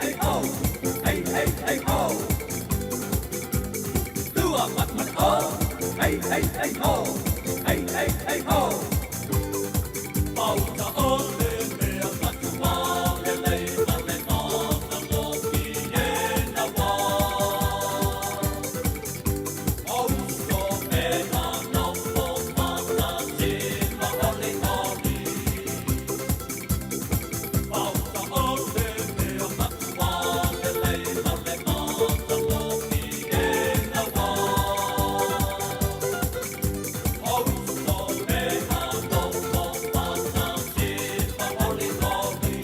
hey ho, hey ho. Lua mặt ho, hey ho, hey ho. Mau ta o le mea matua le lei ma le no na mo ki e na wa. Au so me na no mo ma na te ma o le no ni. Mau ta o le mea matua le lei ma le no na mo ki e na wa. Au so me na no mo ma na te ma o le no ni.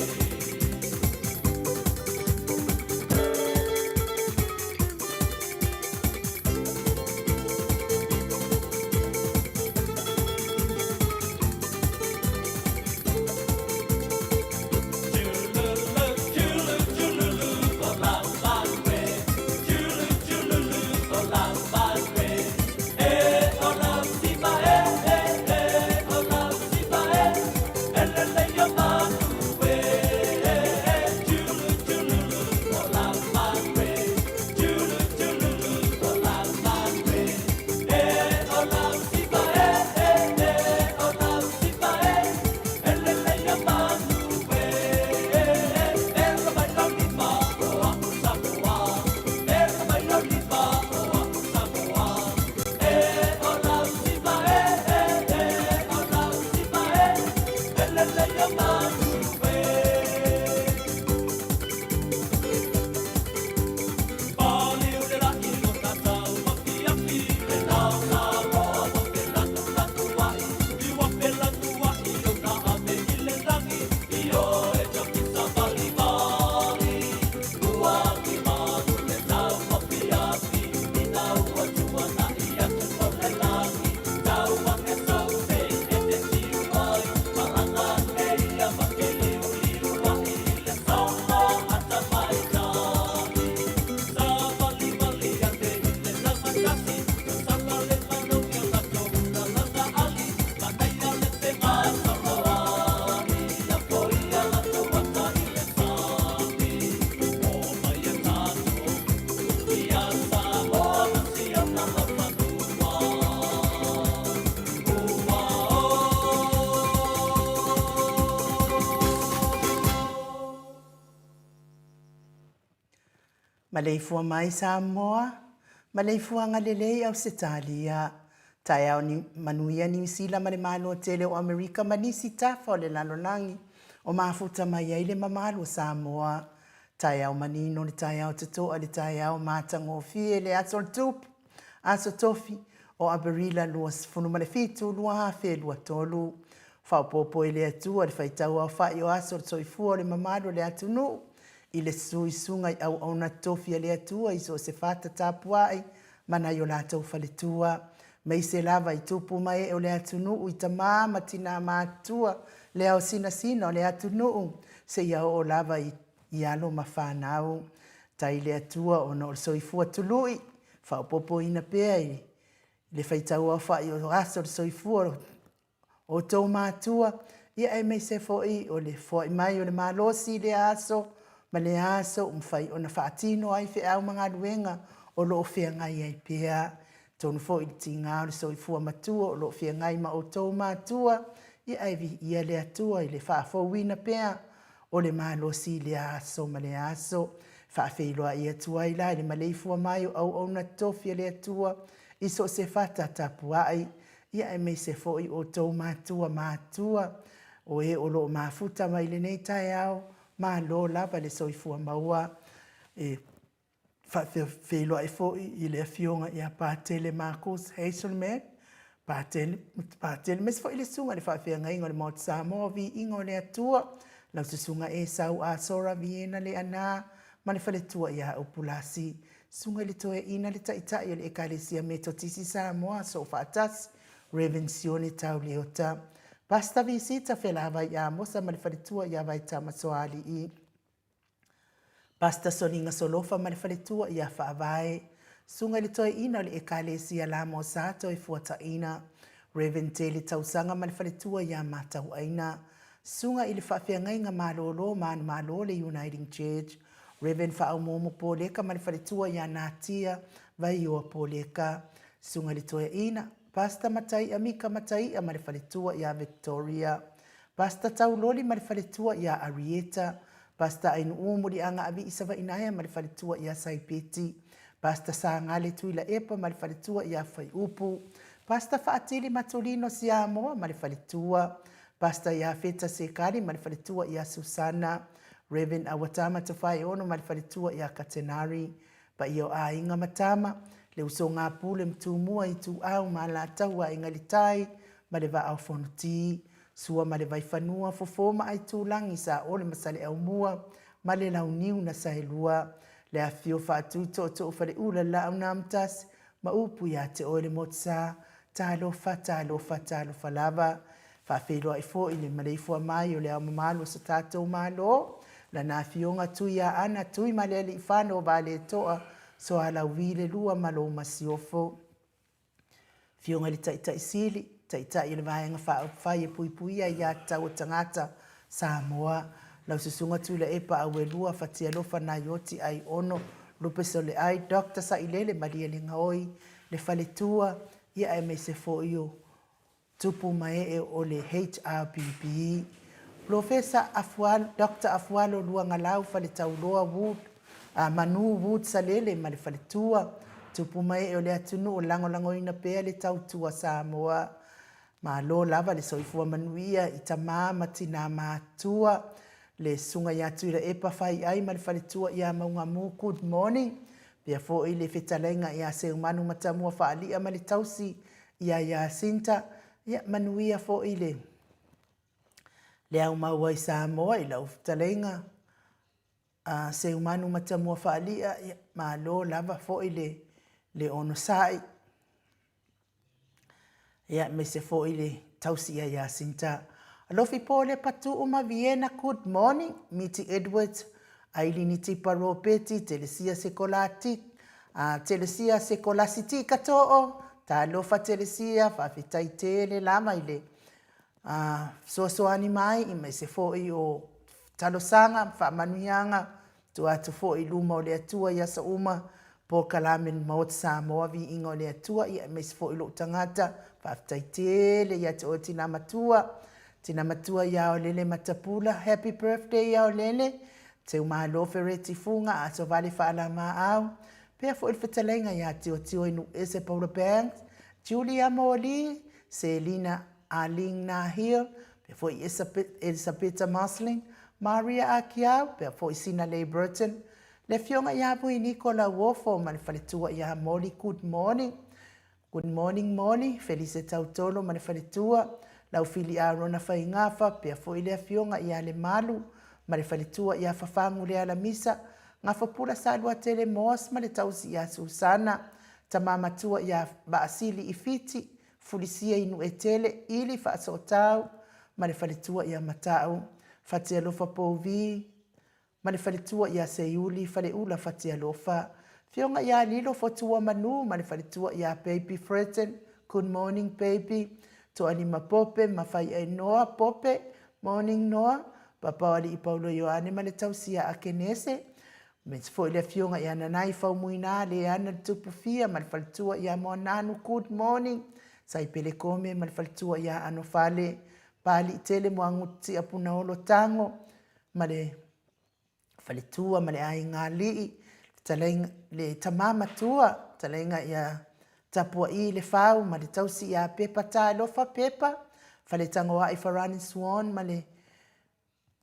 Maleifua mai Samoa, Maleifua ngalelei au Setalia, tai au ni manuia ni sila male malo tele o Amerika manisi tafa o le lalonangi, o mafuta mai ai le mamalo Samoa, tai au manino le tai au tatoa le tai au matango fie le atol tup, aso tofi, o aberila luas funu male fitu lua hafe lua tolu, fau popo ele atua le faitau au fai o aso le soifua le mamalo le atunu, i le suisunga i au na tofi le atua i so se fata tapuai mana yo lātou faletua mai se lava i tupu mai o le atunu i tamā matina mātua le au sina o le atunu se ia o lava i alo mawhanau tai le atua o na o soifua tului whao popo ina pēa i le whaitau au whai o aso le soifua o tau mātua ia e mei se foi o le foi mai o le malosi le aso ma le aso umwhai o na whaatino ai whi au mga ruenga o loo whia ngai ai pēa. Tonu fo i ti ngā o le soifua matua o loo whia ngai ma o tau matua i aivi ia le atua i le whaafowina pēa o le malosi le aso ma le aso. Whaafeiloa i atua i lai le Maleifua mai au na tofi le atua i so se whata tapuai ia e mei se fo i o tau matua o e o loo mafuta mai le nei tai au ma lo lava le soifua maua e whailoa e fo i le fionga i a pātele Marcus Hazelman pātele mes fo i le sunga le whaiwhia ingo le Mount Samoa vi ingo le atua lau se sunga e sau a sora viena le ana ma le whaletua i a upulasi sunga le toe ina le taitai le ekalesia me totisi Samoa so whaatas Revensione tau leota Pasta visita felava ia mosa ma le whaletua ia vai tamasoali i. Pasta soninga solofa ma le whaletua ia whaavai. Sunga le toi ina le ekalesia la mo sato e fuata ina. Revente le tausanga ma le whaletua ia matau aina. Sunga i le whawhiangai ngā malolo ma le Uniting Church. Reverend Whaomomo Poleka ma le whaletua ia nātia vai o Poleka sunga le toia ina. Pastor Matai Amika Matai ma le whaletua ia Victoria. Pastor Tauloli ma le whaletua ia Arieta. Pastor Ainu Umuri anga avi isawa inaya ma le whaletua ia Saipeti. Pastor Sangale Tuila Epa ma le whaletua ia Whai Upu. Pastor Faatili Matolino Siamoa ma le whaletua. Pastor ia Feta Sekari ma le whaletua ia Susana. Reverend Awatama Tawhai Ono ma le whaletua ia Katenari. Pa io a inga matama. Le uso ngā pule mtumua i tu au ma la taua inga li tai. Ma le va au fonuti. Sua ma le vai whanua fofoma ai tūlangi sa ole masale au mua. Ma le lau niu na sahelua. Le a fio whaatu to whare ula la au namtas. Ma upu ia te oele motsa. Talofa lava. Whawhiroa i fo i le Maleifua mai o le au mamalo sa tātou malo. La nā fionga tui a ana tui ma le li whano vale toa. So ala wile lua malo masiofo. Fionga li taitai sili. Taitai le vaenga whai e pui ia tau tangata Samoa. Lau susunga tui la epa awe lua whatia lofa na yoti ai ono. Lupeso le ai Dr. Sailele Maria Lingaoi. Le whaletua ia e me se fo iyo. Tupu mai o le HRBP. Professor Afualo, Dr. Afualo Luanga Lau whale tauloa Wood. Manu Wood Salele ma le whaletua. Tupu mai o le atunu o lango ina pea le tautua Samoa. Ma lo lava le soifua manuia i tamā matina mātua. Le sunga ia tuira epa whai ai ma le whaletua ia maunga mu. Good morning. Pia fo i le whetalenga ia se umanu matamua whaalia ma le tausi ia sinta. Ia manuia fo i le. Le au maua i Samoa i lau whetalenga. Se umanu matamua whaalia ma lo lava fo i le ono sai. Ia me se fo i le tausi ia sinta. Alofi po le patu uma Vienna, good morning. Miti Edwards, Ailini Tiparo Peti, Telesia Secolatic, Telesia Secolasiti Kato'o, Talofa Telesia, Fafitai Tele, Lama ile. So animai, me se fo i o talosanga, fa manuianga, tu atu fo i luma o le atua ia sa uma, po kalamen maot Samoa vi inga o le atua, ia me se fo i lo tangata, Fafitai Tele, ia te o tina matua, Tina matua ia o lele matapula. Happy birthday ia o lele. Te umalo fereti funga a so vale whaala maa au. Pea fo ilwhetalenga ia te o tio inu ese Paula Banks. Julia Moli. Selina Arling Nahil. Pea fo i Elisabetta Maslin. Maria Akiau. Pea fo i Sinalei Burton. Le fionga ia pui Nicola Wofo. Ma le whaletua ia Moli. Good morning. Good morning Moli. Felice Tautolo ma le whaletua. Lau fili a rona whai ngafa, pia fo i lea fionga i ale malu, ma le whaletua i a whawhangu le ala misa, ngā whapura salua tele moas ma le tausi i a Susana, ta mamatua i a baasili i fiti, fulisia inu e tele, ili whaaso tau, ma le whaletua i a matau, whatia lofa pouvi, ma le whaletua i a seiuli, whale ula whatia lofa, fionga i a lilo fotua manu, ma le whaletua i a baby Fredden, good morning baby, to anima pope, mawhai e noa pope, morning noa, papawali i Paulo Ioane ma le tausia a kenese, me fo i le fionga i ana nai whau muina le ana tupu fia, ma le whaletua i a moa nanu, good morning, sai pele kome, ma le whaletua i a ano whale, pali i tele moa nguti a puna olo tango, ma le whaletua, ma le ai ngā lii, le tamama tua, talenga i a tapua i le whau, ma le tausi i a pepa tā lofa pepa, whale tangoa i Farani Swan, ma le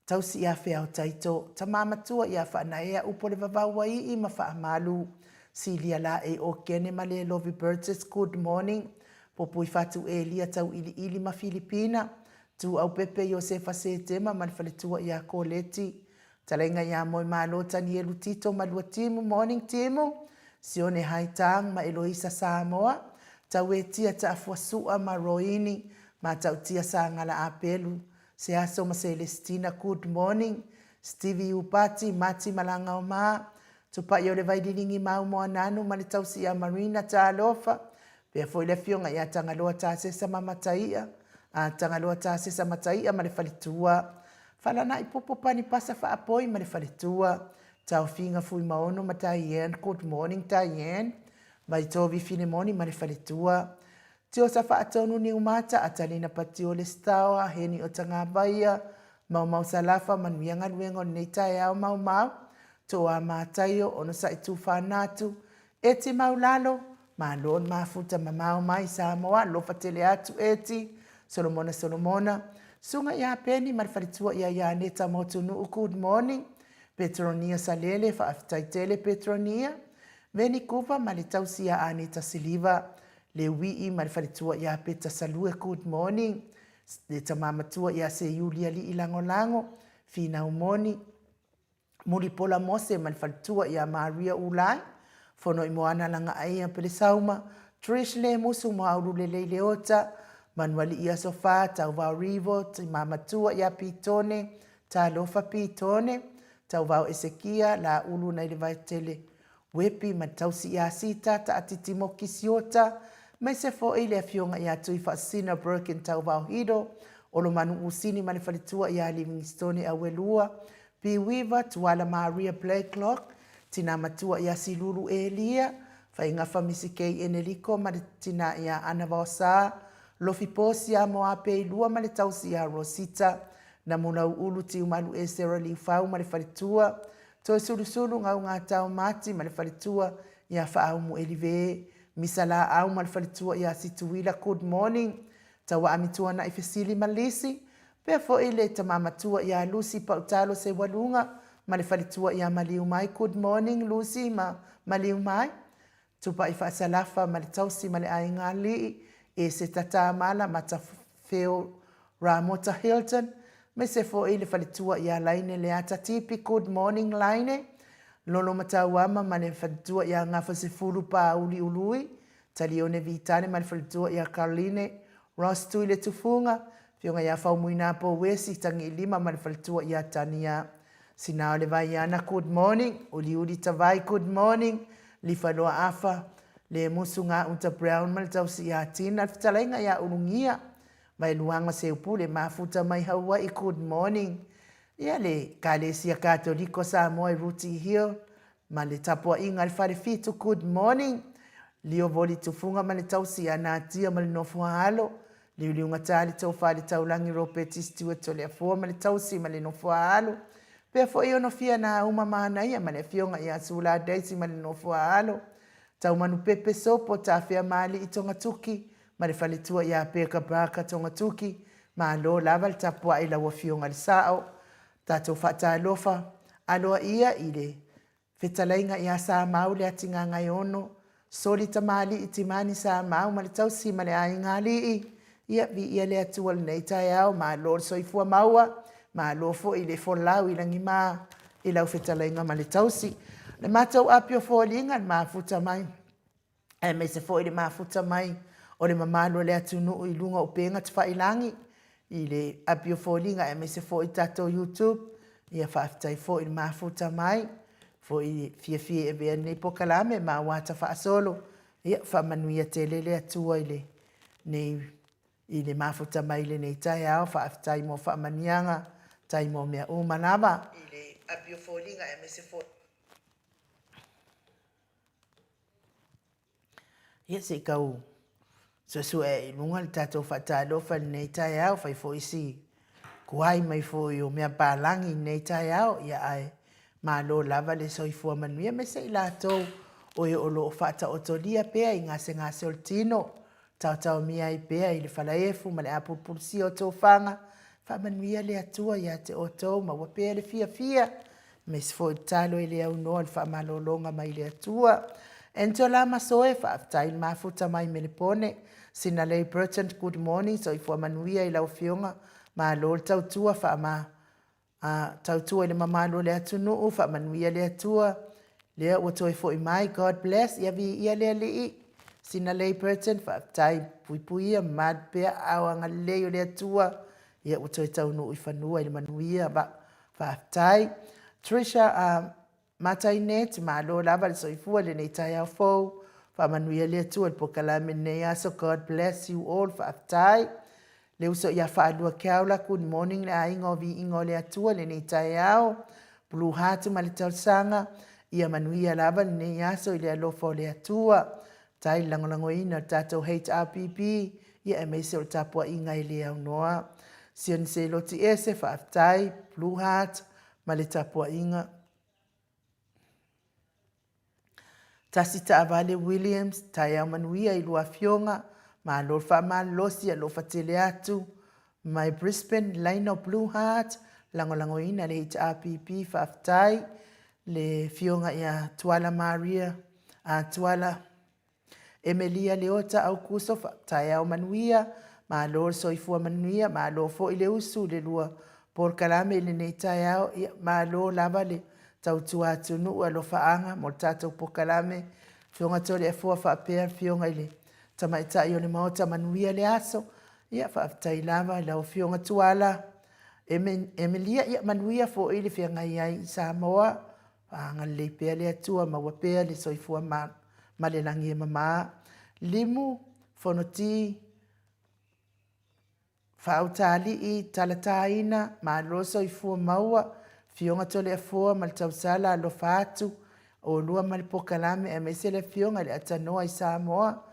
tausi i a whea o taito, ta mamatua i a whanaea upo le wawaua i ma wha amalu, silia la e o kene ma le Lovey Burgess, good morning, popui whatu e lia tau ili ma Filipina, tu au pepe Josefa Setema, ma le whale tua i a Koleti, talenga i a moi malo tani e lutito ma lua timu, morning timu, Sione Haitang ma Eloisa Samoa, tau e tia ta afuasua ma Roini, ma tau tia sa ngala apelu, se aso ma Celestina, good morning, Stevie Upati, Mati Malanga o maa, tupa i o le vaidiningi mau moa nanu, ma le tau si a Marina ta alofa, pea foi le fionga i a tangaloa ta sesa mamataia, a tangaloa ta sesa mataia ma le falitua, falana i popo pani pasa fa apoi ma le falitua, Tau finga fui maono ma Diane. Good morning Diane. Mai tovi fine moni ma le whaletua. Tio sa whaatonu ni umata a talina pati o le stawa heni o tanga baia. Mau salafa manuianga luengo nei tae au mau. To a mātaio ono sa i tu whanatu. E ti maulalo. Ma loon mafuta mamau mai Samoa. Lofa tele atu eti. Solomona. Sunga ia peni ma le whaletua ia neta motunu. Good morning. Petronia Salele whaafitai Petronia. Veni kupa ma le tausia Anita Siliva. Le wii ma le whaletua ia Peta Salue. Good morning. Le tamamatua ia se Yulia li ilango. Fina umoni. Muri pola mose ma le whaletua ia Maria Ulai. Fono i moana langa aia pele sauma. Trish le musu mo auru le leota. Manuali ia sofa tau vau rivo. Tamamatua ia Pitone. Ta lofa Pitone. Tau vau Esekia la ulu na ile vaitele wepi ma tausi ia sita ta atitimo kisiota mai se fo ile afionga ia tui fasina broken tau vau hido olo manu usini ma le falitua ia Livingstone awelua pi wiva tuala Maria Blacklock tina matua ia silulu Elia fa inga famisi kei eneliko ma le tina ia anavosa lofi posia mo ape ilua ma le tausi ia Rosita na muna ulu ti umalu e sera li fau ma le falitua. To sulu ngau ngā tau mati ma le falitua ia whaau mu elive. Misala au ma le falitua ia situila good morning. Tawa amitua na ifesili malisi. Pea fo ile tamamatua ia Lucy pautalo se walunga. Ma le falitua ia maliu mai good morning Lucy ma maliu mai. Tupa ifa salafa ma le tausi ma le ainga li. E se tata mala ma ta feo Ramota Hilton. Me se fo ile falitua ia laine le ata tipi good morning laine. Lolo matawama ma le falitua ia ngafa se fulu pa uli ului. Talione vitane ma le falitua ia Caroline. Ross tu ile tufunga. Fionga ia fau muina po wesi tangi lima ma le falitua ia Tania. Sinao le vaiana good morning. Uli tavai good morning. Lifaloa afa. Le musunga unta brown ma le tausi ia Tina. Fitalainga ia ulungia. Mai luanga se upule mafuta mai Hawaii good morning. Ia le kalesia katoliko Samoa Ruti Hill. Ma le tapua inga le wharefitu good morning. Lio voli tufunga ma le tausi anatia ma le nofua halo. Liu liunga tali tau whale taulangi ropeti Stuart o le afua ma le tausi ma le nofua halo. Pea fo io nofia na uma mahana ia ma le fionga ia sula daisi ma le nofua halo. Tau manu pepe sopo ta fea mali itonga tuki. Ma le faletua ia peka braka tonga tuki. Ma alo lava le tapua ila wafionga le sao. Tato fata alofa. Aloa ia ile. Fetalainga ia sa mau le atinga ngai ono. Soli tamali itimani sa mau ma le tausi ma le ainga li. Ia vi ia le atua le neita iao. Ma alo soifua maua. Ma alo fo ile folau ilangi maa. Ila fetalainga ma le tausi. Le matau apio fo linga ma futa mai. E me se fo ile ma futa mai. O le mamalo le atunu i lunga o penga te whailangi. I le apio fōlinga e me se fō i tato YouTube. Ia whaafitai fō i mafuta mai. Fō i fia e vea nei pokalame ma wata whaasolo. Ia whamanuia te lele atua i le mafuta mai le nei tai au. Whaafitai mo whamanianga. Tai mo mea umanaba. I le apio fōlinga e me se fō. Ia se kau. So e lunga le tatou whaatalofa nei tai au whai fo isi. Kuai mai fo i o mea pālangi nei tai au ia ai. Ma lo lava le soifua manuia me se i lātou o e o lo whaata otolia pea i ngase o tino. Tau mia i pea i le whalaefu ma le apupulsi o tō whanga. Wha manuia le atua ia te otou ma wapea le fia. Me se fo i talo i le au noa le wha malolonga mai le atua. Ento la masoe whaafitai le mafuta mai me le pone. Sina lei Burton, good morning. So ifua manuia i lau fionga. Ma lol tautua wha tautua i le mamalo le atunu. Wha manuia le atua. Lea wato i fo i mai. God bless. Ia vi ia lea lii. Sina lei Burton. Whaafitai puipuia. Mad pea awanga leo le atua. Ia wato i taunu i whanua i le manuia. Whaafitai. Trisha Matainet. Ma lo lava le soifua le nei tai au fau. Whamanuia le atua le pokalame nei aso. God bless you all. Whaafitai. Le uso ia whaalua keaula. Good morning le a ingo vi ingo le atua le nei tai au. Blue Heart ma le tausanga ia manuia lava nei aso i le alofa o le atua. Tai langolangoina tatou HRPP ia e meise o tapua inga i le au noa. Sion se loti ese whaaftai, Blue Heart, ma le tapua inga. Tasita Avale Williams, tai au manuia i lua fionga, ma alofa ma losi alofa tele atu. My Brisbane, Line of Blue Heart, langolangoina le HRPP whaaftai, le fionga ia Tuala Maria, Tuala Emilia Leota au kuso tai au manuia, ma lor soifua manuia, ma lo fo ile usu le lua por kalame le nei tai au, ma lo lava le tautua tunu ua lo faanga, mo tatou por kalame, fionga tole e fua whaapea, fionga ile tamaita i o le maota manuia le aso, ia whaaftai lava, lau fionga tuala, Emilia ia manuia fo ile fianga iai i Samoa, whaanga le pea le atua, ma wapea le soifua ma le langi e mama. Limu, fonoti, whautali i talataina, ma loso i fua maua, fionga tole e fua, ma le tausala alo fatu, o lua ma le pokalame, e meise le fionga le atanoa i Samoa,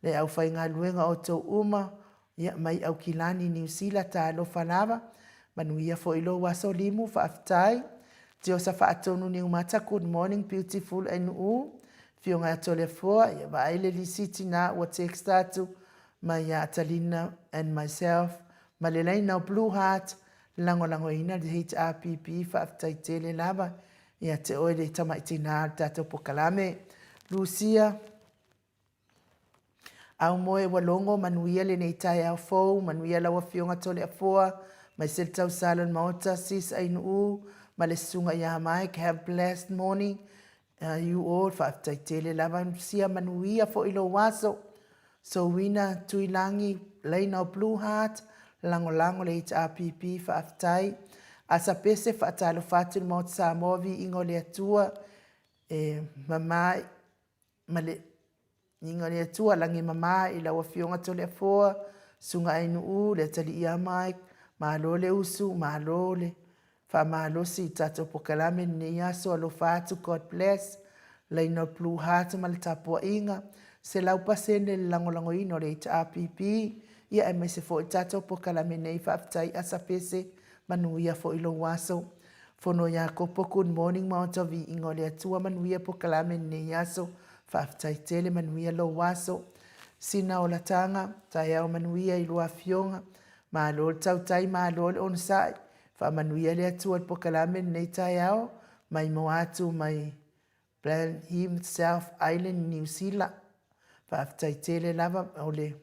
le au whainga luenga o tau uma, ia mai au kilani New Zealand ta alo falava, manuia fo ilo waso limu, whaaftai, tio sa whaatonu ni umata, good morning, beautiful and fionga tole fua, ia vaile li siti na ua text atu, ma ia Atalina and myself, ma le laina o Blue Heart, lango ina le HRPP, whaaftai tele lava, ia te oele tamaitina tato pokalame, Lucia, au moe walongo manuia le nei tai au fou, manuia lawa fionga tole a fua, mai sel tau salon maota, sis ainu ma le sunga ia Mike, have blessed morning, you all whaaftai tele lava sia manuia fo ilo waso. So wina tuilangi leina o Blue Heart, lango le HRPP whaaftai. Asa pese whaatalo whatu ni maut Samoa vi ingo le atua. Mamai, male, ingo le atua langi mamai ila wafionga tole a foa. Sunga ainu le tali ia Mike, malo le usu, malo le. Whamalosi tato pokalame ni aso alo whatu, God bless. Leina Blue Heart ma le tapua inga. Se lau pasene le langolango ino le HRPP. Ia e mese fo i tato pokalame nei whaaftai asa pese manuia fo ilo waso. Fono ia kopo good morning maota vi ingo le atua manuia pokalame nei aso. Whaaftai tele manuia lo waso. Sina o la tanga, tai au manuia i lua fionga. Ma lol tau tai ma lol on sai. Fa manuia le atua pokalame nei tai au. Mai mo atu mai plan himself Island New Zealand. Whaaftai tele lava o le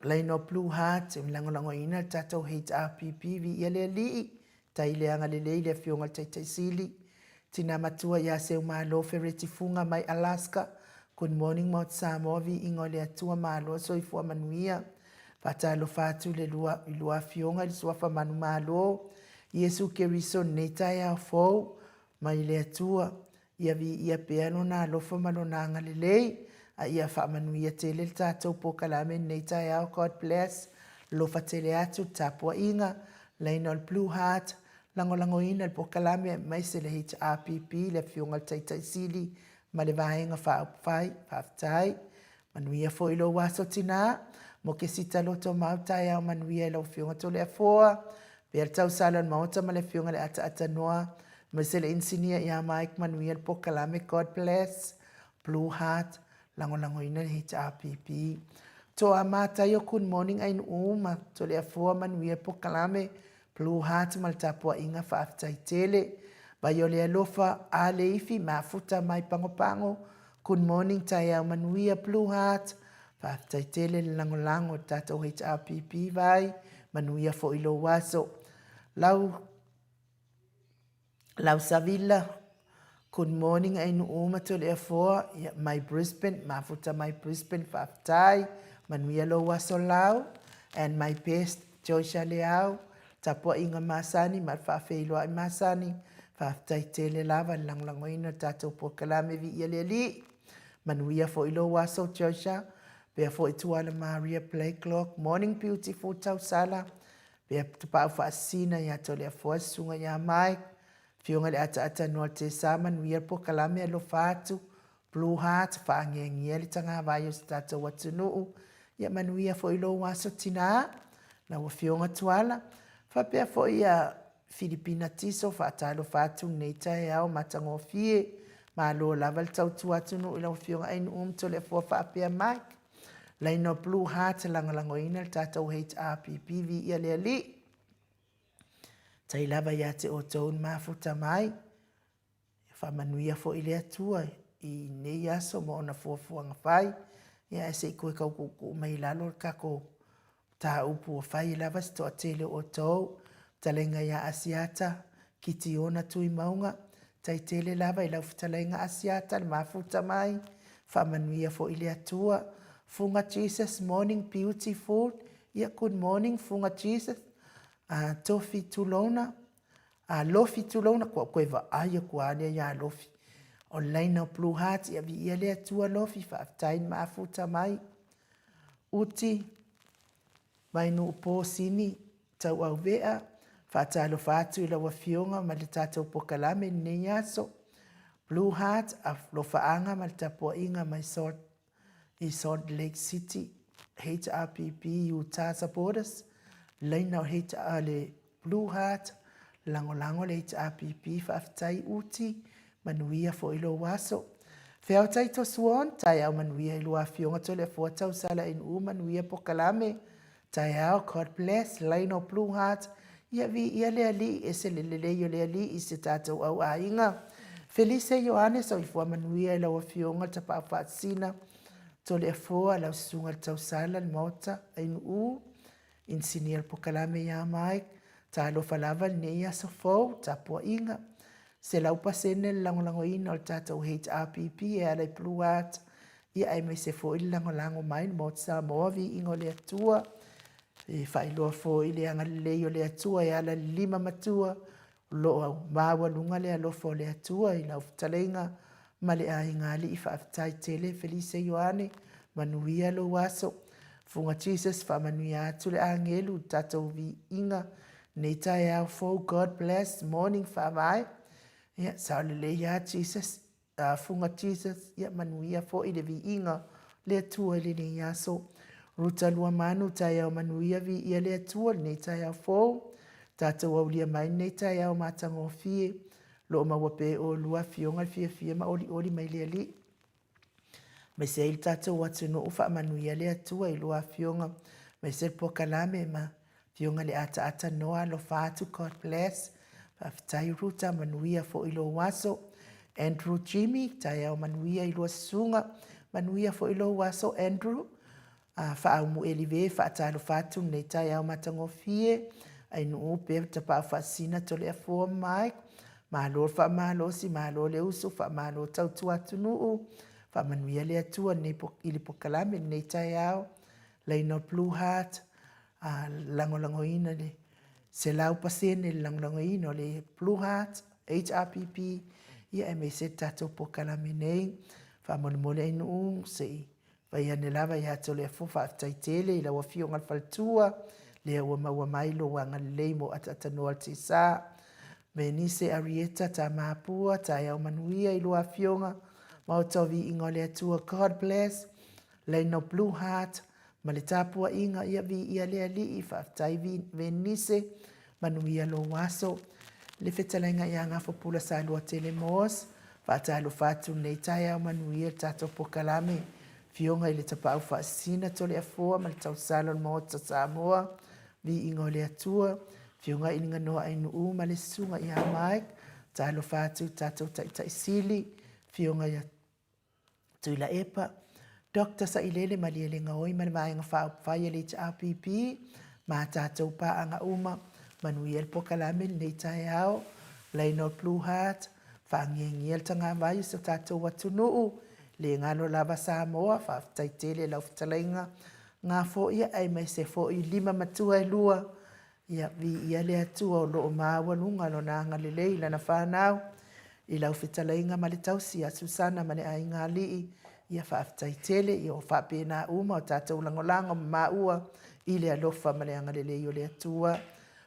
Line of Blue Heart, e lango ina tatou HRPP vi ia le lii. Tai leanga le leile fionga tai sili. Tina matua ia se umalo fereti funga mai Alaska. Good morning Mount Samoa vi ingo le atua malo soifua manuia. Fatalo fatu le lua fionga li suafa manu malo. Yesu keriso netai au fou. Mai le atua. Ia vi ia peano na alofa malonanga le lei. A ia whaamanuia tele le tātou pokalame nei tai au, God bless. Lofa tele atu tapua inga. Leina o Blue Heart. Lango ina le pokalame mai se le HRPP le fionga tai sili. Ma le vahenga whaaftai. Manuia fo ilo waso tina. Mo ke sita loto mau tai au manuia ilo fionga tole a foa. Pea tau salon maota ma le fionga le ata noa. Ma se le insinia ia Mike manuia le pokalame, God bless. Blue Heart. Lango ina le HRPP. Toa mata yo good morning ain uma. Tole a foa manuia pokalame. Blue Heart mal tapua inga whaaftai tele. Bayo le alofa a le ifi mafuta mai pango. Good morning tai au manuia Blue Heart. Whaaftai tele le lango tatou HRPP vai. Manuia fo ilo waso. Lau Savilla. Good morning ainu uma tole a foa. My Brisbane. Mafuta my Brisbane whaaftai. Manuia lo waso lau. And my best Joycia Leao. Tapua inga masani. Malwhawhi loa i masani. Whaaftai tele lava lango ina tatou pokalame vi ia le li. Manuia fo ilo waso Joycia. Pea fo i Tuala Maria Playclock. Morning beautiful tau sala. Pea tupau whaasina ia tole a fuasunga ia mai. Fionga le ata noa te sama nuia po kalame alo fatu. Blue Heart whaangengia le tanga vai o stata watunuu. Ia manuia fo ilo waso tina. Na wa fionga tuala. Whapea fo ia Filipina tiso whaatalo fatu neita e au matango fie. Ma lo lava le tau tuatunu ila wa fionga ainu tole fo whaapea mai. Laino Blue Heart langolango ina le tata HRPPV ia le ali. Tai lava ia te o taun mafuta mai. Whamanuia fo ile atua i nei aso mo ona fuafuanga whai. Ia ese i koe kau kuku mai lalo kako ta upu o whai lava sto a tele o tau. Talenga ia asiata ki ti ona tui maunga. Tai tele lava i lau talenga asiata le mafuta mai. Whamanuia fo ile atua. Funga Jesus, morning beautiful. Ia good morning, funga Jesus. Tofi tulona. Lofi tulona kwa kweva aya kwa alia ya lofi. Online Blue Heart ia vi ia lea tua lofi whaaftain maafuta mai. Uti mainu upo sini tau au vea. Whaatalo whaatu ila wafionga ma le tātou pokalame nei aso. Blue Heart a lo whaanga ma le tapua inga mai Salt Lake City. HRPP Utah supporters. Laina o HR le Blue Heart. Lango le HRPP whaaftai uti. Manuia fo ilo waso. Whiau tai to suon, tai au manuia ilo a fionga tole fua tau sala in manuia po kalame. Tai au, God bless, Laino Blue Heart. Ia vi ia lea li, ese lelele yo lea li, ise tātou au a inga. Felice Ioannes au ifua manuia ilo a fionga tapa au whaatsina. Tole fua lau sunga tau sala mota in Insinia po kalame ya mai. Ta lo falava nei aso fau, tapua inga. Se lau pasene lango ina o tātou HRPP e alai Blue Heart. Ia ai mai se fo ili lango mai mo Samoa vi ingo le atua. E whailoa fo ili anga leo le atua e ala 5 matua. Lo au maua lunga le alofo le atua i lau talenga. Male a ingali i whaaftai tele Felice Ioane. Manuia lo waso. Funga Jesus whamanuia atu le angelu tātou vi inga. Neita e au fo God bless morning whamai. Ia saolele ia Jesus. Funga Jesus. Ia manuia fo i le vi inga. Le atua le ne ia so. Ruta lua manu tai au manuia vi ia le atua le tai au fo. Tātou au lia mai nei tai au matango fie. Lo mawape o lua fionga fie ma oli mai le li. Me se il tātou watu no ufa manuia le atua i lua fionga. Me se po kalame ma fionga le ata noa lo fatu God bless. Tai ruta manuia fo ilo waso. Andrew Jimmy tai au manuia ilo sunga. Manuia fo ilo waso Andrew. Wha mu elive whaatalo fatu nei tai au matango fie. Ai no pe tapa fasina tole a fo mai. Malo fa malo si malo le usu fa malo tau atu no. Fa manuia le atua nei ili pokalame nei tai au. Laino Blue Heart. Lango ina le. Se lau pasene lango ina le Blue Heart. HRPP. Ia e me se tato pokalame nei. Fa mole inu se. Vai ane lava ia tole a fufa taitele ila wa fionga faltua. Lea ua maua mailo wanga leimo atanoa te sa. Me nise Arieta ta maapua ta iau manuia ilo a fionga. Mau tau vi ingo le atua God bless. Laino Blue Heart. Ma le tapua inga ia vi ia lea li i whaftai vi venise. Manuia lo waso. Le whetalenga ia ngafo pula sa lua tele moos. Whaatalo fatu nei tai au manuia tato pokalame. Fionga i le tapau whaasina tole a fua ma le tau salon moota Samoa. Vi ingo le atua. Fionga ininga noa ainu ma le sunga i hamaik. Talo fatu tato taisili. Fionga ia tuila epa. Dr. sa ilele ma li elenga oi ma le maenga whaia le HRPP. Ma tato pa anga Manuel pokalame nei tai au. Laino Blue Heart. Whaangiengiel tanga vai sa tato watunuu. Le ngalo lava Samoa, whaaftaitele lau whtalainga. Ngā fo ia ai mai se fo i 5 matua e lua. Ia vi ia le atua o loo maawa lunga lo nanga le leila na whanau. I lau whetalainga ma le tausi a Susana ma le ai ngā lii. Ia whaaftaitele i o whapena o tātou langolango maua. I le alofa ma le anga le leio le atua.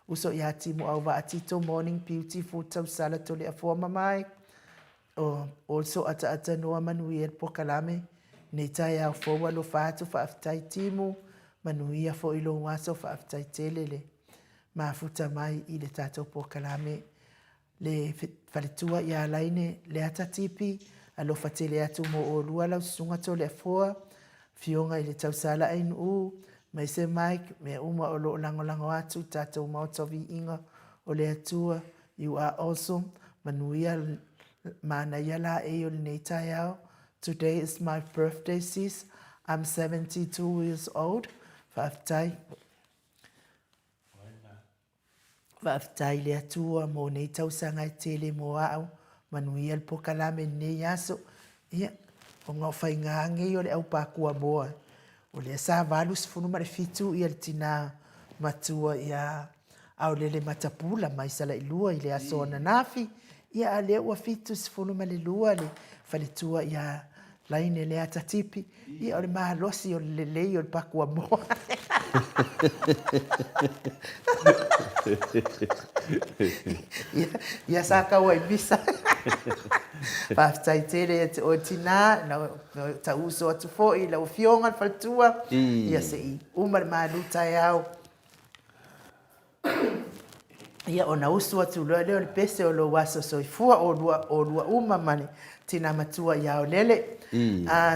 uso ia timu au wa atito morning beautiful tau sala tole afua mamai. Also ata noa manuia po kalame nei tai au fowa lo fatu fa aftai timu manuia fo ilo waso fa aftai telele. Mafuta mai i le tatou po kalame le faletua ia laine le ata tipi alofa tele atu mo o lua lau sunga tole afua fionga i le tausala ainu mai se Mike me uma o lo lango atu tatou mautavi inga o le atua you are awesome manuia mana yala e o nei tai au. Today is my birthday sis. I'm 72 years old. Whaftai le atua mo nei tausanga i tele mo au manuia le pokalame nei aso. Ia, o ngā whai ngāngi o le au pākua moa. O le sa valu sifunu ma le fitu ia le tina matua ia au le matapula mai sala ilua i le aso o nanafi. Ia a le ua fitu sifunu ma le lua le whaletua ia laine le atatipi. Ia o le mahalosi o le lei o le pakua moa. Ia sa kaua i bisa. Whaftai tere o tina na ta uso atu fo i lau fionga whaletua. Ia se i umar malutai au. Ia ona usu atu loa leo le pese o lo waso soifua o lua uma mane tina matua ia o lele.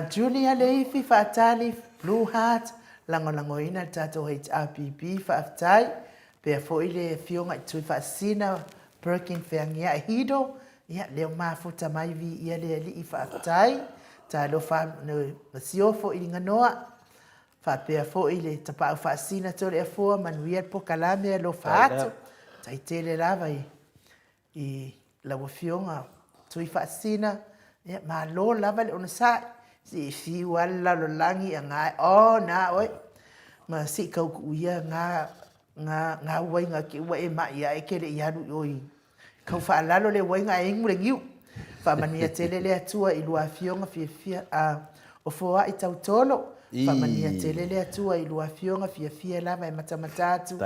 Julia Leifi whaatali Blue Heart lango ina tato HRPP whaatai pea fo ile fionga i tui whaasina Perkin Whangia e hido ia leo mafuta mai vi ia le li i whaatai ta lo wha na siofo i nganoa whapea fo ile tapau whaasina tole a fua manuia po kalame lo whaatu tai tele lava i lawa fionga tui whaasina ia ma lo lava le ona sa si fi wala lo langi nga na oi ma si kau kuia nga wai nga ki wai ma ia e kele ia lu oi kau fa lalo le wai nga ingu le ngiu fa mania tele le atua i lua fionga fia o foa i tau tolo fa mania tele le atua i lua fionga fia lava e matamatatu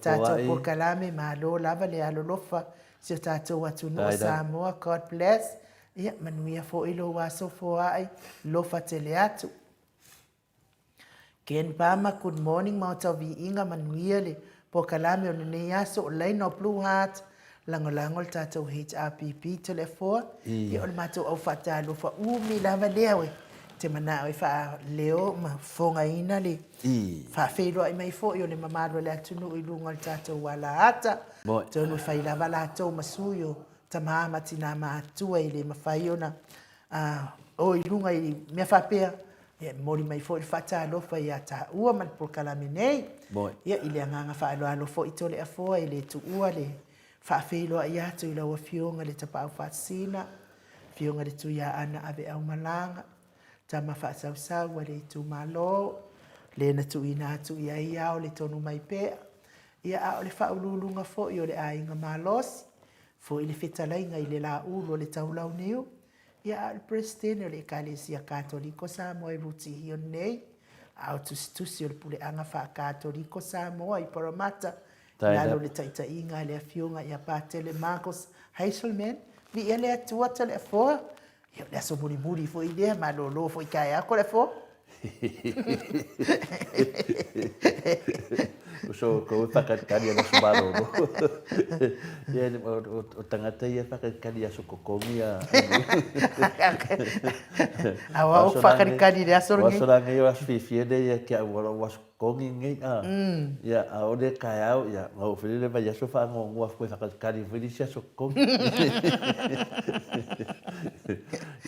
tato por kalame ma lo lava le alolofa si tato watu no Samoa God bless. Ia manuia fo ilo waso fo ai lofa tele atu. Ken Pama, good morning, mautau vi inga manuia le po kalame o nei aso o leino Blue Heart lango tatou HRPP tele foa. Ia o le matou au whata lofa umi lava leawe. Te mana oi wha leo ma fonga ina le. Wha whelo ai mai fo i o le mamaro le atunu i lunga le tatou wala ata. Tonu whai lava la tau masuyo. Tamama tina maatua i le mawhai ona o i lunga i mea whapea ia mori mai fo i whata alofa i a ta ua man por kalame nei ia i le anganga wha alo alofo i tole a foa i le tu ua le whaafeiloa i atu i laua fionga le tapau whaasina fionga le tu ia ana ave au malanga tama whaasau le tu malo le na tu ina atu i ai au le tonu mai pea ia a o le whaululunga fo i o le ainga malosi fo ile fetalainga ile la ulo le taulau neu ia al presidente o le Ekalesia Katoliko Samoa i ruti hio nei au tusi o le pule anga wha Katoliko Samoa i Parramatta lalo le taitainga le afionga ia patele Marcos Heiselman vi ia le atua tale a foa ia le aso muri fo ile ma lolo fo i kai ako le foa so ko whakakari ana subaro no ia o tangata ia whakakari a sokokongi a awa o whakakari le aso ngi wasora ngai was fifiene ia kia wala was kongi ngai ia a ode kai au ia ngau fili le vai aso fa ngua ko whakakari fili sia sokokongi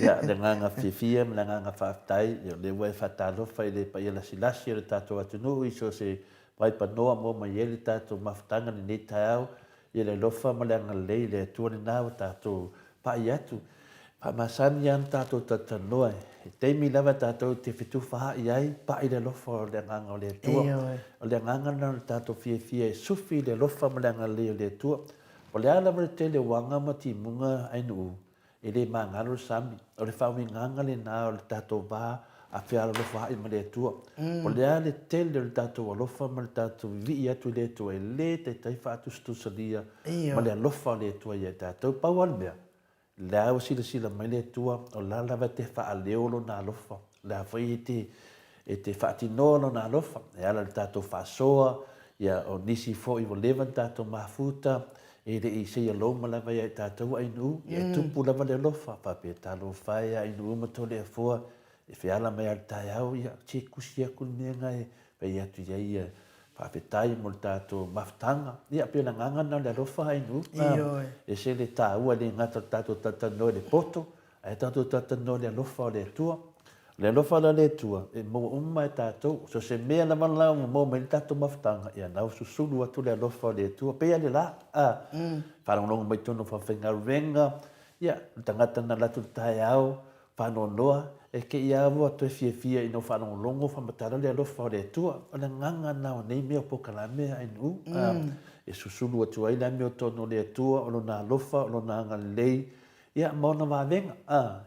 ia le nganga fifia le nganga whaftai ia le wai whatalo whai le pa ia la silasi le tato atunu iso se vai pa noa mo mai ele tato mafutanga ni nei tau ia le lofa ma le angalei le tuani nao tato pa iatu pa masani an tato tatanoa teimi lava tato te fitu wha iai pa i le lofa o le anganga o le tua o le anganga na tato fia e sufi le lofa ma le angalei o le tua o le ala ma le tele wanga ma ti munga ainu e le mangalo sami o le whaumi nganga le nao le tato ba a whiara lofa hai ma le tua. O lea le tele le tātou alofa ma le tātou vi atu le tua e le te taifa atu stusalia ma le alofa le tua i e tātou pau al mea. Le au sila mai le tua o la lava te whaaleo lo na alofa. Le a whai e te whaatinoa lo na alofa. E ala le tātou whaasoa, ia o nisi fo i vo levan tātou mafuta, e le i seia loma lava ia i tātou ainu, e tupu lava le alofa, pape talo whai ainu umato le fua, e whiala mai al tai au, ia te kusi aku mea ngai, pe ia tu ia pape tai mo le tātou maftanga, ia pe na ngangana le alofa ainu, e se le tāua le ngata tātou tatano le poto, e tātou tatano le alofa le tua, le alofa le tua, e mo umma e tātou, so se mea na manlau mo me le tātou maftanga, ia nau susulu atu le alofa le tua, pe ale la, whanongongo mai tono whawhenga renga, ia, tangata na latu tai au, whanonoa, e ke ia awa to e fia ino whanongongo whamatara le alofa le tua, o le nganga nao nei mea pokala mea ainu, e susulu atu ai la mea tono le tua, o lo na alofa, o lo na anga lei, ia, maona wawenga,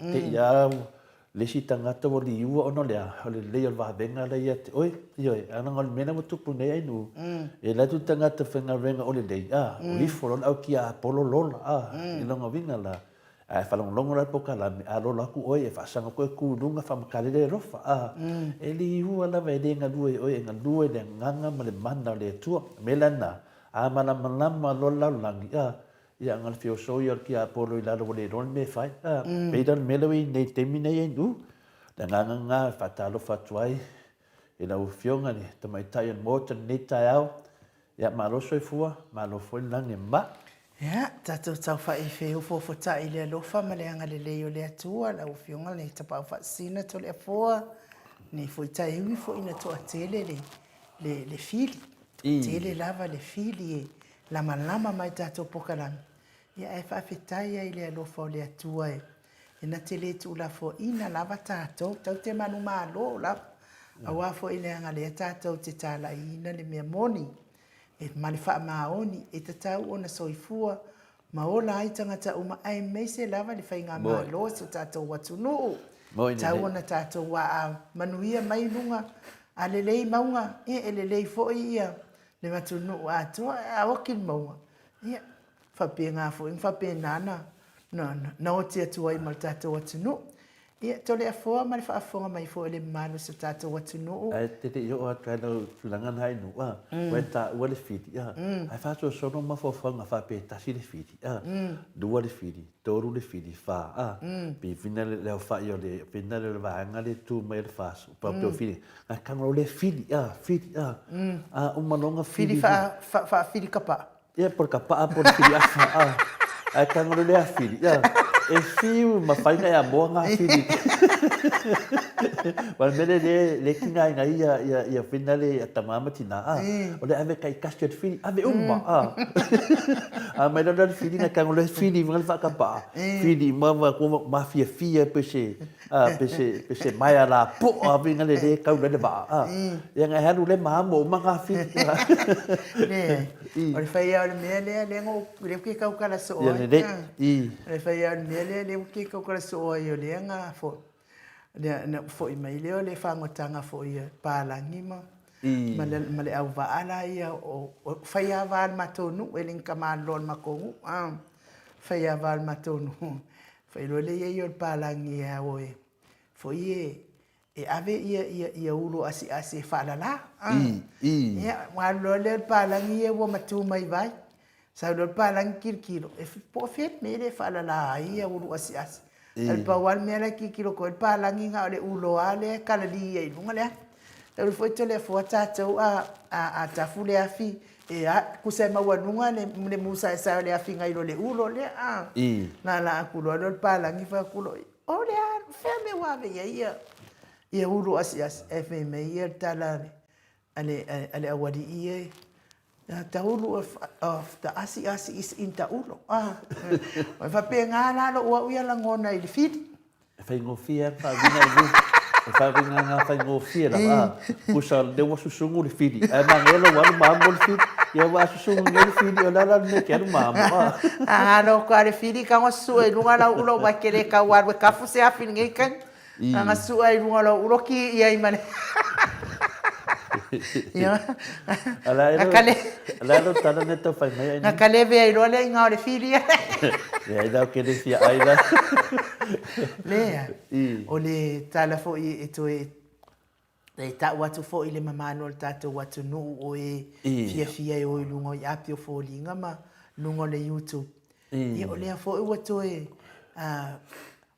te ia awa, le si tangata o li iua ono lea, o le lei o wawenga la ia te, oi, ananga o le mena mo tupu nei ainu, e la tu tangata whenga renga o le lei, o ifo au ki a polo lola, i longa winga la, e whalonglongo la poka la, a lola ku oi, e whaasanga koe kūrunga whamakare le rofa, e li iua la vei le ngalue, oi, e ngalue le nganga ma le mana le tua, me lana, a malama lola langi, ia ngal fio so ia ki a polo i lalo le ron me fai peidan melewi nei temi nei nu da nga fatalo fatuai e la ufionga ni te mai tai en motor nei tai au ia malo so fua malo foi lange ma ia tato tau fa e feo fo fo tai le lofa ma le anga le leo le atua la ufionga nei tapa fa sina to le foa ni foi tai wi fo ina to atele le fili tele lava le fili la malama mai tato pokalami ia e whawhetai ai le alofa o le atua e. E na te le tu la fo ina lava tātou, tau te manu mālo la. A wafo i le anga le tātou te tāla ina le mea moni. E mali wha maoni, e te tau o na soifua, ma o la ai tangata uma ai meise lava le whainga mālo so tātou watunu. Tau o na tātou wa a manuia mai lunga, a le lei maunga, e le lei fo ia, le matunu a toa, a wakil maunga. Ia, whapea ngā fo, whapea nana, na o te atua i mal tātou atunu. Ia, tole a fōa, mali whaafonga mai fō ele mālo sa tātou atunu. Ai, te i o atu aina tulangan hai nu, wai tā ua le whiti, ai whātua sono ma whawhanga whapea tasi le whiti, dua le whiti, toru le whiti, whā, pi vina le leo whai o le, vina le wāanga le tū mai le whāsu, pāpeo whiti, ai kangaro le whiti, umalonga whiti. Whiti wha whiti kapa. Ia por kapa por whiti afa, ai kangaro le a whiti, e fiu ma whainga e a moa ngā whiti. Wal mele le kina inga ia whina le tamama tina, o le ave kai kastia te whiti, ave umma, a mai rana le whiti nga kangaro le whiti, vinga le whakapa, whiti ma fia pese mai a la po, a vinga le kau le ba, ia ngai haru le maamo o manga whiti. O le whai au le mea le ngō, le ke kau kala so oi. Le whai au le mea le ke kau kala so oi o le ngā fo. Na fo i mai leo le whangotanga fo i pālangi ma. Ma le au waala ia o whai a wāl matonu, e linka mālon makongu. Whai a wāl matonu. Whai lo le ia i o pālangi ia oe. Fo i e ave ia ulu asi whalala. Ia, wālo le pālangi ia wa matu mai vai. Sa lo pālangi kirkiro. E po fet me le whalala ia ulu asi. El pawal me la kirkiro ko el pālangi nga le ulo ale kalali ia i lunga lea. Tau foi to le fo tātou a tafu le afi. E kusai mawanunga le musa e sa le afi nga ilo le ulo le. Na la akulo le pālangi fa akulo. O le a feme wave ia. Ia uru asi e me ia talane ale awadi ia ta uru of the asi is in ta uru fa penga la lo wa ia la ngona i fit fa ngofia fa vina fa vina fa ngofia la pusa de wa susungu le fit e mangelo wa ma mo le fit ia wa susungu le fit la me ke ma no ka le fit ka ngo su e lunga la ulo wa kele ka wa ka fu se afi ngai kan Nga suai ngolo uroki ia imane. Ia. Ala lo tana neto fai mai. Nga kaleve ai role nga ole filia. Ya ida ke le fia ai la. Lea. Ole tala fo i to e ta watu fo ile mamano le tato watu no o fia o lungo i apio fo linga ma lungo le YouTube. Ia ole fo watu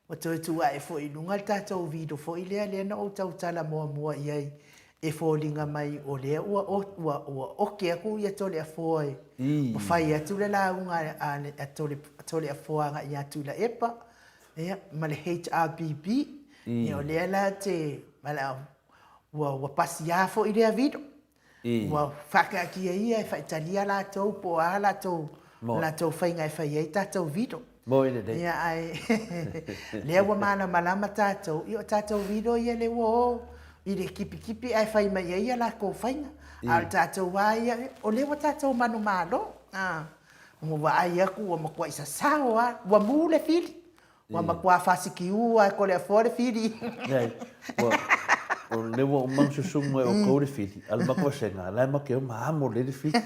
watu tu ai fo i lunga le tato video fo ile le na o tau tala mo ia e fo linga mai o le o ke aku ia tole fo e. O fai atu le la unga tole fo nga ia tu la epa. Ia ma le HRBB. Ia ole la te mala wa pasia fo ile video. Wa faka ki ia fa italia la to po ala to la to fai ngai fai ai tato video. Mo ine dei. Ia ai le wa mana malama tato io tato video ia le wo ile kipi ai fai mai ia la ko fai al tato wa ia o le wa tato manu malo mo wa ai aku wa makwa isa sawa wa mule fili wa makwa fasiki ua ko le fore fili. O le wo mang susumu o ko le fiti al makwa senga la makyo mahamo le fiti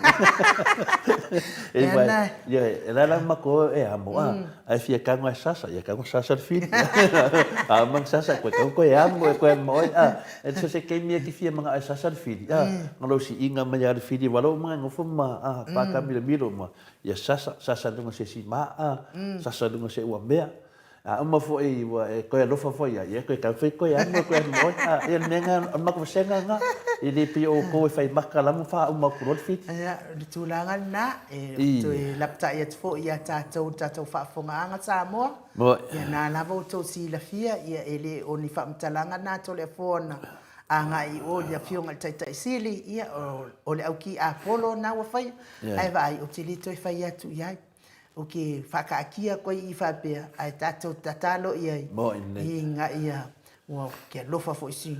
e vai ya la mako e amo ai fia kanga sasa ya kanga sasa fiti a mang sasa ko e amo ko mo e se ke mi ki fia manga sasa fiti ngalo si inga ma ya fiti walo manga ngofo ma pa ka miro ma ya sasa dunga se si ma sasa dunga se wa mea uma fo e ko e lofa fo ia ko ka fe ko ia mo ko mo e menga ma ko senga nga e le pi o ko fai makala mo fa uma ko fit ia le tulanga na e to e lapta ia fo ia tato fa fo nga Samoa ia na na vo to si la fia ia ele oni fa mtalanga na to le fona anga i o ia fionga tai sili ia o le auki Apollo na wa fai ai vai utilito e fai atu ia o ke whakaakia koe i whapea ai tātou tatalo i ai i ngā ia ua ke lofa fo isi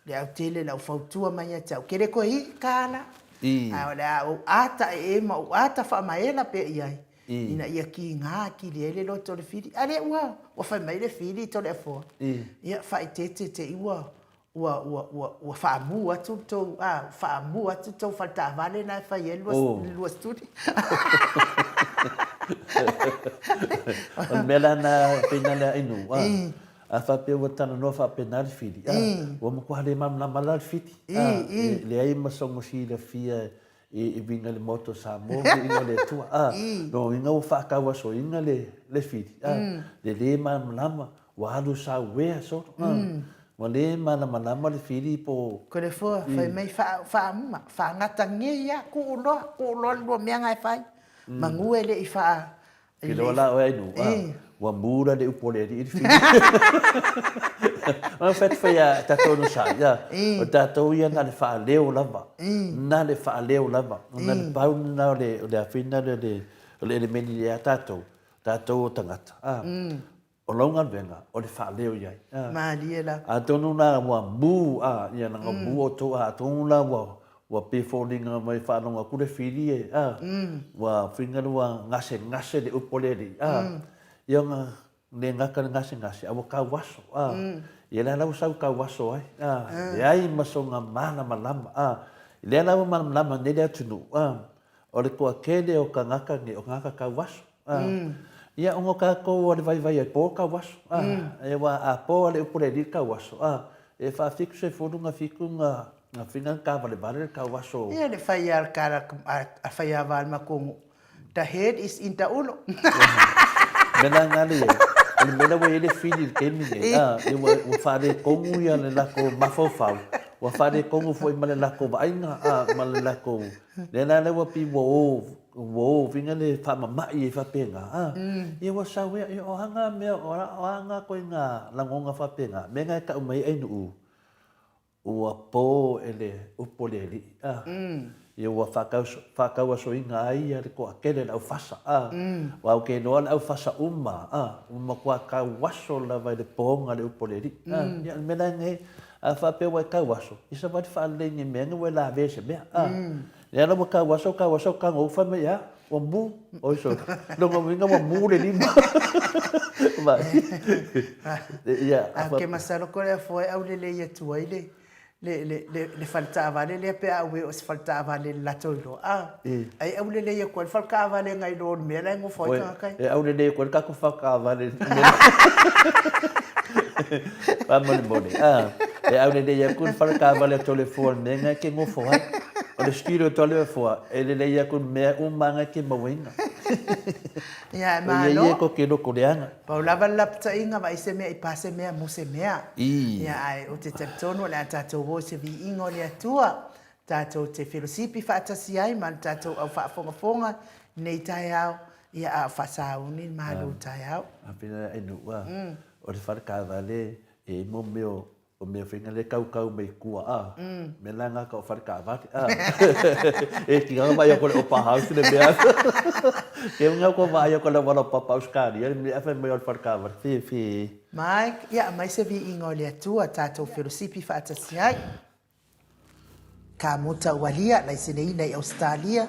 le au tele lau whautua mai a tau kere koe i kāna ai le au ata e ma o ata whamaela pe i ai ina ia ki ngā ki le ele lo tole whiri ale ua whai mai le whiri tole a fua ia whai te iua ua whaamu atu tau whaamu atu tau whatawale na whai e lua studi mela na penala inu a fa pe wata no fa penal fiti o mo kwa le mam na malal fiti le ai ma so mo si le fia e vinga le moto Samoa ina le tu no ina o fa ka wa so ina le fiti le mam lama wa lu sa we so mo le mana le fiti po ko le fo fai mai fa ngata ngia ku lo lo me ngai fai manguele i fa ke lo la o inu wa mura de upole di fi ma fet fa ta to no sa ya o ta to ya na le fa leo lava na le fa leo lava na le pa na le fina le meni ya ta to tangata o longa venga o le fa leo ya ma liela a to no na wa bu ya na bu o to la wa pe folinga mai fa no ku le fili wa finga wa ngase de upole di ia nga le ngaka ngase awa ka waso ia la sa ka waso ai ai masonga mana malama le la malama ne le tunu o le ko kele o ka ngaka ni o ngaka ka waso ia ongo ka ko o le vai po ka waso e wa a po le upole di ka waso e fa fixe fonunga fikunga na finan ka vale ka waso ia le faiar kara a faia val makongo the head is in the ulo mena ngali ele mena wo ele fili ke mi e wo fare kongu ia le la ko mafofau wo fare kongu foi male la ko baina male la ko le na le wo pi wo vinga le fa mama i fa penga e wo sa we o hanga me o hanga ko nga la ngonga fa penga menga ka mai ai nu ua po ele upoleli ia ua whakau so inga ai ale ko akele au fasa wa ke no au fasa uma kwa ka waso la vai le ponga le upoleli ia mena nge a fa pe wa ka waso isa va fa le ni menga wa la vese be ia no ka waso ka ngo fa me ia wa mu o so no ngo winga wa mu le lima ba ya ke masalo ko le foi au le ia tua ile le falta vale le pe au o se falta vale la tolo ai au le ia ko falta vale ngai do me la ngo foi ka kai au le ko ka ko falta vale pa mo bone au le ia ko falta vale telefone ngai ke ngo foi o le stilo tole foi le ia ko me manga ke mawinga ya ma no ye ko ke do koreana pa lava lapta inga vai se me i pase me mo se me ya ai o te tono la tato wo se vi ingo le tua tato te filosipi fata si ai man tato au fa fonga nei tai au ya a fa sa uni malu tai au a pina e no wa o le farka vale e mo meo o me finga le kau mai kua me langa ka farka vale e ki nga mai ko o pa house le bea ke nga ko vai ko le wala pa pauskari e me afa mai o farka vale fi Mike ya mai se vi ingo le tua tato filosipi fata si ai ka mota walia lai se nei nei Australia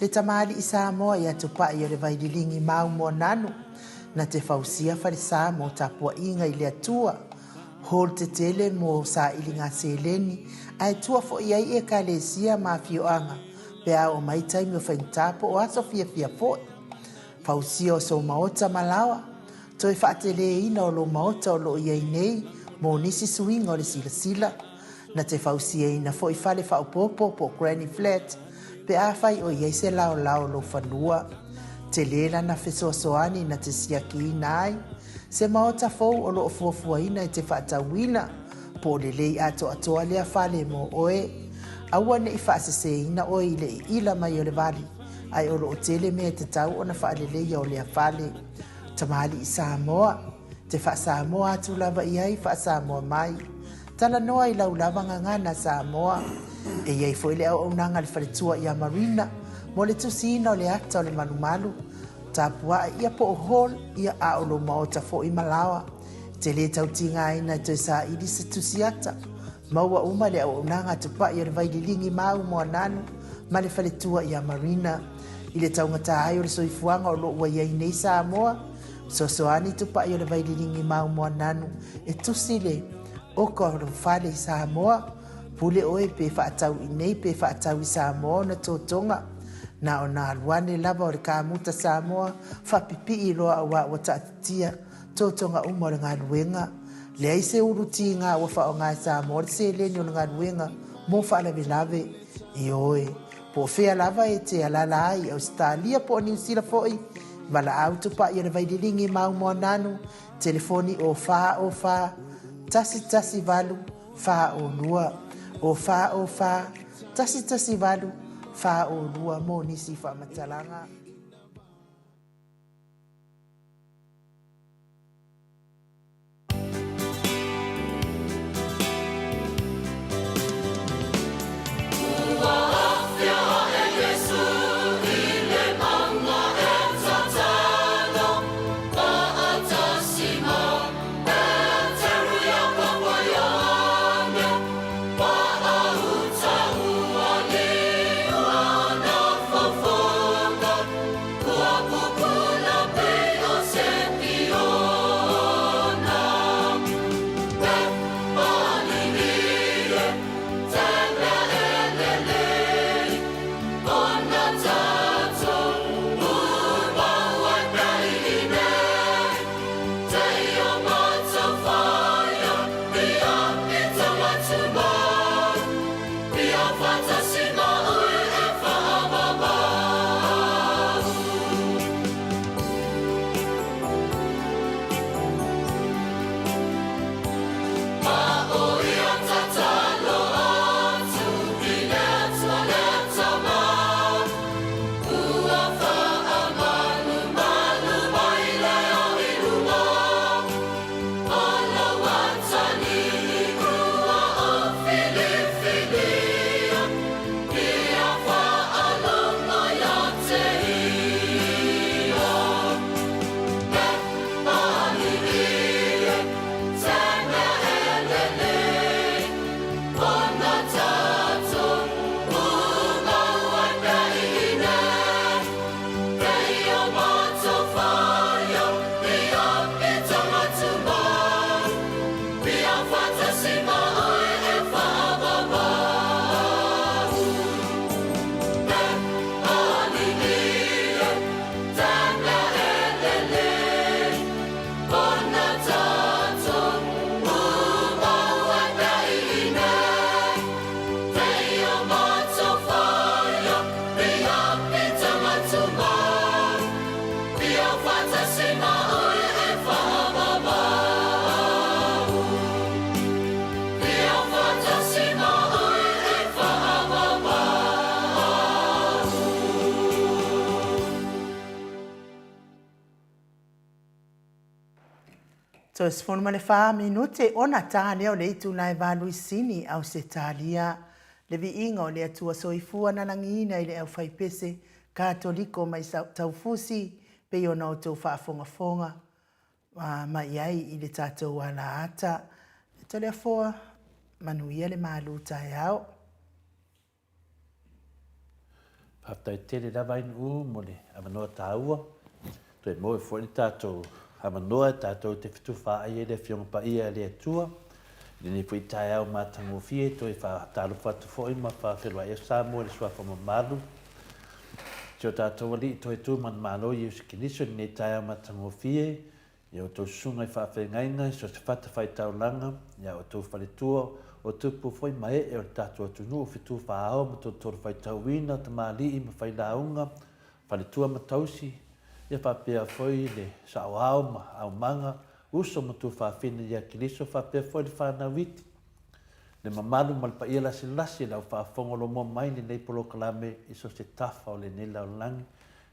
le tamali i Samoa ia tupa i le vaidilingi mau mo nanu na te fausia falisa mo tapua inga i le atua hol te tele mo sa ilinga seleni ai tua fo iai e ka le sia ma fioanga pe a o mai taimi o whaintapo o aso fia fo fausia o so maota malawa toi whaatele ina o lo maota o lo iai nei mo nisi suinga o le sila na te fausia ina fo i fale whaupopo po Granny Flat pe a fai o iai se lao lo whanua te lela na fesoasoani na te siaki nai se maota fou o loo fuafuaina i te whaatawina po le lei ato atoa lea fale mo oe aua ne i whaaseseina oe i le ila mai o le vali ai o loo tele mea te tau o na whaalelei o lea fale tamali i Samoa te wha Samoa atu lava i ai wha Samoa mai tala noa i lau lava ngangana Samoa e iei fo i le au nanga le whaletua i a Marina mo le tusina o le ata o le manumalu tapua ia po hol ia a lo maota fo i malawa te le tautinga ina te sa i se tusiata maua uma le au nanga tupa i le vaidilingi mau mo nanu ma le faletua i a Marina i le taungata ai o le soifuanga o lo ua iai nei Samoa sosoani tupa i le vaidilingi mau mo nanu e tusile o ko lo fale i Samoa pule oe pe whaatau i nei pe whaatau i Samoa na totonga na ona luane lava o le kamuta Samoa whapipi i loa wa watatia totonga uma le ngā luenga le aise uruti ngā wafa o ngā Samoa le se leni o le ngā luenga mo whaalawe lave i oe po fea lava e te alala ai Australia po New Zealand foi wala autupa i le vaidilingi mau mo nanu telefoni o wha tasi valu wha o lua o wha tasi valu wha o lua mo nisi wha matalanga. So sfon ma le wha minute ona tā leo le itu nai valu sini au se talia. Le vi inga o le atua soifua na langina i le au whaipese katoliko mai taufusi pe i ona o tau whaafonga ma iai i le tātou ala ata. Te lea fua manuia le malu tai au. Haftai tele lava inu mo le amanoa tāua. Toi mo e fwani tātou amanoa tātou te fitu whaai e le fionga pa ia le atua. Ni pui tai au mātango fie toi whaatalo whatu fwoi ma whawhelua e Samoa le swafa ma malu. Tio tātou wali toi tu man malo i usikiniso ni tai au mātango fie. Ia o tau sunga i whawhengainga so se whata whai tau langa. Ia o tau whaletua o tupu fwoi mai e o tātou atunu o fitu whaao ma tau toro whai tau wina ta maali i ma whai launga. Whaletua ma tausi. Ia whapea fwoi le saoao ma au manga. Uso ma tu whawhina ia kiliso whapea fwoi le whanawiti. Le mamalu ma le paia lasi lau whawhongolo mo mai ni nei polo kalame iso se tafa o le nila o langi.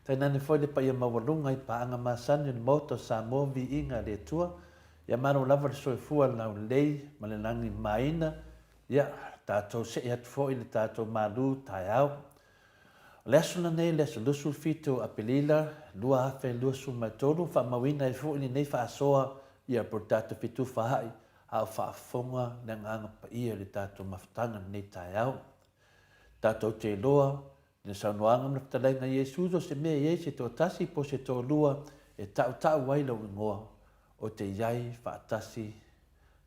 Tai nane fwoi le paia mawalunga i paanga masani le moto Samoa vi inga le tua. Ia maro lava le soifua lau lei ma le langi maina. Ia tātou se atu fwoi le tātou malu tai au. Le asu na nei le asu lusu fitu a pelila, lua hafe lusu mai tolu, wha mawina e fwoi ni nei wha asoa ia por tātou fitu whahai, au wha afonga le nganga pa ia le tātou mawhatanga nei tai au. Tātou te loa, le saunoanga na ptalenga Yesu do se mea ye se tō tasi po se tō lua e tau waila ungoa o te iai wha atasi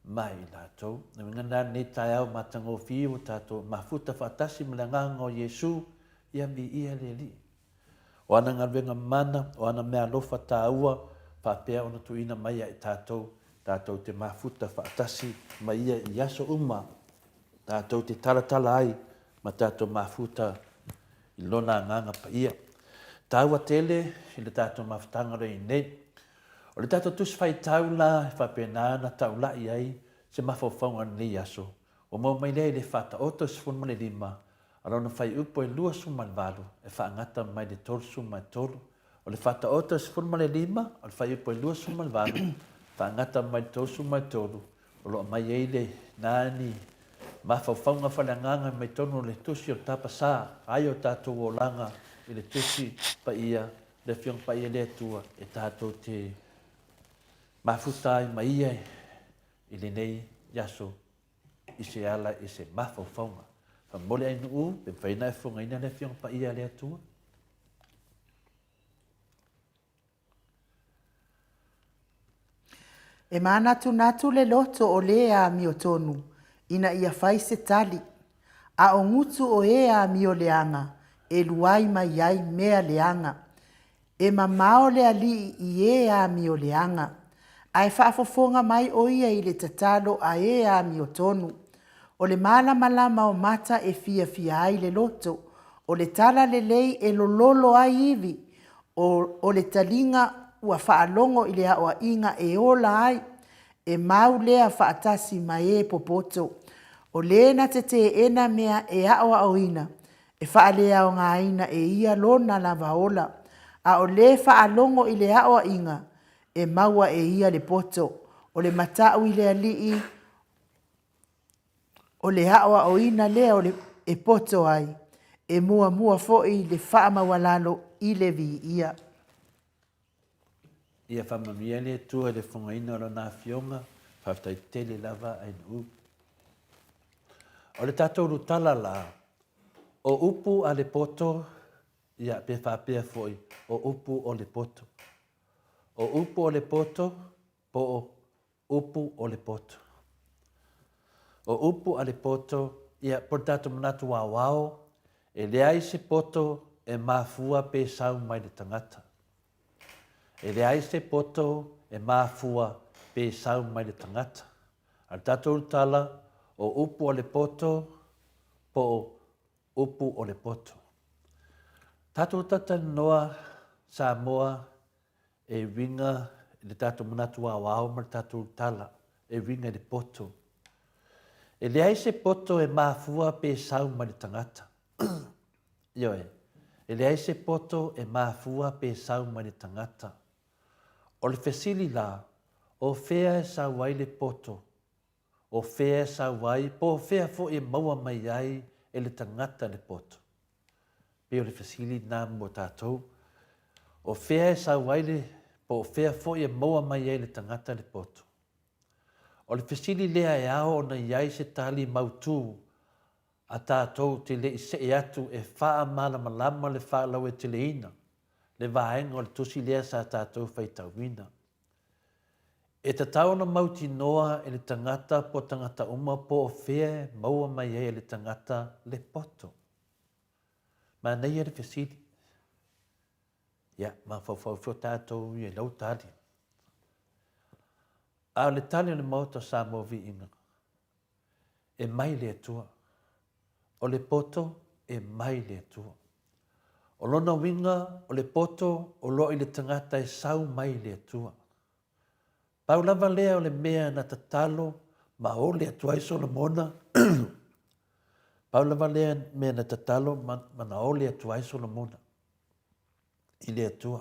mai lātou. Na ngana nei tai au matango fi o tātou mafuta wha atasi ma le nganga o Yesu, ia mi ia le li. O ana ngalwenga mana, o ana mea lofa tāua, whapea ona tuina mai ai tātou, tātou te mafuta whaatasi mai ia i aso uma, tātou te talatala ai, ma tātou mafuta i lona nganga pa ia. Tāua tele, i le tātou mafutanga rei nei. O le tātou tusi whai taula, whapea nāna taula i ai, se mawhawhaunga ni aso. O mau mai lei le whata oto sifun male lima, arona fai upo e lua suma le valu, e whaangata mai le tolu suma e tolu. O le whata ota se furu le lima, o le fai upo e lua suma le valu, whaangata mai le tolu suma e tolu. O loa mai eile nani, mawhawhaunga whaleanganga mai tonu le tusi o tapa sā, ai o tātou o langa i le tusi pa ia, le fiong pa ia le atua, e tātou te mafutai mai ia i le nei yaso, i se ala i se mawhawhaunga. Mole ai nuu, pe whaina e whunga ina le fiong pa ia le atua. E manatu natu le loto o lea mi o tonu, ina ia whai se tali. A o ngutu o ea mi o leanga, e luai mai ai mea leanga. E mamao lea li i ea mi o leanga. Ai whaafofonga mai o ia i le tatalo a ea mi o tonu. O le malama o mata e fia ai le loto, o le tala le lei e lololo ai iwi, o le talinga ua whaalongo i le aoa inga e ola ai, e mau lea whaatasi mai e popoto, o le na te ena mea e aoa o ina, e whaalea o ngā ina e ia lona lava ola, a o le whaalongo i le aoa inga, e maua e ia le poto, o le matau i le alii, o le hawa o ina lea o le e poto ai, e mua foi le whaama walalo i le vi ia. Ia whamamia le tua le whungaina o nā fionga, whaftai tele lava ai nu. O le tātou rutala la, o upu a le poto, ia pe whapea foi, o upu o le poto. O upu o le poto, po o upu o le poto. O upu a le poto, ia por tātou manatu wawao, e leai se poto e mafua pe sau mai le tangata. E leai se poto e mafua pe sau mai le tangata. Al tātou tala, o upu o le poto, po o upu o le poto. Tātou tata noa Samoa e winga le tātou manatu wawao ma tātou tala, e winga le poto. E leai se poto e mafua pe sau mai le tangata. Ioe, e leai se poto e mafua pe sau mai le tangata. O le fesili la, O fea e sa wai le poto. O fea e sa wai, po o fea fo e maua mai ai e le tangata le poto. Pe o le fasili nā mo tātou. O fea e sa wai le, po o fea fo e maua mai ai le tangata le poto. O le fasili lea e ao na iai se tali mautū a tātou te le ise e atu e wha malama lama le wha lau e te le ina. Le vaenga o le tusi lea sa tātou whaitawina. E ta tauna mauti noa e le tangata po tangata uma po o fea maua mai e le tangata le poto. Ma nei e le fasili. Ia, ma whawhau tātou i e lau tali. A le tali o le mauta Samoa vi inga. E mai le atua. O le poto e mai le atua. O lona winga o le poto o lo i le tangata e sau mai le atua. Pau lava lea o le mea na tatalo ma o le atua i Solomona. Pau lava lea mea na tatalo ma na o le atua i Solomona. I le atua.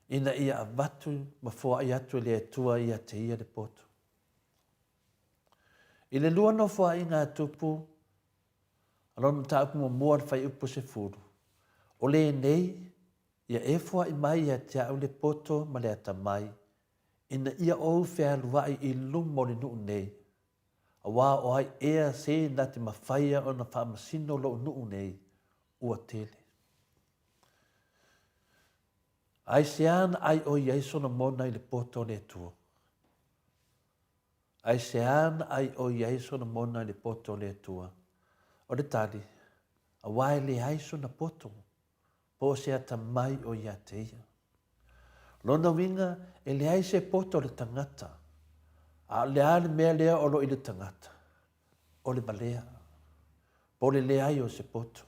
Ina ia avatu ma fua i atu le atua i te ia le poto. I le lua no fua i ngā tupu, alona tāku mo mua whai upu se furu. O le nei, ia e fua i mai ia te au le poto ma le ata mai, ina ia ou whea luai i lumo le nuu nei. A wā o ai ea se na te mawhaia o na whaamasino lo nuu nei, ua tele. Ai se ana ai o iei sona mona i le poto le tua. Ai se ana ai o iei sona mona i le poto le tua. O le tali, a wai le ai sona poto, po se ata mai o ia te ia. Lona winga e le ai se poto le tangata, a le ale mea lea o lo i le tangata, o le balea, po le ai o se poto.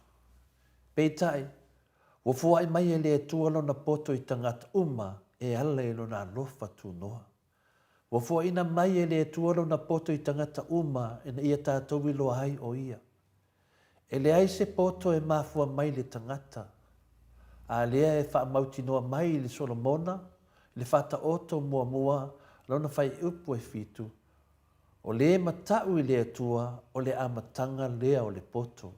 Peitai, wa fua i mai e le tua lona poto i tangata uma e ala e lona alofa tu noa. Wa fua ina mai e le tua lona poto i tangata uma e na ia tātou i lo ai o ia. E le ai se poto e mafua mai le tangata. A lea e wha mauti noa mai le Solomona, le whata oto mua mua, lona whai upu e fitu. O le matau i le tua, o le amatanga lea o le poto.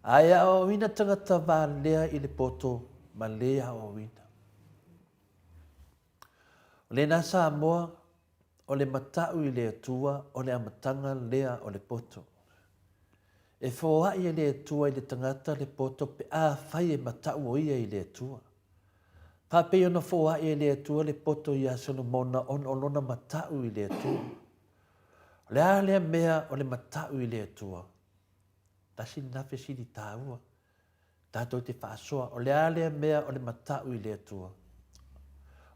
Aia o wina tangata wā lea i le poto, ma lea o wina. O le nasa Samoa, o le matau i le tua, o le amatanga lea o le poto. E whaai e le tua i le tangata le poto pe a whai e matau o ia i le tua. Pāpei ona whaai e le tua le poto i a Solomona on o lona matau i le tua. Le a lea mea o le matau i le tua. Tasi nafe siri tāua. Tātou te whaasoa. O le a lea mea o le matau i le tua.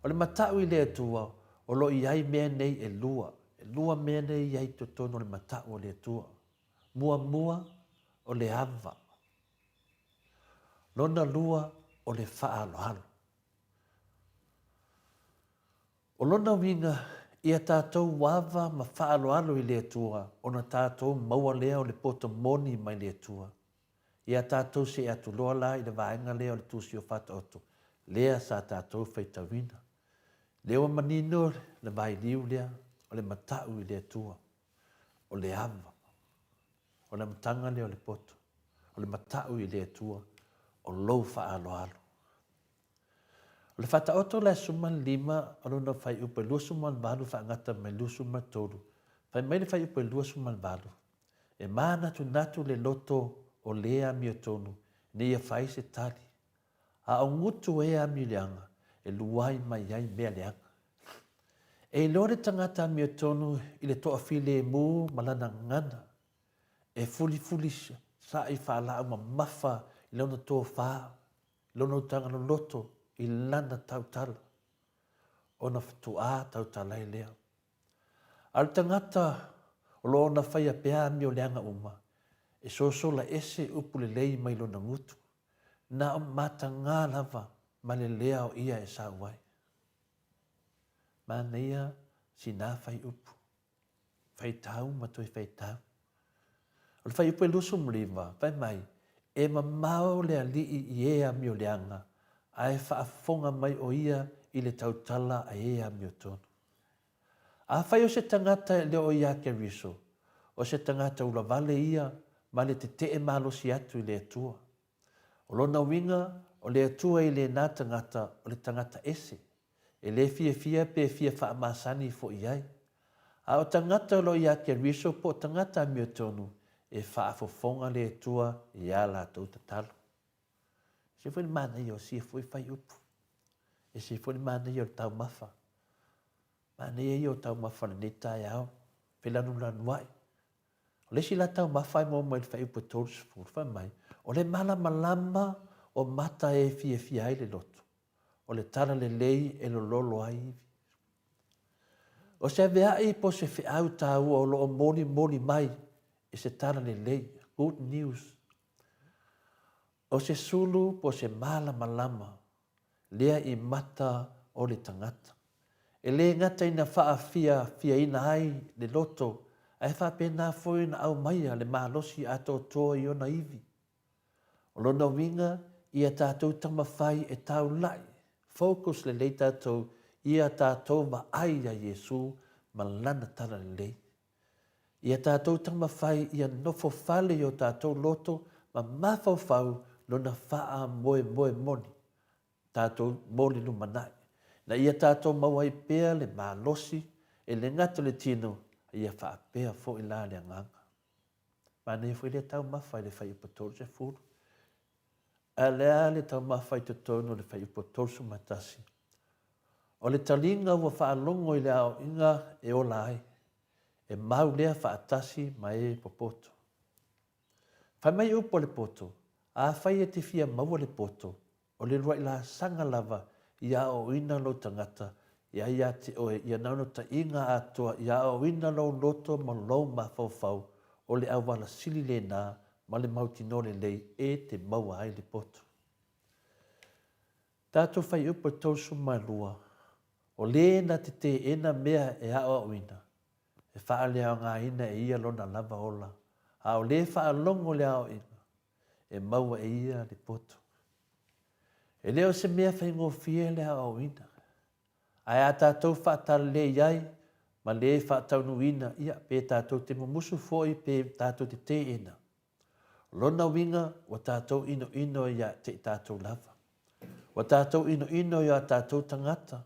O le matau i le tua, o lo i ai mea nei e lua. E lua mea nei i ai totono le matau o le tua. Mua mua o le ava. Lona lua o le whaalohalo. O lona winga ia tātou wawa ma whaalohalo i le tua, o na tātou maua lea o le poto moni mai le tua. Ia tātou se atu loa la i le vaenga lea o le tusi o whata oto. Lea sa tātou whaitawina. Leo manino le vai liu lea o le matau i le tua. O le ava. O le matanga lea o le poto. O le matau i le tua. O lou whaalohalo. O le whata oto le suman lima o luna whai upe lua suman valu whaangata mai lua suman tolu. Whai mai le whai upe lua suman valu. E maa natu le loto o lea mi o tonu. Ni ia whai se tali. A o ngutu e a mi leanga. E luai mai ai mea leanga. E lore tangata mi o tonu i le toa file mu malana ngana. E fuli sa i whala ma mafa i lona tō wha. Lona utanga no loto i lana tautala. Ona fatua tautala i lea. Al tangata o lona whaia pea mi o leanga uma. E sola ese upu le lei mai lona ngutu. Na o mata ngā lava ma le lea o ia e sa wai. Ma neia si nā whai upu. Whai tau ma toi whai tau. O le whai upu e lusu mriva, whai mai, e ma mau lea li i ea mi o leanga, a e whaafonga mai o ia i le tautala a ea mio tonu. A whai o se tangata leo o ia ke riso, o se tangata ula vale ia, ma le te e malosi atu i le atua. O lona winga, o le atua i le nā tangata, o le tangata ese, e le fia pe fia wha amasani fo iai. A o tangata lo ia ke riso po tangata mio tonu, e wha afofonga le atua i ala tau tatalo. Se foi mana i o si foi whai upu. E se foi mana i o tau mafa. Mana i o tau mafa na ne tai au. Pelanu la nuai. O le si la tau mafa i mo mai whai upu tōru se furu whai mai. O le mala malama o mata e fia ai le loto. O le tala le lei e lo lolo ai ivi. O se vea i po se whi au tau o lo o moni mai e se tala le lei. Good news. O se sulu po se mala malama, lea i mata o le tangata. E le ngata ina faa fia ina ai le loto, ai faa pena foi na au maia le mahalosi ato toa i ona ivi. O lona winga, ia tātou tamawhai e tau lai. Focus le lei tātou, ia tātou ma ai a Yesu, ma lana tala le lei. Ia tātou tamawhai, ia nofo fale o tātou loto, ma mawhau lona faa moe moni. Tātou moli lumanai. Na ia tātou mawai pēa le mālosi, e le ngata le tino, ia faa pēa fo i la le anganga. Mana ia fo i le tau mawhai le whai upatoro se furu. A lea le tau mawhai te tono le whai upatoro su matasi. O le talinga ua faa longo i le ao inga e ola ai. E mau lea faa tasi ma e popoto. Whai mai upo le poto, a whai e te fia maua le poto, o le rua i la sanga lava, ia o ina lo tangata, ia te oe, ia nauno ta inga atua, ia o ina lo loto ma lo ma fau, o le au wala sili le nā, ma le mautino le lei, e te maua ai le poto. Tātou whai upo tausu mai lua, o le na te ena mea e ao o ina, e wha le ao ngā ina e ia lona lava ola, a o le wha longo le ao ina, e maua e ia le poto. E leo se mea whaingo fie le ao ina. Ai a tātou whaatara le iai, ma le whaatau nuina, ia pe tātou te mumusu foi pe tātou te ena. Lona winga, wa tātou ino ia te tātou lava. Wa tātou ino ia tātou tangata.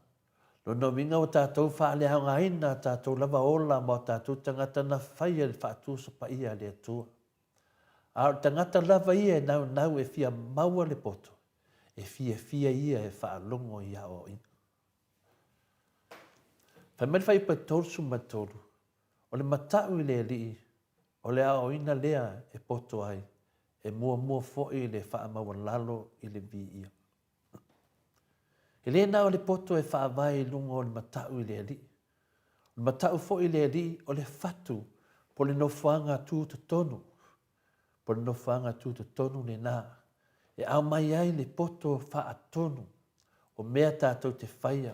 Lona winga wa tātou whaale hao ngā ina, tātou lava ola, ma tātou tangata na whaia le whaatu sopa ia le atua. A tangata lava ia e nau e fia maua le poto. E fia ia e whaalongo ia o ina. Whamere whai pa torsu matoru. O le matau i le alii. O le ao ina lea e poto ai. E mua foi le wha maua lalo i le vi ia. E le nao le poto e wha vai lungo o le matau i le alii. O le matau foi le alii o le fatu. Po le nofuanga tu te tonu. Po le nofuanga tu te tonu le nā. E au mai ai le poto wha atonu. O mea tātou te whaia.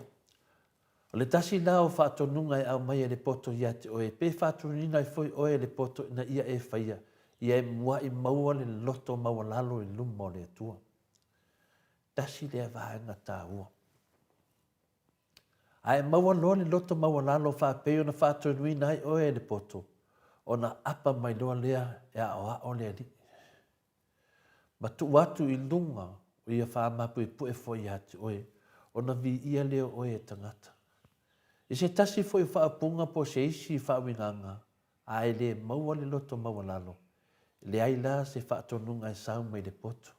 O le tasi nā o wha atonunga e au mai le poto ia te oe. Pe wha atonunga i foi oe le poto na ia e whaia. Ia e mua i maua le loto maua lalo i lumo le atua. Tasi le vahenga tā ua. Ai maua loa le loto maua lalo wha peo na wha atonunga i oe le poto. O na apa mai loa lea e a o le ali. Ma tu watu i lunga o ia wha mapu i pue foi ati oe. O na vi ia leo oe e tangata. I se tasi foi wha apunga po se isi wha winganga. Ai le maua le loto maua lalo. Le ai la se wha atonunga e sau mai le poto.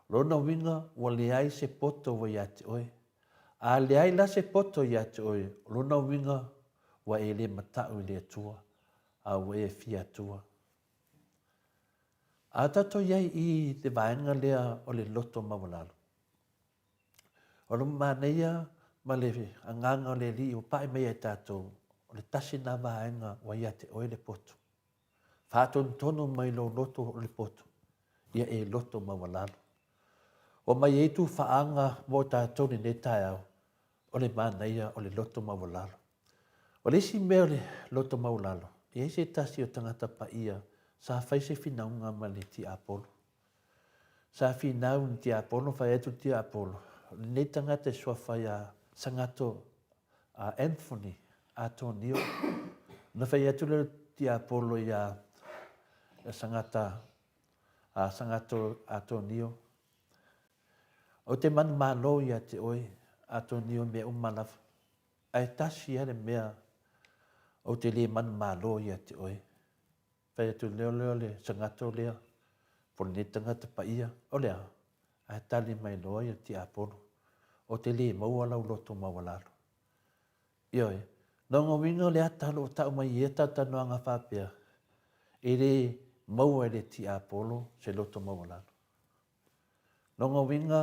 Lona winga wa le ai se poto wa ati oe. A le ai la se poto i ati oe. Lona winga wa e le matau i le atua. A wa e fia atua. A tato iai i te vaenga lea o le loto mawalalo. O lo maneia ma le anganga o le li o pai mea e tatou. O le tasi na vaenga wa ia te oe le poto. Whāton tono mai lo loto o le poto. Ia e loto mawalalo. O mai e tu whaanga mo tatou ni ne tai au. O le maneia o le loto mawalalo. O le si mea o le loto mawalalo. Ia se tasi o tangata pa ia. Sa fai se finaunga ma le ti apolo. Sa finau ni ti apolo, fai etu ti apolo. Ne tangata sua fai a sangato Anthony Antonio na fai atu le ti Apollo ia sangata sangato Antonio o te man malo ia te oi Antonio me umalafa ai tasi ele mea o te le man malo ia te oi fai atu leo le sangato lea por ne tangata pa ia o lea ai tali mai loa ia ti Apollo o te le maua lau loto mawalalo ioi nongo wingo le atalo tau mai ia tata noanga whapea e le maua le ti Apollo se loto mawalalo nongo winga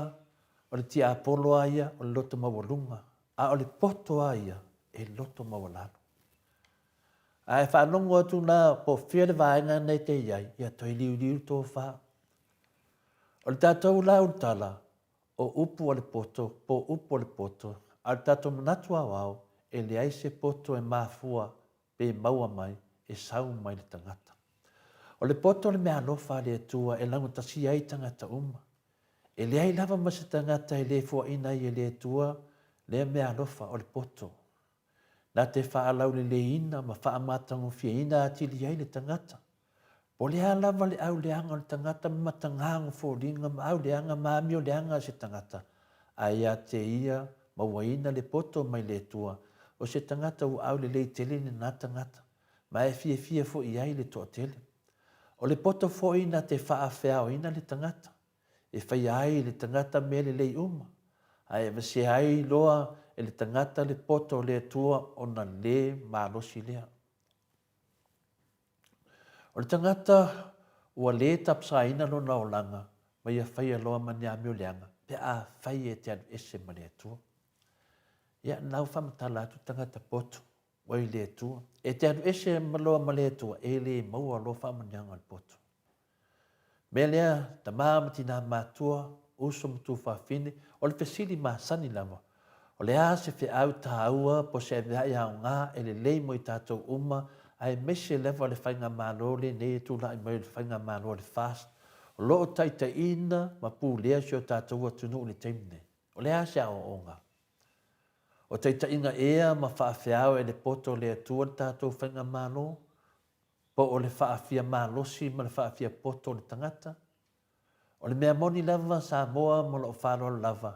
o le ti Apollo aia o le loto mawalunga a o le poto aia e loto mawalalo ai whanongo atu na po whiare vaenga nei te iai ia toi liu tō wha o le tātou lau tala o upu o le poto po upu o le poto a le tātou manatu au e le aise poto e mafua pe maua mai e sau mai le tangata o le poto le mea alofa le atua e lango tasi ai tangata uma e le ai lava masi tangata e le fua ina i e le atua le mea alofa o le poto na te whaalau le ina ma whaamatango fia ina atili ai le tangata po le lava le au leanga o le tangata matangango fōringa ma au leanga ma amio leanga se tangata ai a te ia ma waina le poto mai le atua o se tangata u au le tele ni nā tangata ma e fia fo i ai le toa tele o le poto fo ina te whaafea o ina le tangata e whai ai le tangata me le lei uma ai e se ai loa e le tangata le poto le atua o na le malosi lea o le tangata ua le tapsaina lona o langa ma ia whai aloa mani amio leanga pe a whai e te anu ese ma le atua ia nau whamatala atu tangata poto wai le atua e te anu ese maloa ma le atua e le maua aloa whamanianga le poto me lea ta maamati nā mātua uso mtu whawhine o le fesili masani lava o le a se fe au tāua po se vea au ngā e le lei mo i tātou uma ai mese lewa le whainga mālo le ne tu lai mai le whainga mālo le fast o loo taita ina ma pū lea si o tātou atunu le teimne o le a se au o ngā o taita inga ea ma whaafeao e le poto le atua le tātou whainga mālo po o le whaafia mālosi ma le whaafia poto le tangata o le mea moni lava Samoa mo lo whalo lava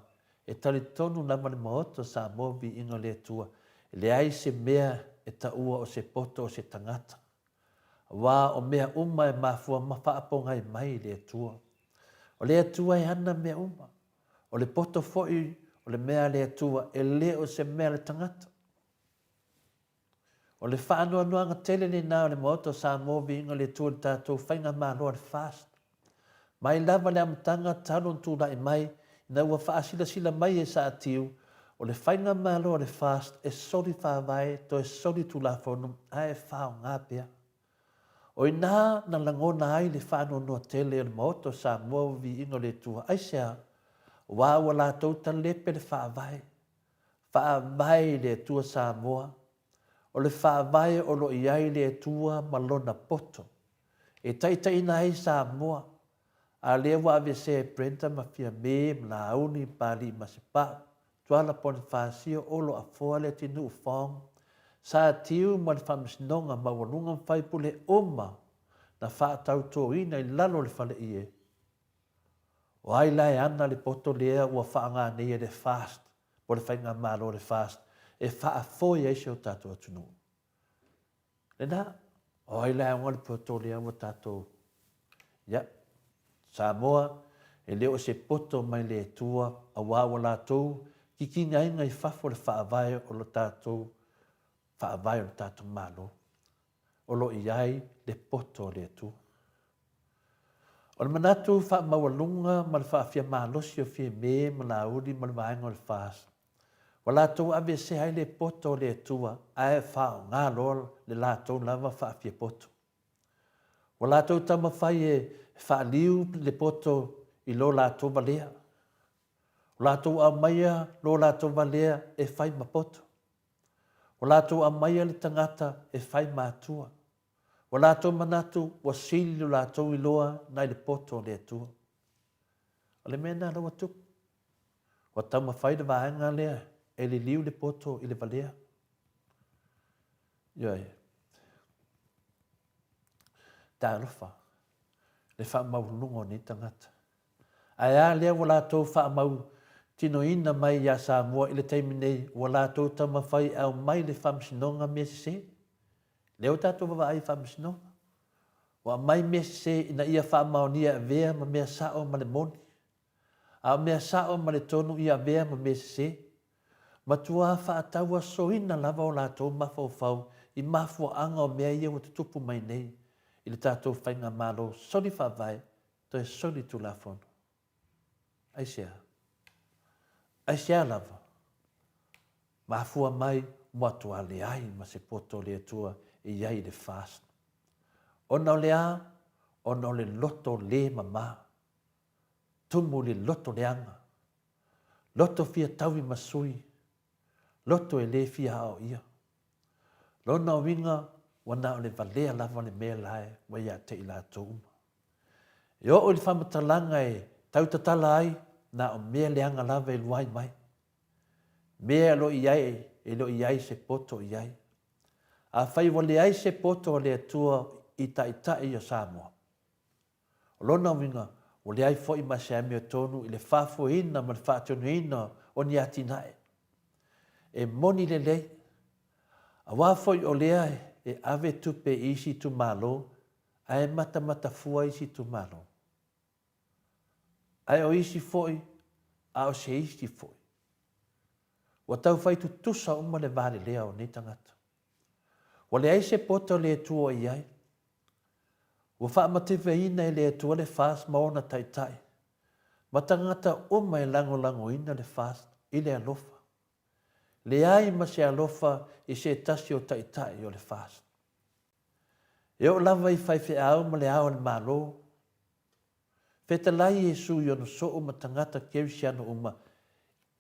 e tali tonu lava le maoto Samoa vi inga le atua le ai se mea e taua o se poto o se tangata wa o mea uma e mafua ma whaaponga i mai le atua o le atua e ana mea uma o le poto foi o le mea le atua e le o se mea le tangata o le whaanua nuanga tele ni nao le maoto Samoa vi inga le atua le tātou whainga māloa le fast mai lava le amatanga talon tūna i mai na ua whaasila mai e sa atiu o le whainga māloa le fast e sori whawai to e sori tūlafonum a e whao ngā pia o i nā na langona ai le whanua noa tele o le maoto Samoa vi inga le tua ai sea wā ua lātou ta lepe le whaavai le tua Samoa o le whaavai o lo iai le tua malona poto e taita ina ai Samoa a le wa ave se prenta ma fia me la uni pali ma se pa tuala pon fasio olo a foale tinu fong sa tiu ma le famsnonga ma walunga fai pule oma na fa tau to ina i lalo le fale ie o ai lai ana le poto lea ua whaanga nei le fast po le whainga malo le fast e wha a foi eise o tato atunu le na o ai lai anga le poto lea ua tato ya Samoa e leo se poto mai le tua a wawa lātou ki ki ngai ngai whafo le whaavai o lo tātou whaavai o lo tātou malo o lo iai le poto le tua. O le manatu wha mawalunga ma le whaafia malosi o fia me ma la uri ma le vaenga o le whaas. Wa lātou ave se hai le poto le tua ae whao ngā loa le lātou lava whaafia poto. Wa lātou tama whai e whaaliu le poto i lo lātou valea. O lātou a maia lo lātou valea e whai mapoto. O lātou a maia le tangata e whai mātua. O lātou manatu wa sili lo lātou i loa nai le poto le atua. O le mena lo watu. Wa tama whai le vaenga lea e le liu le poto i le valea. Ia e. Tā alofa. Le wha maulungo ni tangata. Ai a lea wala tō wha mau tino ina mai ia Samoa i le taimi nei wala tō tamawhai au mai le whamsinonga mea se. Leo tātou wawa ai whamsinonga. Wa mai mea se ina ia wha maonia vea ma mea sao ma le moni. A mea sao ma le tonu ia vea ma mea se. Ma tua wha ataua soina lava o lātou mawhau i mafua anga o mea ia o te tupu mai nei. I le tātou whainga malo soli whawai to e soli tu la fono. Aisea. Aisea lava. Mafua mai moatua le ai ma se poto le atua i iai le fast. Ona o le a, ona o le loto le mama. Tumu le loto le anga. Loto fia taui masui. Loto e le fia hao ia. Lona o winga wana o le valea lava le mea lae wa ia te ila tōuma. E o le whamatalanga e tautatala ai na o mea leanga lava e luai mai. Mea lo iai e lo iai se poto iai. A whai wale ai se poto o le atua i tai o Samoa. O lona winga o le ai fo i masiami o tonu i le whafo ina ma le whaatonu ina o ni ati nae. E moni le lei. A wafoi o lea e ave tupe isi tu malo, a e mata fua isi tu malo. Ai o isi foi, a o se isi foi. Wa tau fai tu tusa uma le vale lea o ni tangata. Wa le ai se poto le tua iai. Wa wha amatewe ina e le tua le fast maona tai. Ma tangata uma e lango ina le fast i le alofa. Le ai ma se alofa i se tasi o tai o le fast. E o lava i fai fe au ma le au le malo. Feta lai Yesu i ono so uma tangata kerisiano uma.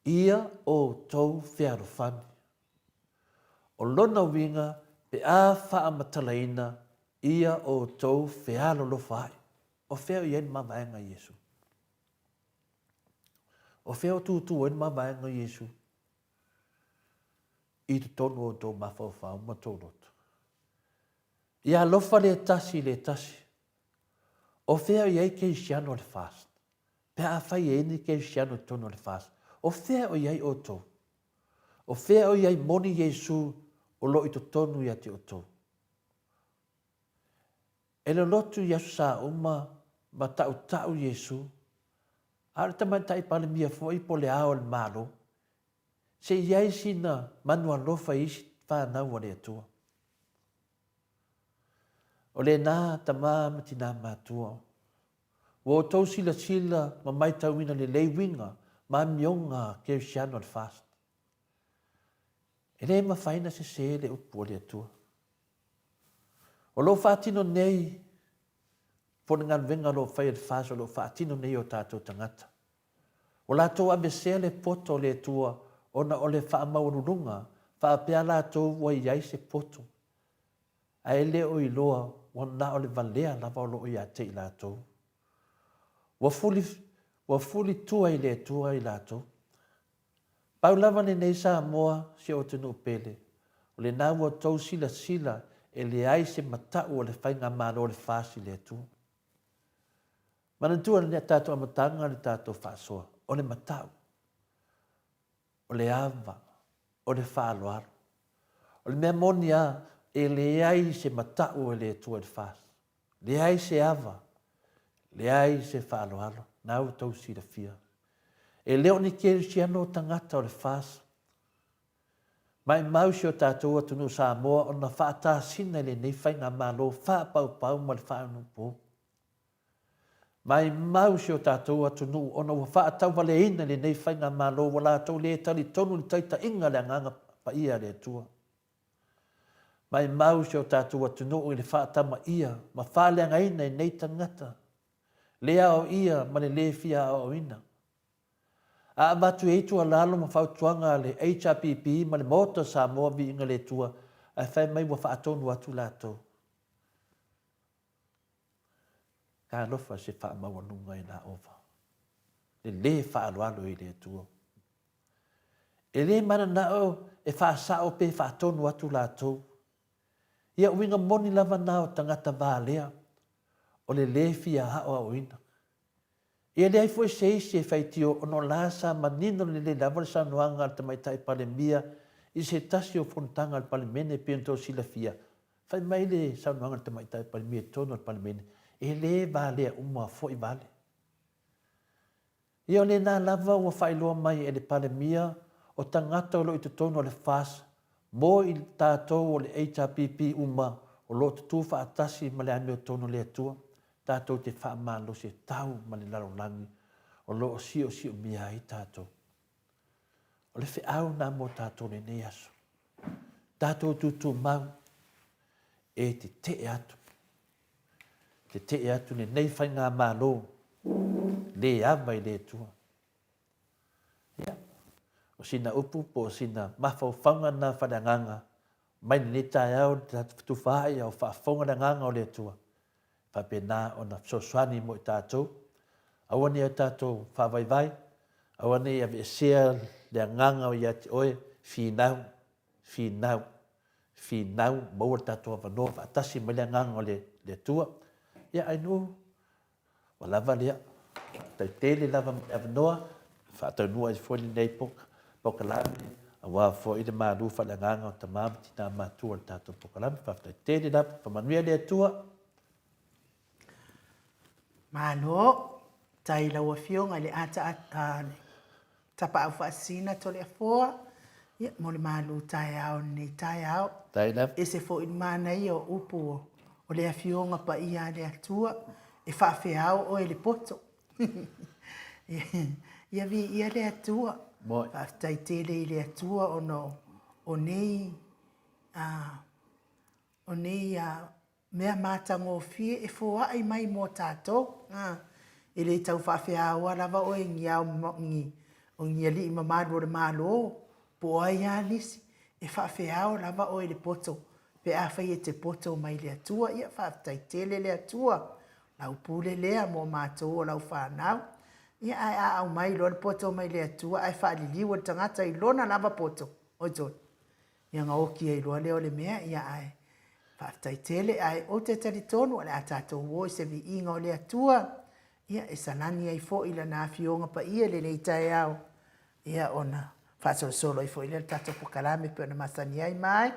Ia o tau fea rofani. O lona winga pe a faa matalaina ia o tau fea lo fai. O fea i en mamaenga Yesu. O fea o tu en mamaenga Yesu. I te tonu o tō mawhawhau ma tōroto. Ia lofa le tasi. O fea i ei kei siano le fast. Pea a whai e ni kei siano tono le fast. O fea o iei o tō. O fea o iei moni Yesu o lo i to tonu i ati o tō. E le lotu Yesu sa uma ma tau Yesu. Are tamantai pale mia fo i po le ao le malo. Se iai sina manua lofa isi whanau o le atua. O le nā tamā mati nā mātua. O tau sila ma mai tauina le leiwinga ma mionga ke siano le fast. E le ma whaina se le upu o le atua. O lo whaatino nei po ngan venga lo whai le fast o lo whaatino nei o tātou tangata. O lātou abesea le poto le atua ona o le whaamaururunga, whaapea lātou wa iai se poto. A ele o iloa, wana o le valea lava o lo i ate i lātou. Wa fuli tua i le tua i lātou. Pau lava ne nei Samoa se o tenu pele. O le nā ua tau sila e le ai se matau o le whainga mana o le whasi le tua. Manantua ne tātou amatanga le tātou whasoa. O le matau. O le ava, o le whaaloaro. O le mea monia e le ai se matau e le tua le fast. Le ai se ava, le ai se whaaloaro, nau tau sira fia. E leo ni kere si ano tangata o le fast. Mai mausi o tātou atunu Samoa o na whaata sina le nei whainga malo, whaapau ma le whaanupō. Mai mausi o tātou atunu o na whaatau wale ina le nei whainga malo wala tau le tali tonu le taita inga le anganga pa ia le tua. Mai mausi o tātou atunu o le whaatama ia ma whaaleanga ina i nei tangata. Lea o ia ma le fia o ina. A matu e tua lalo ma whautuanga le HRPP ma le mota Samoa vi inga le tua a whai mai wa whaatonu atu lātou. Ka lofa se wha mawanunga i nā ova. Le whaaloalo i le tua. E le mana na o e whaasao pe whaatonu atu lātou. Ia uinga moni lava nao tangata vālea o le fia hao a uina. Ia le ai fo se isi e whaitio ono la sa manino le lava le sanuanga al tamaitai palemia i se tasi o fontanga al palemene piento sila fia. Whai mai le sanuanga al tamaitai palemia tono al palemene. E le vālea umua fo i vale. Ia o le nā lava ua whailoa mai e le palemia o tangata o lo i te tono le fasa. Mo i tātou o le HRPP uma o lo tutu whaatasi ma le ame o tono le atua. Tātou te whaamalo se tau ma le larolangi o lo o sio mia i tātou. O le whiau nā mo tātou le nei aso. Tātou tutu mau e te atu. Te atu ne nei whai ngā malo le ama i le tua. Ia. O sina upu po sina mawhauwhanga na whananganga. Mai ni tai au tu whai au whaafonga na nganga o le tua. Whapena o na soswani mo i tātou. Awane o tātou whawaiwai. Awane i ave sea le nganga o iati oe. Whinau. Maua tātou awanoa. Whaatasi mai le nganga o le tua. Ia ainu. Walava lea. Tai tele lava awanoa. Whaatau nua i fwoni nei pokalami. Awa fo i le maru whalanganga o tamam tina matua le tātou pokalami. Whaftai tele lava. Whamanuia le tua. Malo, tai lau fionga le ata tapa au whaasina to le afoa. Ia, mo le malu tai au ni tai au. Tai lava. E se fo i mana i o upu o le afionga pa ia le atua. E whawhi au o e le poto. Ia vi ia le atua. Moi. Whaftai tele i le atua o nei mea mātango fie e fōa ai mai mō tātou. E le tau whawhia awa lava o e ngi au o ngi ali i mamadu o le mālo. Po ai a lisi e whawhia awa lava o e le poto. Pe a whai e te poto mai le atua. Ia whaftai tele le atua. Lau pule lea mō mātou o lau whanau. Ia ai a au mai lo le poto mai le atua. Ai whaaliliwa tangata i lona lava poto. O ton. Ia ngā oki e loa leo le mea. Ia ai. Whaftai tele ai o te tari tonu ale a tātou woi se vi inga o le atua. Ia e sanani ai fo ila nā fionga pa ia le nei tai au. Ia ona whaasolo solo i fo ila tātou pokalame pe ona masani ai mai.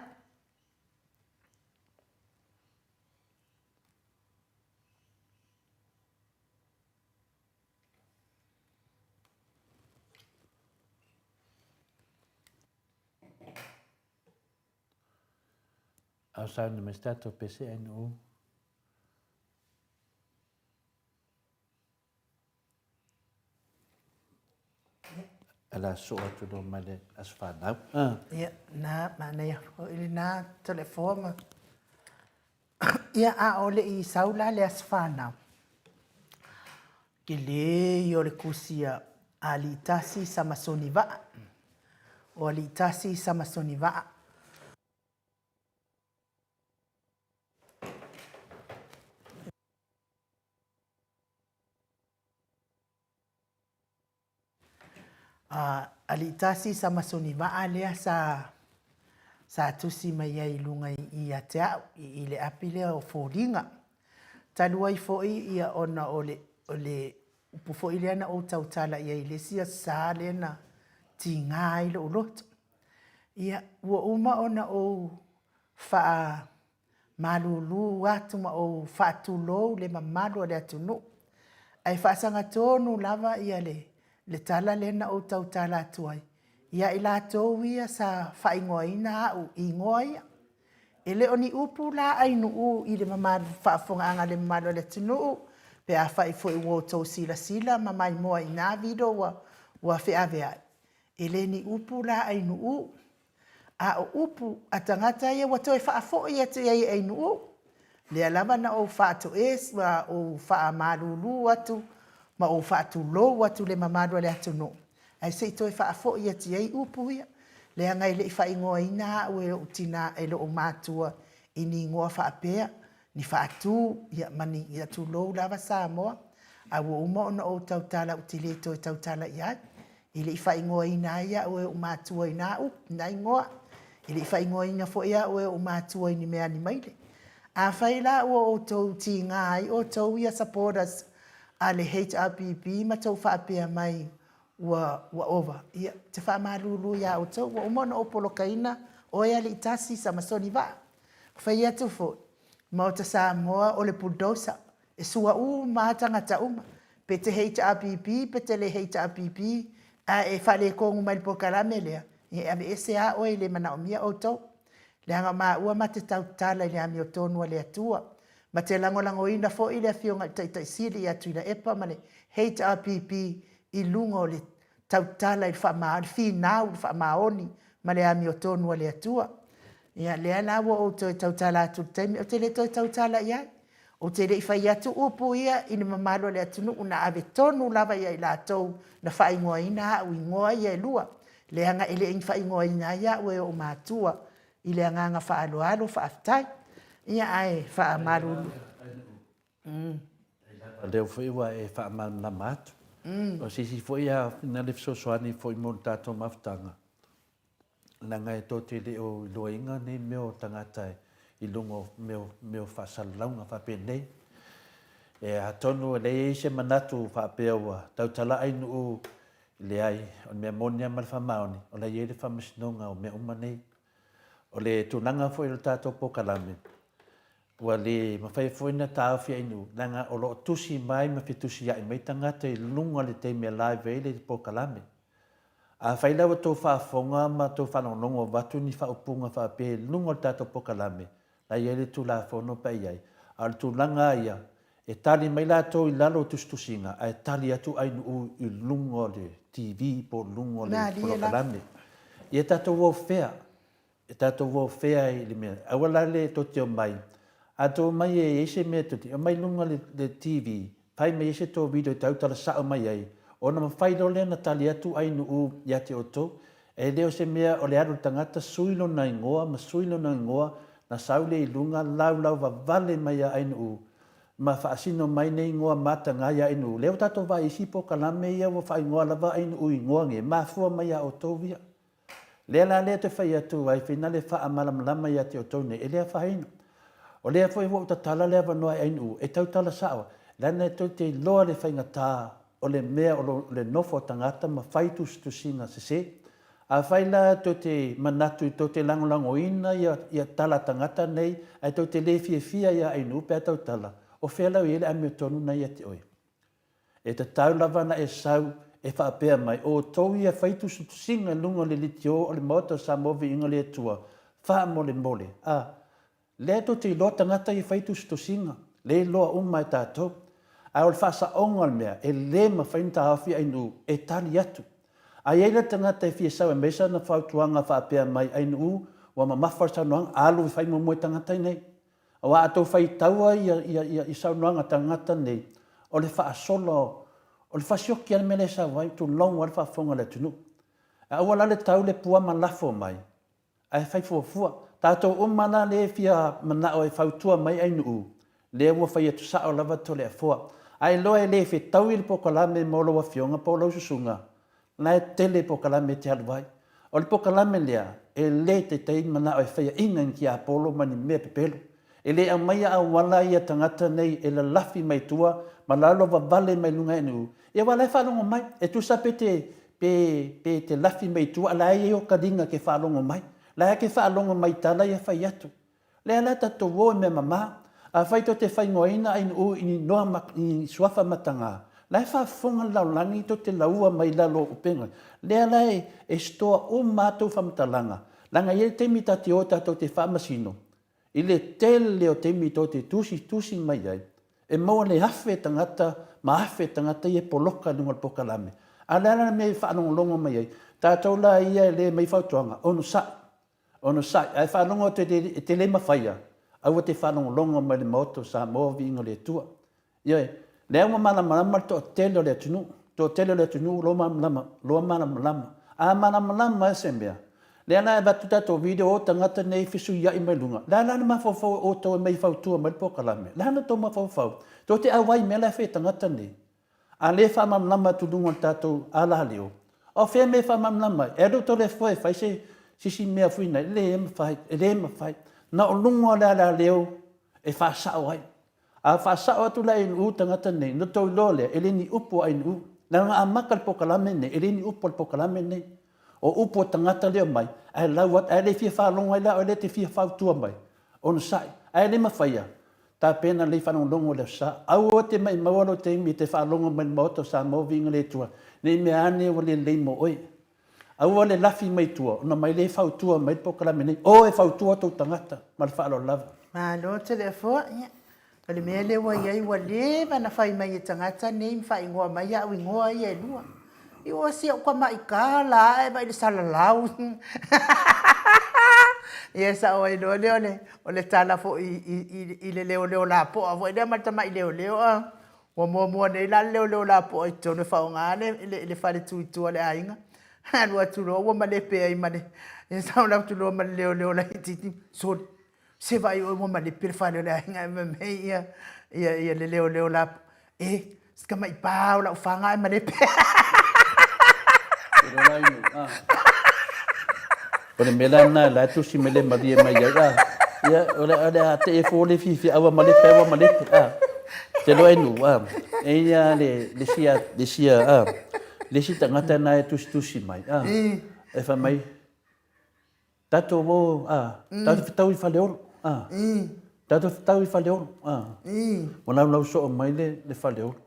Au sauna me stato pese anu. Ala so atu no male as whanau. Ia, nā, mana ia, ili nā telefona. Ia a ole i saula le as whanau. Ki le i ole kusia a li tasi sa masoni waa. O li tasi sa masoni waa. Alitasi sa masoni waa lea sa tusi mai ai lunga i a te au i le api lea o fōringa. Tanua i fōi ia ona ole upu fōi lea na o tautala ia i lesia sa lea na ti ngā i lo uloto. Ia ua uma ona o wha malulu atu ma o wha tulou le mamalu le atunu. Ai whaasanga tonu lava ia le tala lena o tau tala atuai. Ia i la tau ia sa whaingoa ina au i ngoa ia. E le oni upu la ainu u i le mamadu whaafonga anga le mamadu le tunu u. Pe a whai fo i wo tau sila mamai moa i nā vido wa whiawe ai. E le ni upu la ainu u. A o upu a tangata ia wa toi whaafo ia te iai ainu u. Le alama na o whaato es wa o wha malulu atu. Ma o whaatu lo atu le mamadu le atunu. Ai se toi whaafo ia ti ei upu ia. Le angai le i whaingoa ina ue o tina e lo o mātua i ni ngoa whaapea. Ni whaatu ia mani ia tu lo lava Samoa. A wo uma ona o tautala o tile toi tautala iai. I le whaingoa ina ia o e o mātua ina u, na ingoa. I le whaingoa ina fo ia o e o mātua ini mea ni maile. A whaila o tau ti ngai, o tau ia supporters a le HRPP ma tau whaapea mai wa over. Ia, te wha maruru ia o tau, wa umona o polokaina, o ea li itasi sa masoni va. Whai atu fo, ma o ta Samoa o le bulldozer, e sua mātanga ta uma, pe te HRPP, pe te le HRPP, a e whale kongu mai po karame lea, e ame ese a oe le mana o mia o tau. Le anga maa ua ma te tau tala i le ami o tonua le atua. Ma te lango ina fo i le fionga tai siri atu i la epa ma le HRPP i lungo le tau tala i wha maa, fi nau wha maoni ma le ami o tonua le atua. Ia le ana ua o tau tala atu taimi, o te le tau tala iai. O te le i whai atu upu ia i ni mamalo le atunu una ave tonu lava ia i la tau na wha ingoa ina au ingoa ia i lua. Le anga ele in wha ingoa ina ia ue o mātua. I le anganga wha alo wha aftai. Ia ai wha marulu. Leo whaiwa e wha na matu. O sisi whaia na le fsosoani whai mo tato maftanga. Nanga e tō te leo loa inga ne meo tangatai. I lungo meo whasalaunga whapenei. E a tonu le eise manatu whapea ua. Tau tala ainu u le ai. O mea monia mal whamaoni. O le iere whamasinonga o mea umanei. O le tunanga fo i tato pokalame. Ua le mawhai fo ina tāo fia inu. Nanga o lo tusi mai ma fi tusi ia i mai tangata i lunga le te mea live e le pokalame. A whaila wa tō whaafonga ma tō whanonongo watu ni whaupunga whape lunga le tato pokalame. La ia le tu la whono pa iai. A le tunanga ia. E tali mai la tō i lalo tustusinga. A e tali atu ainu u i lunga le TV po lunga le pokalame. Ia tato wau whea. E tato wau whea i le mea. Awala le tō te o mai. A tō mai e ese mea tō te o mai lunga le TV. Pai mai ese tō video i tautala sao mai ai. O na mawhailo lea na tali atu ainu u ia te o tō. E leo se mea o le aru tangata suilo na ingoa, ma suilo na ingoa, na saule i lunga lau wa vale mai a ainu u. Ma whaasino mai ne ingoa mata ngai a ainu u. Leo tato wa isi po kalame ia wa wha ingoa lava ainu u ingoa nge. Ma fua mai a o tō via. Lea la lea te whai atu ai whina le wha amalamlama ia te o tō ne. E lea whaina. O lea fwoi wau ta tala lea wanoa e ainu u. E tau tala sao. Lana e tau te loa le whainga tā. O le mea o le nofo tangata ma whaitus tu singa se se. A whaila to te manatu i to te langolango ina ia tala tangata nei, ai to te le fia ia ainu pe tau tala. O whelau i ele a mea tonu na ia te oi. E te tau lawana e sau e whaapea mai. O tau ia whaitus tu singa lungo le litio o le mota sa movi inga le tua. Wha mole mole. Le to te loa tangata i whaitus tu singa. Le loa umai tātou. A o le whaasa ongal mea, e le ma whainta hawhi ainu e tali atu. A eila tangata e fia sau e mesa na whautuanga whaapea mai ainu wa ma mawhar sau noanga, alu i whaimo moe tangata nei. A wa ato whai taua i sau noanga tangata nei, o le whaasolo, o le whasioki ana mele sa wai, tu long wale whaafonga le tunu. A ua lale tau le pua ma lafo mai, a e whai fuafua. Tātou umana le fia manao e whautua mai ainu le ua whai atu sao lava tole a fua. Ai loa e le whi tau ili pokalame molo wa fionga po lau susunga. Na e tele pokalame te haluai. O le pokalame lea, e le te tei mana o e whaia ingan ki a polo mani mea pepelu. E le a maia a wala ia tangata nei e la lafi mai tua, ma lalo wa vale mai lunga enu. E wala e whalongo mai, e tu sa pe te lafi mai tua, ala e o kadinga ke whalongo mai. La e ke whalongo mai tala ia whai atu. Le ala tato wo e me mama. A whaito te whaingoina ainu u ini noa i suafa matanga. Lai whaafonga laulangi to te laua mai lalo upenga. Lea lai e stoa o mātou whamatalanga. Langa i te mita te o tātou te whamasino. I le tele o te mita o te tusi mai ai. E maua le hawhe tangata, ma hawhe tangata i e poloka nunga pokalame. A lea me whaanongolongo mai ai. Tātou la ia le mai whautuanga. Ono sai. Ai whaanongo te le mawhaia. Aua te whanongolongo mai le moto Samoa vi inga le tua. Ioi, lea ua malamalama to tele o le tunu. To tele o le tunu, loa malamalama. A malamalama e se mea. Lea na e batu tato video o tangata nei fisu ia i mai lunga. Lea na mawhawhau o tau e mai whautua mai pokalame. Lea na tau mawhawhau. To te awai mea lai whai tangata nei. A le wha malamalama tu lunga tato ala leo. O fe me fa mamlama. E ro to le foi fai se si mea fuina. Le ma fai. Na o lungo la leo e fa sa ai. A fa sa o tu la in u tangata nei. No to lole e le ni upo ai u. Na nga amakal po kalame nei. E le ni upo po kalame nei. O upo tangata leo mai. Ai lawat ai le fia fa longa ai la o le te fia fa tua mai. On sai. Ai le ma faia. Ta pena le fa longo le sa. Au o te mai mawalo te mi te fa longo mai moto sa mo vinga le tua. Nei me ane o le mo oi. Au le lafi mai tua. Na mai le fa tua mai po kalame nei. O e fa tua to tangata. Mal fa lo lava. Ma lo te le fo. Pale mea le wa iai wa le mana fai mai e tangata nei mfai ngoa mai au ngoa ia lua. I o si o kwa mai ka la e mai le sala lau. Ia sa o e no le o le tala fo i le leo la po a vo e mata mai leo a. Wa mo nei la leo la po i tonu fa o ngane le fa le tu le ainga. Hanua tu ro wa male pe ai mane. E sa la tu ro male leo la titi so se vai o mo le per fa le ainga me ia le leo la e ska mai pa o la fanga mane pe. Ora melana la tu si mele madia mai ya. Ya ora te e fo le fifi awa male pe awa male. Te lo enu e ia le sia le si tangata na e tusi mai e fa mai tato mo tato tau I fale oro tato tau I fale oro ona lau so mai le fale oro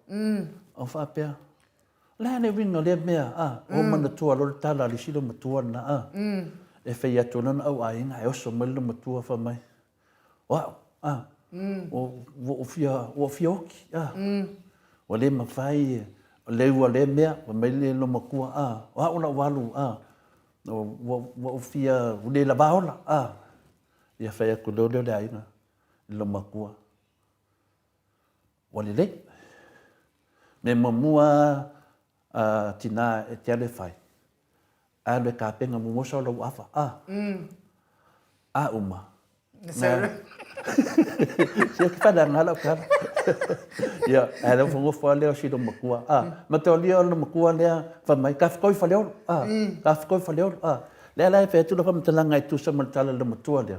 o fa pea la ne winga le mea o mana tua lo tala le silo matua na e fe ia tona au ainga e oso mai lo matua fa mai wow o fia oki o le mawhai le ua le mea o mai le lo makua o ona walu o fia le la baola ia whai aku leo le aina lo makua o le me mamua tina e te ale whai a le ka penga mumosa o lau afa uma Sia ki whada ngala kara. Ia, e reo whango wha leo si do makua. Ma te o leo no makua lea, whamai, ka whakoi wha leo. Ka whakoi wha leo. Lea lai whea tula whamatala ngai tusa maritala le matua lea.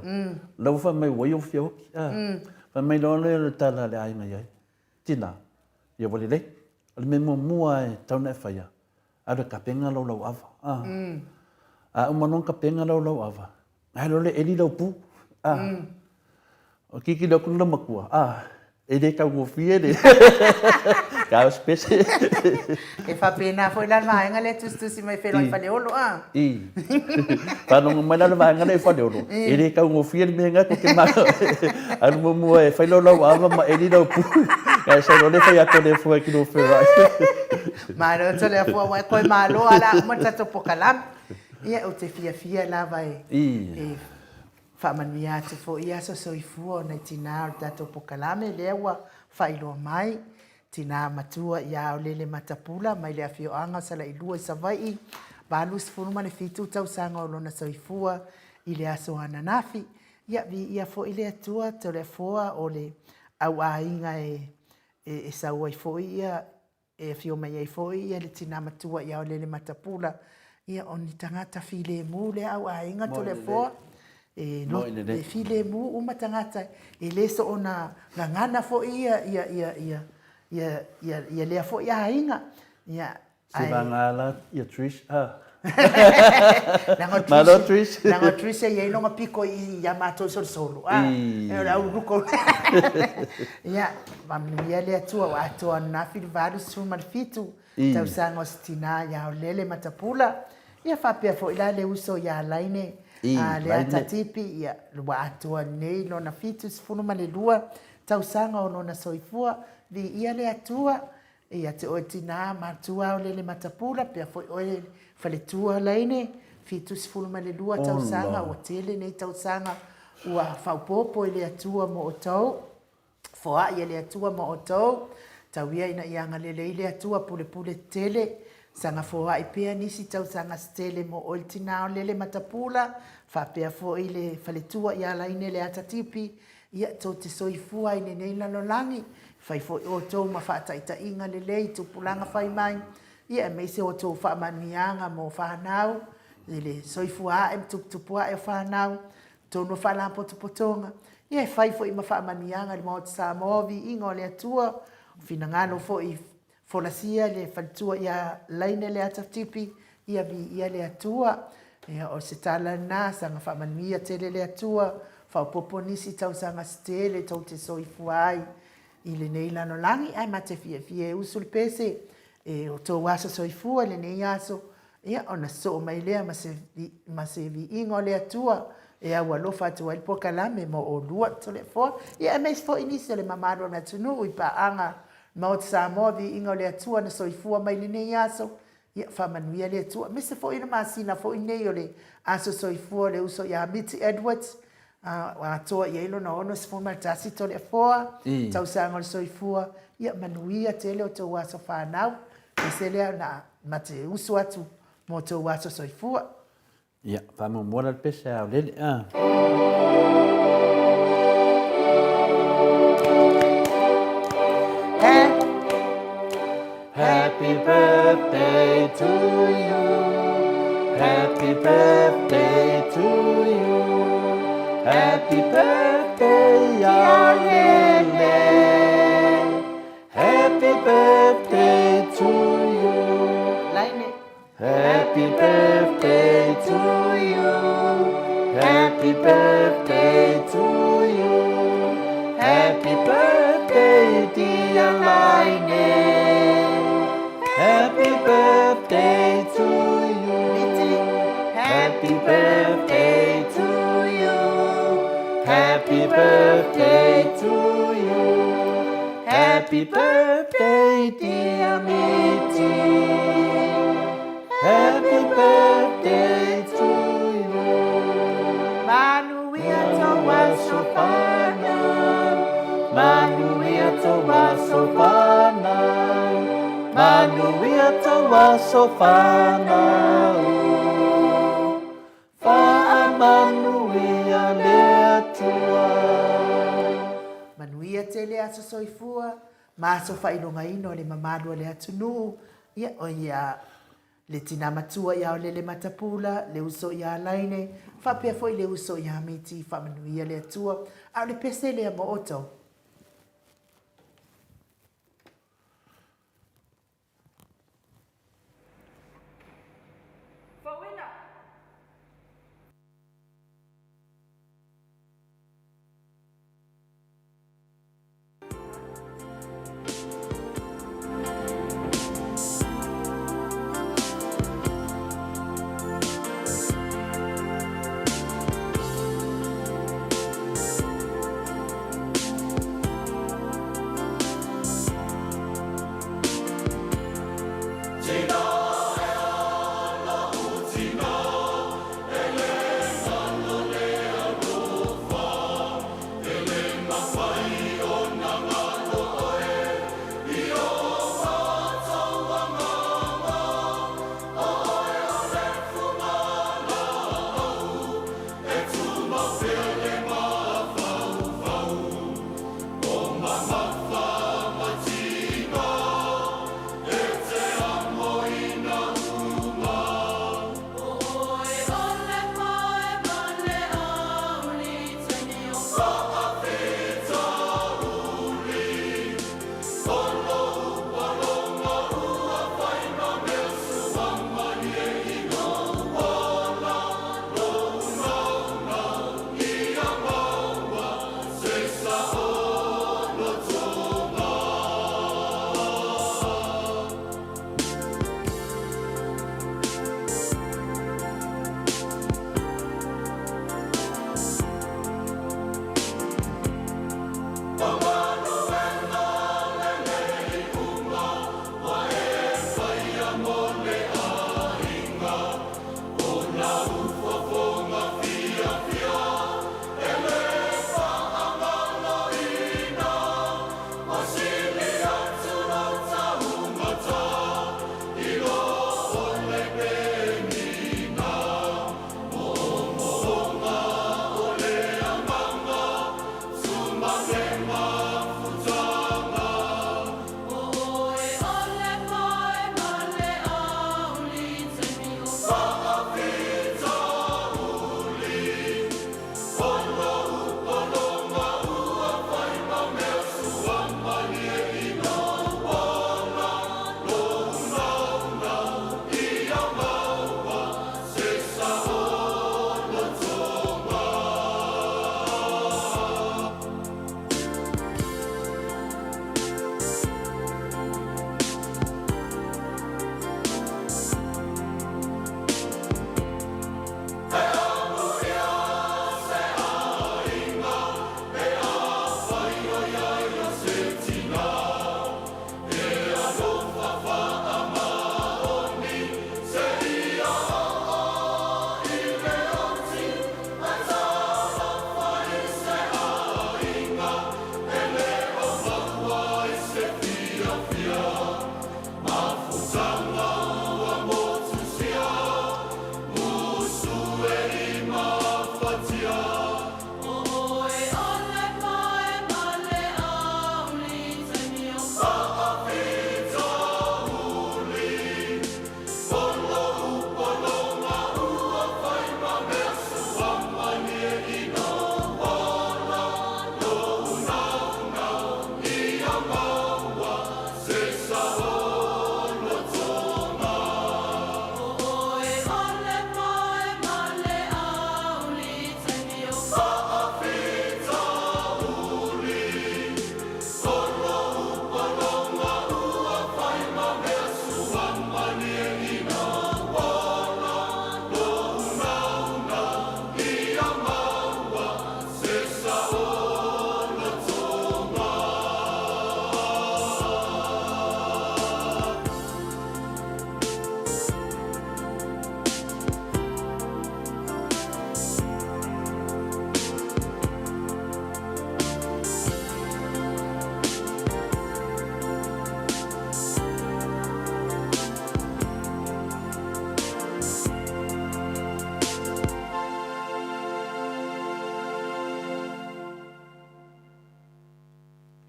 Lau whamai wai o whia hoki. Whamai leo leo le tala le ainga iai. Tina, ia wale lei. Ale me mua e tauna e whaia. Ara ka penga lau lau ava. Umanon ka penga lau lau ava. Ngai lo le eli lau pu. O kiki lo kula makua. E de tau go fie de. Ka spese. E fa pena foi la mai ngale tu si mai felo fa le olo Pa no mai la mai ngale fa le olo. E de tau go fie me nga ko ke ma. Al mo mo e fa lo lo ava ma e di lo pu. Ka sa no le fa ya to le fu ki no fe ra. Ma no to le fu wa ko malo ala mo tato pokalam. Ia o te fia la vai. Whamania te fo ia so soifua nei tina o tato pokalame lewa whailoa mai. Tina matua ia o lele matapula mai lea whioanga sala I lua I savai. Balus furumane fitu tau sanga o lona soifua I le aso hananafi. Ia vi ia fo I le atua te le foa o le au ainga e saua I fo ia e whio mai I fo ia le tina matua ia o lele matapula. Ia o ni tangata file mu le au ainga to le foa. No e file mu uma tangata e leso ona ngana fo ia lea fo ia inga ia se vangala ia Trish Malo Trish Nango Trish ia no piko I Yamato solo era o ruko ia mamia le tua wa tua na fil vários suma fitu tau sango stina ia lele matapula ia fa pe fo ila le uso ia laine le atatipi ia lua atua nei lona fitus funuma le lua tausanga o lona soifua vi ia le atua ia te oitina matua o le matapula pe foi oe faletua laine fitus funuma le lua tausanga o tele nei tausanga ua faupopo le atua mo otau foa ia le atua mo otau tawia ina ianga le atua pule tele sanga foa I pea nisi tau sanga stele mo oltina o lele matapula fa pea fo ile faletua ia la ine le atatipi ia to te soifua ine nei lalolangi fai fo o tau ma fa taita inga le lei tu pulanga fai mai ia me se o tō whaamanuianga mō whanau, ele soifua e mtuptupua e whanau, tōno whala potopotonga, ia e whai fo i ma whaamanuianga le mō Samoa vi ingo le atua, fina ngano fo i folasia le whantua ia laine le ataftipi, ia vi ia le atua, ia o se tala nā sanga whaamanuia tele le atua, whaupopo nisi tau sanga stele tau te soifua ai, i le nei lano langi, ai ma te fie usul pese, e o tō wasa soifua le nei aso, ia ona so mai lea ma se vi ingo le atua, e au alofa atu ai po kalame mo o lua to le fo, ia e meis fo inisi le mamaro na tunu i pa anga, ma o te Samoa vi ingo le atua na soifua mai le nei aso, ia whamanuia le atua, me se fo ina masina fo inei o le aso soifua le uso ia Mitty Edwards, wa toa ia ilo na ono se fuma tasi to le foa, tau sanga le soifua, ia manuia tele o tō waso whanau, e se lea na mate usu atu mo tō waso soifua. Ia, whamu mora le pese au lele. Happy birthday to you. Happy birthday to you. Happy birthday, ya lele. Happy birthday to you. Happy birthday to you. Happy birthday to you. Happy birthday, dear Laine. Happy birthday to you. Happy birthday to you. Happy birthday to you. Happy birthday, dear Mitty. Happy birthday to you. Manuia tō waso whanau. Manuia tō waso whanau. Manuia tō waso whanau. Whaamanuia le atua. Manuia te le aso soifua, maso whainonga ino le mamadua le atunu, ia o ia le tina matua ia o le matapula, le uso ia laine, whapea foi le uso ia Mitty, whamanuia le atua, au le pese le mo oto.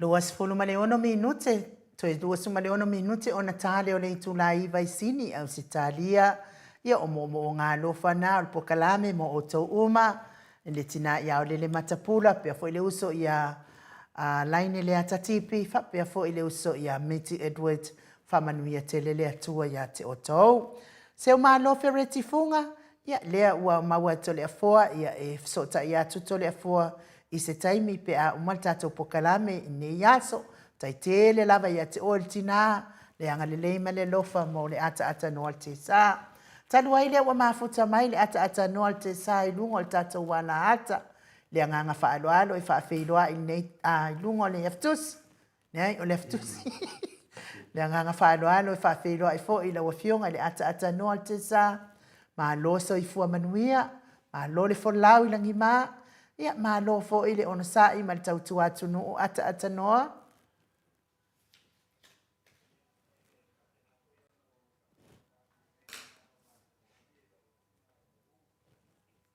2 minute, toe 2 minute ona tale o le itulai vai sini au sitalia, ia o mo ngā lofa na o pokalame mo o tau uma, le tina ia o le matapula, pia fo ile uso ia laine le atatipi, fa pia fo ile uso ia Meti Edward, fa manuia te lele atua ia te o tau. Se o maa lofe reti funga, ia lea ua maua to le afoa, ia e sota ia tuto le afoa, i se taimi pe a umaltato pokalame i ne iaso, tai tele lava ia te o le tina, le anga le leima le lofa mo le ata no al te sa. Talu ai lea ua mafuta mai le ata no al te sa i lungo al tato wana ata, le anga nga whaaloalo i whaafeiloa i nei lungo le eftus, nei o le eftus. Le anga nga whaaloalo i whaafeiloa i fo i la wafionga le ata no al te sa, ma loso i fua manuia, ma lo le folau i langi maa, ia ma lo fo ile ona sa i mal tautu atu no ata noa.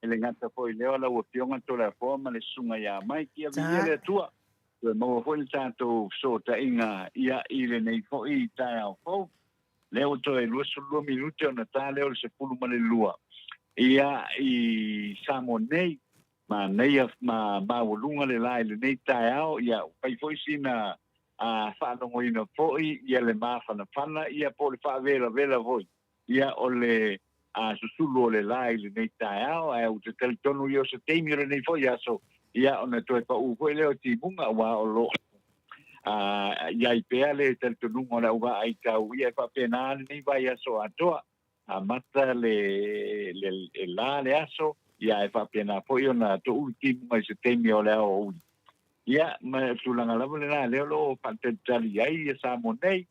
Ele ngata po leo la wo pionga to la forma le sunga ya mai kia via le tua. Te mo ho le tanto so ta inga ia ile nei fo i ta au fo. Leo to e lu su minuti ona ta leo se pulu ma le lua. Ia i Samoa nei ma nei ma wolunga le lai le nei ta au ia pai foi sina a fa no mo ina fo i ia le ma fa na fana ia po le fa vela voi. Ia o le a susulu le lai le nei taeao e o te teletonu i o se teimi re nei foi aso ia ona toe pa u foi leo ti munga wa o lo ia i pea le teletonu ngora uga ai kau ia pa pena nei vai aso atoa a mata le la le aso ia e pa pena foi ona to ulti munga i se teimi o leo o uli ia ma tulanga lavo le la leo lo pantentali ai sa monei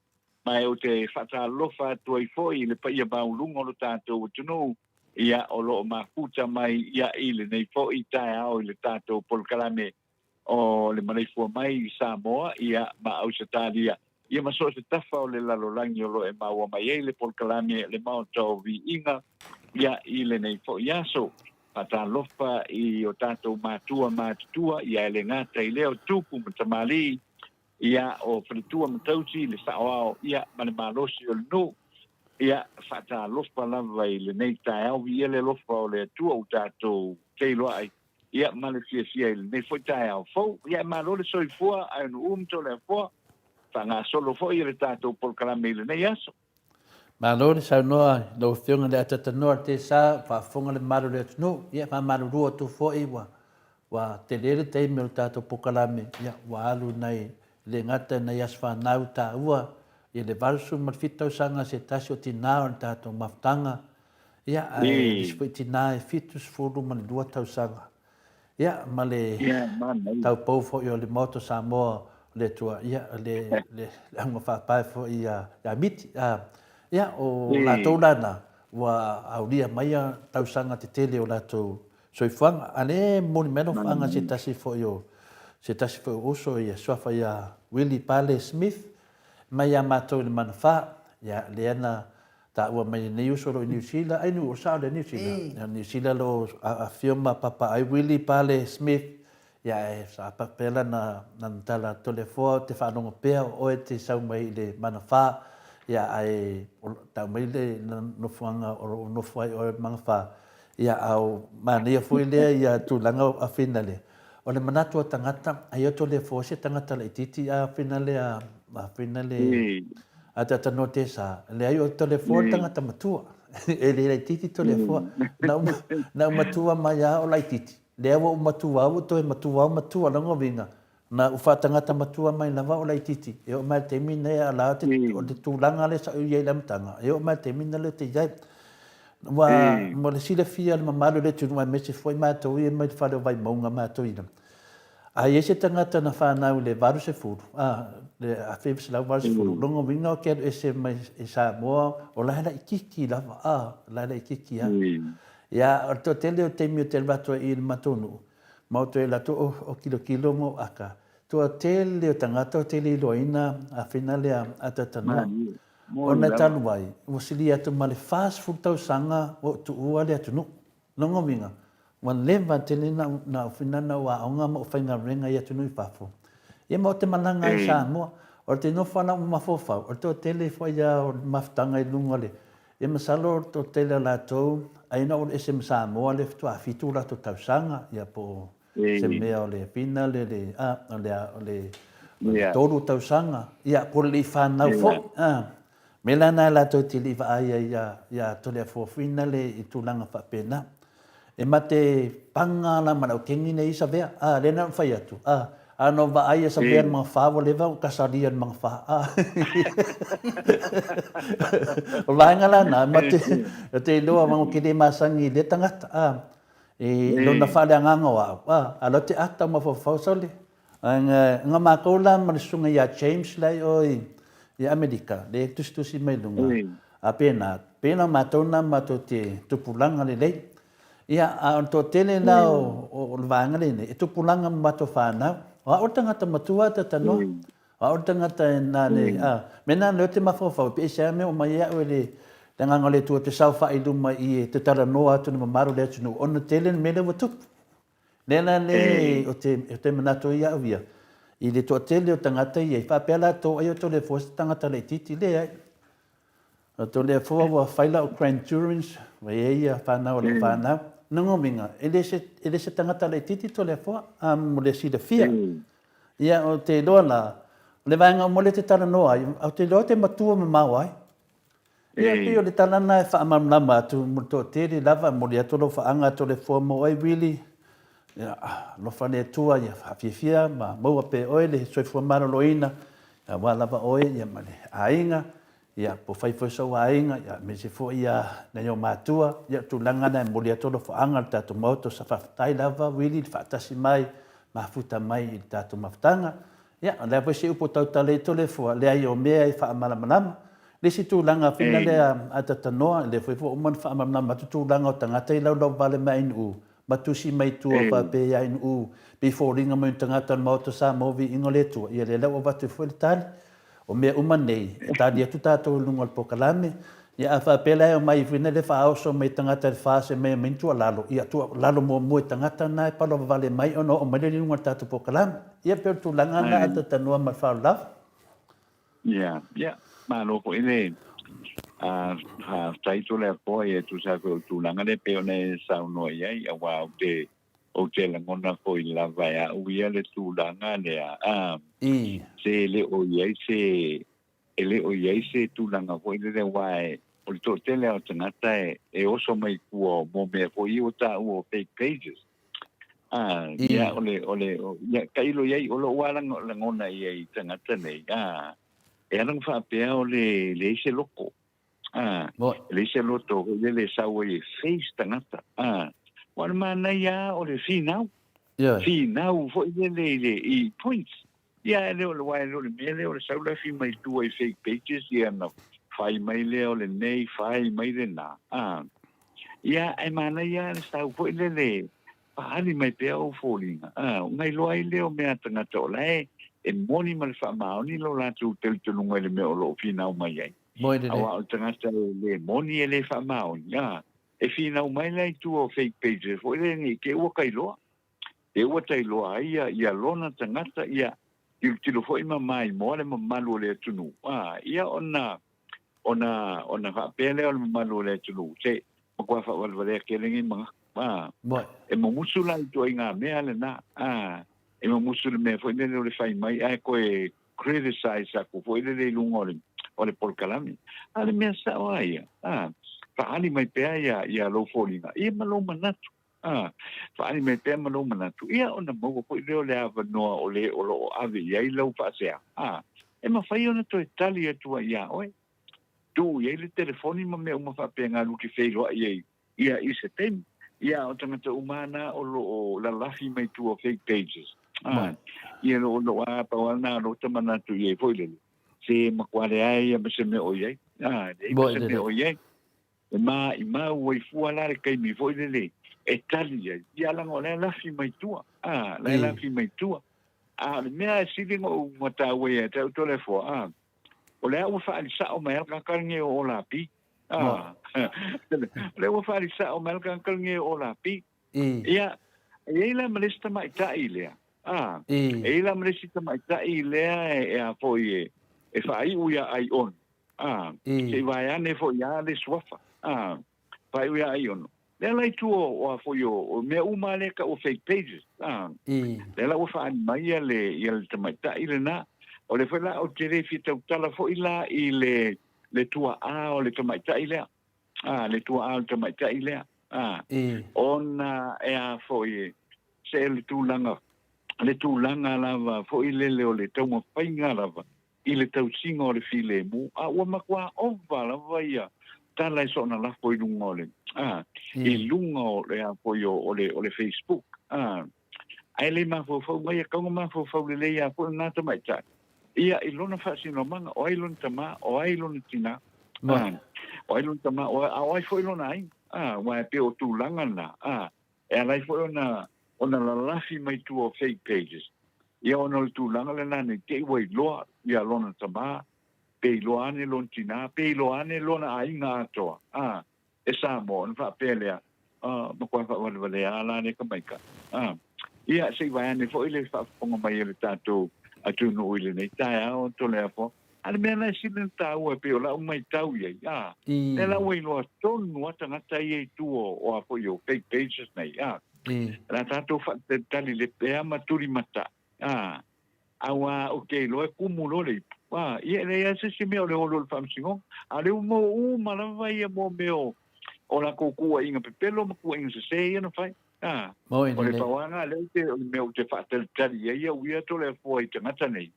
mai o te whata lofa tuai foi le pa ia baulunga lo tātou tunu ia o lo mafuta mai ia ile nei foi tae au le tātou polkalame o le Maleifua mai i Samoa ia ma au se tālia ia maso se tafa o le lalolangi o lo e maua mai e le polkalame le mautau vi inga ia ile nei foi aso whata lofa i o tātou mātua ia ele ngata i leo tupu matamali ia o fritua matausi le saoao ia mane malosi o le no ia fata lofa lava i le nei taeau ia le lofa o le atua o tātou keiloa ai ia mane fia i le nei foi taeau fou ia malo le soifua ai no to le fua whanga solo foi i le tātou polkalame i le nei aso. Malo le saunoa lo fionga le atatanoa te sa whaafonga le maru le atunu ia ma maru rua tu foi wa te lere te me o tātou pokalame ia wa alu nei le ngata na yasfa nau ta ua i le varsu marfitau sanga se tasi o tina o tātou maftanga ia ai dispo tina e fitus furu man dua tau sanga ia ma le tau pou fo i o le moto Samoa le tua ia le anga whapai fo i a miti ia o la taulana wa aulia maia tau sanga te tele o la tau soifuanga ane moni meno whanga se tasi fo i o se tasi fo uso i a swafa i a Willie Pale Smith mai a mātou le manafa ia le ana ta ua mai nei uso lo New Zealand ai nu o sao le New Zealand New Zealand lo a firma papa ai Willie Pale Smith ia e sa papela na tala telefo te whanonga pea o e te sau mai le manafa ia ai ta mai le no fuanga o no fuai o manafa ia au mania foi le ia tulanga a finale o le manatu o tangata ai o le fose tangata le titi a finale a finale a tata no te sa le ai o telefone tangata matua e le titi telefone na matua mai a o lai titi le o matua o to matua lango vinga na ufa tangata matua mai lava o lai titi e o mai te mina a la te o te tulanga le sa ia lam tanga e o mai te mina le te jai wa mo le sile fia le mamalu le tunu mai mese foi mai to i mai fa vai maunga mai to ina ai ese tangata na whanau le varu se furu le a febs la varu se furu longo winga ke ese mai sa mo o la hala ikiki lava la hala ikiki ya o to tele o te mi o te bato i matonu mo to la to o kilo mo aka to tele o tangata o tele loina a finale a tatana ona tanu vai o sili atu male fast food tau sanga o tu ua le atu no longo winga wan leva tele na finana wa onga mo fainga renga ia tunu i pafo Ia mo te malanga i Samoa. O te no whana o mawhawhau. O te tele whaia o mawhtanga i lunga le. Ia masalo o te tele la tau. Aina o le SM Samoa le fitu a fitu la to tausanga. Ia po se mea o le pina le toru tausanga. Ia po le whanau fo. Mela na la tau te liwa aia ia tole a fuafina le i tūlanga whapena. E mate panga la mana o kengi nei isa vea. Rena o whai atu. Ano va aia sa vea mga whawa lewa o kasarian mga wha. O lainga la na, mate te loa mga kire masangi le tangata. Lona whale anganga wa. Alo te ata ma whawhau sole. Nga mākaula marisunga ia James lai oi. Ia Amerika, le tustusi mai lunga. Pena mātauna mato te tupulanga le lei. Ia, to tele la o vanga le e tupulanga mato whanau. O tangata matua ta tanoa. O tangata na le, mena leo te mawhawhau, pe se ame o mai au le nganga le tua te sauwha i luma i te taranoa atu na mamaru le atu nu. Ona tele mele wa tupu. Lela le o te manato i au ia. I le toa tele o tangata i e whapela tō ai o tō le fōs tangata le titi le ai. O tō le fōa wa whaila o Grand Jurins, wa e ia whanau le whanau. Nungo minga, e le se tangata le titi tō le fōa, mo le sida fia. Ia o te loa la, le vanga mo le te taranoa, o te loa te matua ma mawai. Ia pio le talana e whaamamlama atu mo tō tele lava mo le atolo whaanga tō le fōa mo ai wili. Lo fane tua ia hafifia ma maua pe oe le soifua maraloina ia walava oe ia male ainga ia po faifo so ainga ia me se fo ia na yo matua ia tulanga na molia tolo fo anga tatu moto sa fatai lava wili fatasi mai mafuta mai i tatu maftanga ia le po se upo tau tale tole fo le ai o mea i fa malamanama le si tulanga fina le atatanoa le fo man fa malamanama tulanga o tangata i lau vale mai nu matusi mai tua pa pe ia in u before ringa mai tangata mo to sa mo vi ingole tu ia le o vatu foi tal o me umanei ta dia tu tato lungol pokalame ia fa pela o mai fina le fa so mai tangata fa se me mentu lalo ia tu lalo mo tangata na pa lo vale mai ono o mai lungol tato pokalame ia pe tu langa na ata tanua ma fa la ya ma lo ko ile tai to le po e tu sa ko tu langa le pe one sa no ye ya wa o te la ngona ko i la va ya u ia le tu langa le se le o ye se ele o ye se tu langa ko i le wa o to te le o tangata e o so mai ku mo me ko i o ta o fake pages ya ole ya kai lo ye o lo wa la ngona ye tangata nei e ana fa pe o le se loko le se loto le sawe face tangata wan mana ya o le finau finau fo le i points ya le o wa le mele o le saula fi mai tu ai fake pages ya na fai mai le o le nei fai mai le na ya ai mana ya sa fo le ali mai pe o folinga ngai lo ai le o me tangata o le e moni mal fa maoni lo la tu tel tulunga le me o lo finau mai ai awa o tangata le moni e le whamao ia e whina o mai lai tu o fake pages o ele ni ke ua kailoa e ua tailoa ia lona tangata ia tilo fo ima mai mo le mamalu le tunu ia ona whapele o le mamalu le tunu se makua whawalwale ke lengi mga e mamusu lai tu ai ngā mea le na e mamusu le mea fo ile le whai mai ai koe criticize ako fo ile le lunga o le polkalami ale mea sa ia fa ali mai pe ia lo folinga ia malo manatu fa ali mai pe malo manatu ia ona mo ko le ole ava no o lo ave ia i lo fa sea e ma fai ona to italia tu ia oe tu ia le telefoni ma me uma fa pe nga lu ki feilo ia i se tem ia o tangata umana o lo la lafi mai tu o fake pages ia lo pa wana lo tamanatu ia foile se makwale ai a se me o ye se me o ye ma o fu ala kai mi foi le e talia ia la ngole la fi mai tua la fi mai tua le mea si dingo mata we e te tole fo o le o fa ali sa o mai ka kange o la pi le o fa ali sa o mai ka kange o la pi ia la malista mai ta ile e la mre si mai tai lea e a foi e fai uia ai on se vai ane foi ya le swafa fai uia ai on le lai tu o a foi o me uma le ka o fake pages le la o fa mai le mai tai le na o le foi la o tere fi tau tala foi la i le tua a o le mai tai le le tua a le mai tai le ona e a foi se le tūlanga lava fo i lele o le tauma whainga lava i le tausinga o le file mu a ua makua ova lava ia tala e sona lafo i lunga o le i lunga o le apo i o le Facebook ai le mafofau mai a kaunga mafofau le le ia po nata mai tai ia i lona whaasino manga o ai lona tama o ai lona tina o ai lona tama o ai fo i lona ai wa pe o tūlanga na e alai fo ona la lafi mai tu o fake pages. Ia ona le tūlanga le nane te wai loa ia lona tama, pe loa ane lona tina, pe loa ane lona ainga atoa. E Samoa, na wha pelea, makua wha wale ala ne ka maika. Ia se vai ane fo ile wha ponga mai ele tātou atu no ile nei tae ao tole apo. Ale mea nai sile tāua pe o lau mai tau iei. E lau i loa tonu atangata iei tu o apo i o fake pages nei. La tato fa tali le pea maturi mata awa okay lo e kumulo le ia le ia se me o le olo le famsingo ale mo malava ia mo meo o la kokua inga pepelo mo ku inga se ia no fai o le pawana le te meo te fa tali ia uia to le foi te mata nei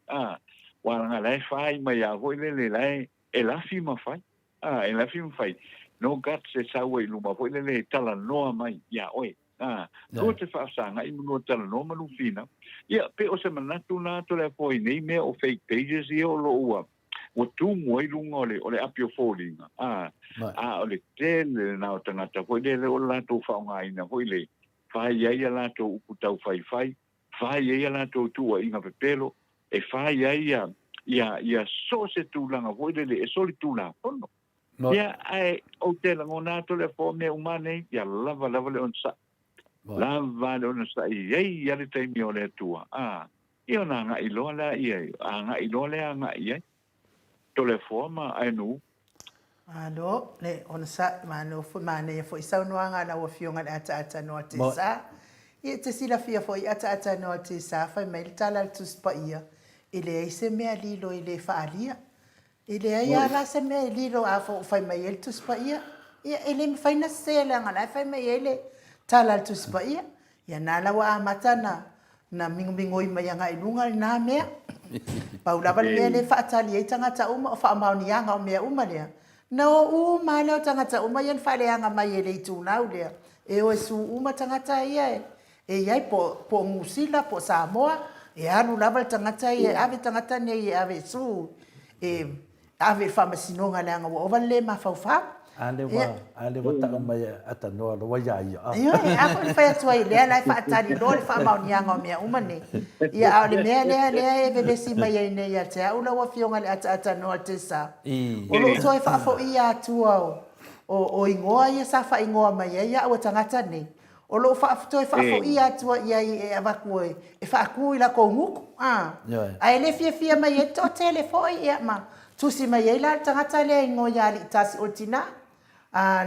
wanga le fai mai a ho le lai e la fi ma fai e la fi ma fai no gat se sawe lu ma foi le tala no mai ia oi no te whaasanga i munua tala no manu fina. Ia, pe o se manatu nā to le poi nei mea o fake pages i o lo ua. O tu mua i lunga o le apio fōringa. O le tele nā o tangata. Hoi le o lato whaonga ina. Hoi le whai ia lato upu tau whai. Whai ia lato tua inga pepelo. E whai ia so se tūlanga. Hoi le e soli tūlanga. Pono. Ia, o te lango nā to le pō mea umane. Ia lava le on sa. Lava le ona sa i ale taimi o le atua. I ona nga iloa la i ai. Nga iloa le nga i ai. To le forma ai nu. Alo, le ona sa mano fu mane fo isa no nga na wo fionga ata no te sa. I te sila fia fo i ata no te sa fa mai tala tu spa ia. Ile se me alilo ile fa alia. Ile ai ala se me lilo a fo fa mai el tu spa ia. Ia ele me fa na se la nga na fa mai ele tala tu spa ia ia nala wa amatana na mingo i mai nga ilunga na mea paula vale le fa tali e tangata uma o fa mauni anga o mea uma le no uma le tangata uma yen fa le anga mai le tu na le e o su uma tangata ia e ia po musila po Samoa e alu lava tangata ia ave tangata nei ave su e ave fa masinonga le anga o vale ma fa ale wa ta mai ata no lo wa ia ia a ko fa tu ai le la fa ta di lo fa ma ni anga me uma ne ia ale me le e ve si mai ne ia te au la wa fionga le ata no te sa o lo so fa fo ia tu o ingoa ia sa fa ingoa mai ia o tangata ne o lo fa to fa fo ia tu ia e ava ko e fa ku ila ko nguku ai le fia mai e to telefo ia ma tu si mai la tangata le ngoia li tasi o tina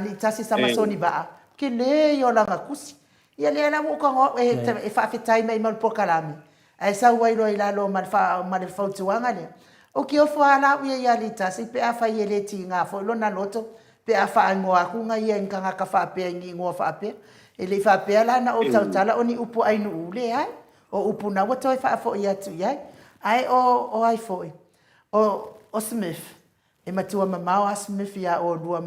li tasi sama soni ba ke le yo la kusi ia le la mo ko e fa fetai mai mal pokalami ai sa wai lo ila lo mal fa tuanga le o ki o fa la ia li tasi pe a fa ye le tinga fo lo na loto pe a fa ngo aku nga ia nga ka fa pe ngi ngo fa pe e le fa pe la na o tala oni upu ai nu le ai o upu na wo to fa fo ia tu ia ai o ai fo o Smith e matua mamau a Smith ia o lua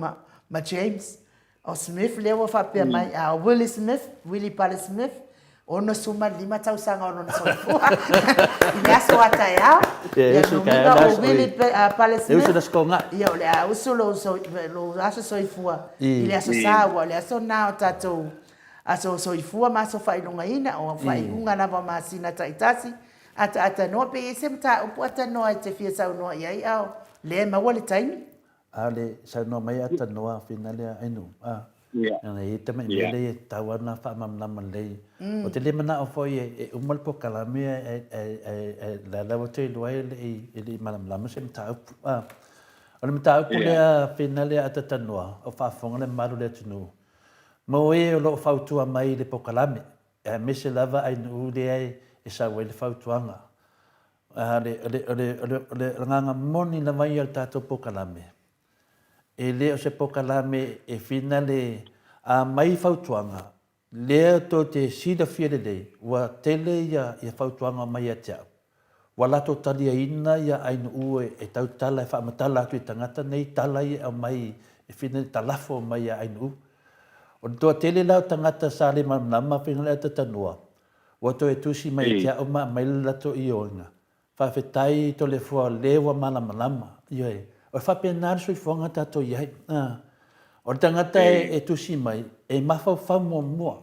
ma James o Smith lewa fa pe mai a Willie Pale Smith o no suma 5 sanga o no so ia so ata ia eso ka o Willie Pale Smith eu se konga ia le a usulo so lo aso so ifua ile aso sawa le aso na tato aso so ifua ma so fa ilunga ina o fa ilunga na ba masina taitasi ata no pe se mta o ata no te fia sa no ia au le ma wale taimi ale sa no mai ata no finale ai no Ana I te mai mele tawa na fa mam na malei. O te le mana o foi umal po kalame la la te loai le malam lama se mta up. Ona mta up le a finale ata tanua o fa fonga le maru le tunu. Mo e o lo fautua mai le po kalame. E me se lava ai nu le ai e sa we le fautuanga. Le nganga moni na mai al tato po kalame. E le o se po kalame e finale a mai fautuanga. Lea to te sida fiere dei, wa tele ia fautuanga mai a tea. Wa lato talia ina ia ainu ue e tau tala e whaamatala atu I tangata nei tala ia au mai e whina talafo mai a ainu u. O toa tele lau tangata sa le mamnama whingale ata tanua. Wa to e tusi mai a tea o mai lato I oinga. Whawhetai to le fua lewa malamalama. Ioi. O whapenari sui whonga tato iai. O le tangata e tusi mai, e mawhau whamua mua.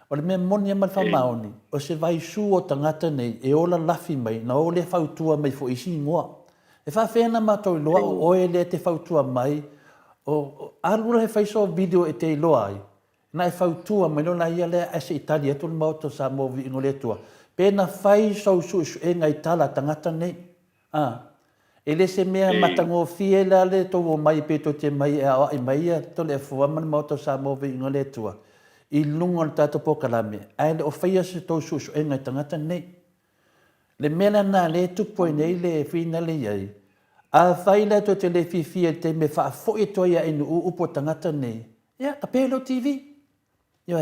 O le mea moni amal whamaoni, o se vai su o tangata nei, e ola lafi mai, na o le whautua mai fo isi ngoa. E whawhena mātou loa o oe le te whautua mai, o arura he whaiso video e te iloa ai. Na e whautua mai, no na ia lea ase Itali, eto le mauto Samoa vi ingo le tua. Pena whaisau su e ngai tala tangata nei. E le se mea matango fie la le to o mai pe to te mai e a mai to le fua man moto sa mo vi ngole tua I lunga tato po kalame ai le o faia se to su e ngai tangata nei le mena na le tu po nei le fina le ai a faila to te le fie te me fa fo e to ia inu u po tangata nei ya a pelo TV yo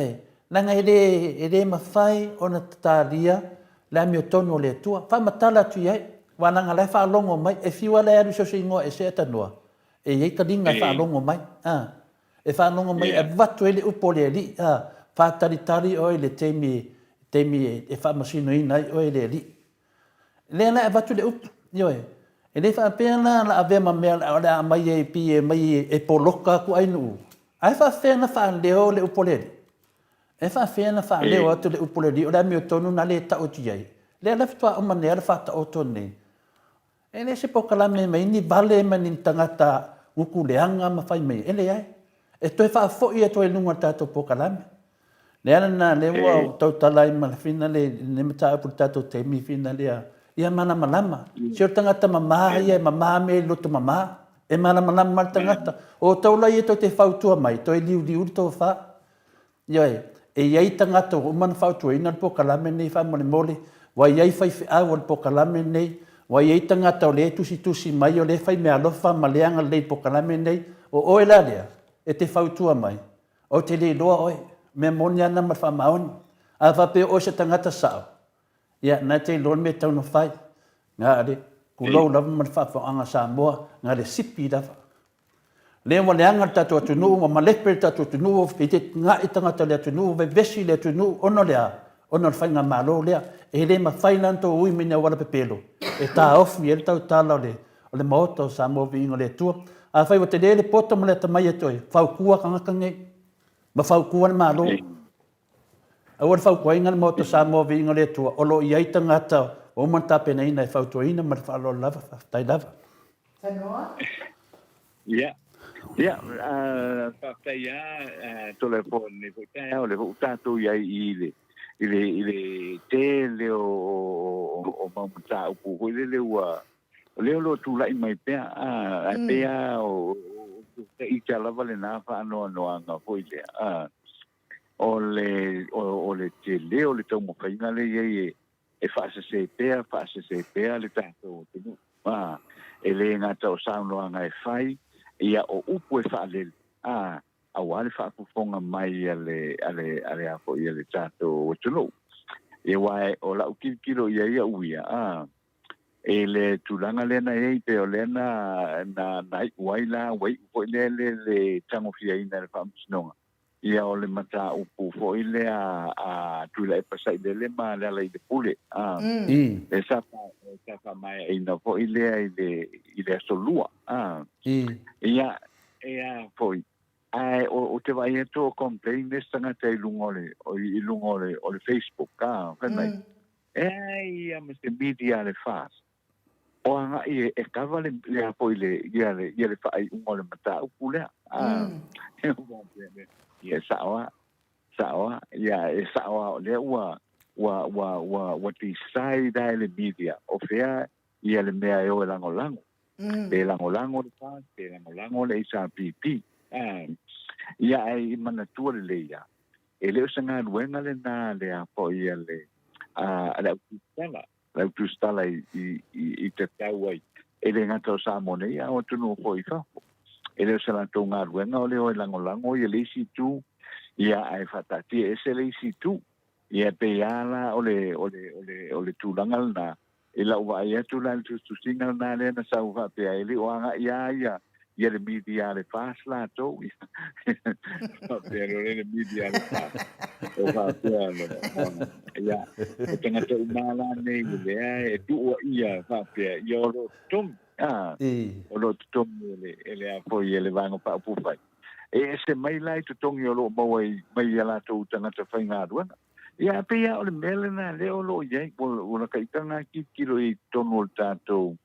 nanga ele ma fai ona talia la mi tono le tua fa matala tu ia Wananga le whaalongo mai, e whiwa le aru so ingoa e se atanua. E iei ka ringa whaalongo mai. E whaalongo mai, e watu ele upo le li. Whātaritari o ele teimi e whaamasino inai o ele li. Le ana e watu le upo. E le whaapena la avema mea le a mai e pi e mai e poloka ku ainu. Ai whaapena whaaleo le upo le li. E whaapena whaaleo atu le upo le li. O le ami o tonu na le ta o tiai. Le ana fitua o manea le whata o tonu nei. E le se pokalame mai ni vale mani tangata ukuleanga mawhai mai. E le ai. E toi whaafoi e toi lunga tātou pokalame. Le ana na le ua o tau talai malawhina le mata apu tātou te mi whina lea. Ia mana malama. Se o tangata mamaha ia e mamaha me loto mamaha. E mana malama mal tangata. O tau lai e toi te whautua mai. Toi liu tau wha. Ioi. E iai tangata o umana whautua ina pokalame nei whamone mole. Wa iai whai whiau o pokalame nei. Wa iei tangata o le tusi mai o le whai mea lofa ma leanga le pokalame nei. O oe la lea, e te whautua mai. O te le loa oe, me moni ana ma whamaoni. A wape o se tangata sao. Ia, nā te loa me tau no whai. Ngā are, kulou lava ma whawhaanga Samoa, ngā are sipi lava. Le wa leanga tato atunu, wa malepe tato atunu, i te ngā i tangata le atunu, ve vesi le atunu, ono lea. Ona le whainga malo lea, e le ma whainanto ui mine wala pepelo. E tā ofi, e le tau tāla o le maota o Samoa vi ingo le tua. A whai wa te le poto mo le tamai e toi, whaukua kangakange, ma whaukua le malo. A ua le whaukua inga le maota o Samoa vi ingo le tua, o lo iai tangata o manta pena ina e whautua ina, ma le whaalo lava, tai lava. Tanoa? Ia, whaktai a telefone, whaktai o le whaktātou iai I le tele o mamata upu ko le ua le lo tu lai mai pea a pea o te ita lava le na fa no anga ko ile o le tele o le tau mo faina le e fa se pea le tato tu e le ngata o sa no anga e fai ia o upu e fa le a wale whaakufonga mai ale a ko ia le tato o tuno. E wai o la ukikiro ia uia. E le tulanga lena e te o lena na waila wai ko le tango fia ina le whaamsinonga. Ia o le mata upu fo ile a tula e pasai le ma le ala i le pule. E sapa mai ina fo ile solua. Ia foi. Ai o te vai e to complain des tanga te lungole o le Facebook ka mai ai am se media le fast o anga e kava le apo ile ia le fai ungo le mata upu lea. Ia sawa, ia e sawa le wa ti sai dai le media o fea ia le mea e o lango. Pe lango le pa, pe lango le isa pipi. Ia ai manatua le leia. E leo sanga nuenga le na le apo ia le la utustala i te tau ai. E le ngata o Samoa ia o tunu po i whako. E leo sanga tō ngā ruenga o leo e lango i le isi tū. Ia ai whatati e se le isi tū. Ia pe ala o le tūlanga na. E la ua ia tū la tu singa na le na sau whape ai le oanga ia le media le fast la tō. Pero le media le fast. O whape ia. E tenga te umala nei le e tu ia whape ia o lo tom. O lo tom ele a poi ele vango pa upufai. E se mai lai tu tongi o lo mawai mai ala tō tangata whainga aduana. Ia pia o le melena le o lo ia o na kaitanga ki kilo i tonu o tātou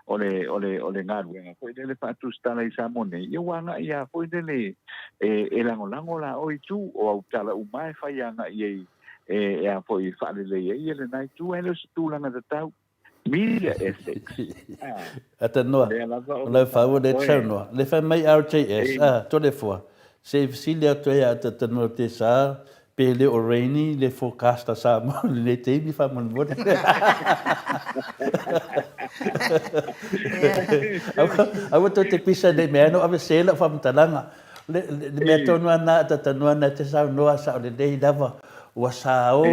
o le ngaruenga. Koe le patu stala i Samoa ia wanga ia koe le e lango la o i tu o au tala umai whaianga i e a poi whalele ia le nai tu e le stulanga da tau. Media ethics. Ata noa, le whau le tau noa. Le whai mai RJS, to le fua. Se visile atu e ata tanu te sa, pe le o rainy, le forecasta sa mo, le teimi wha mon mone. Awa to te pisa le mea no, awa sela wha mtalanga. Le mea tonu ana ata tanu ana te sa noa sa o le dei lava. Ua sao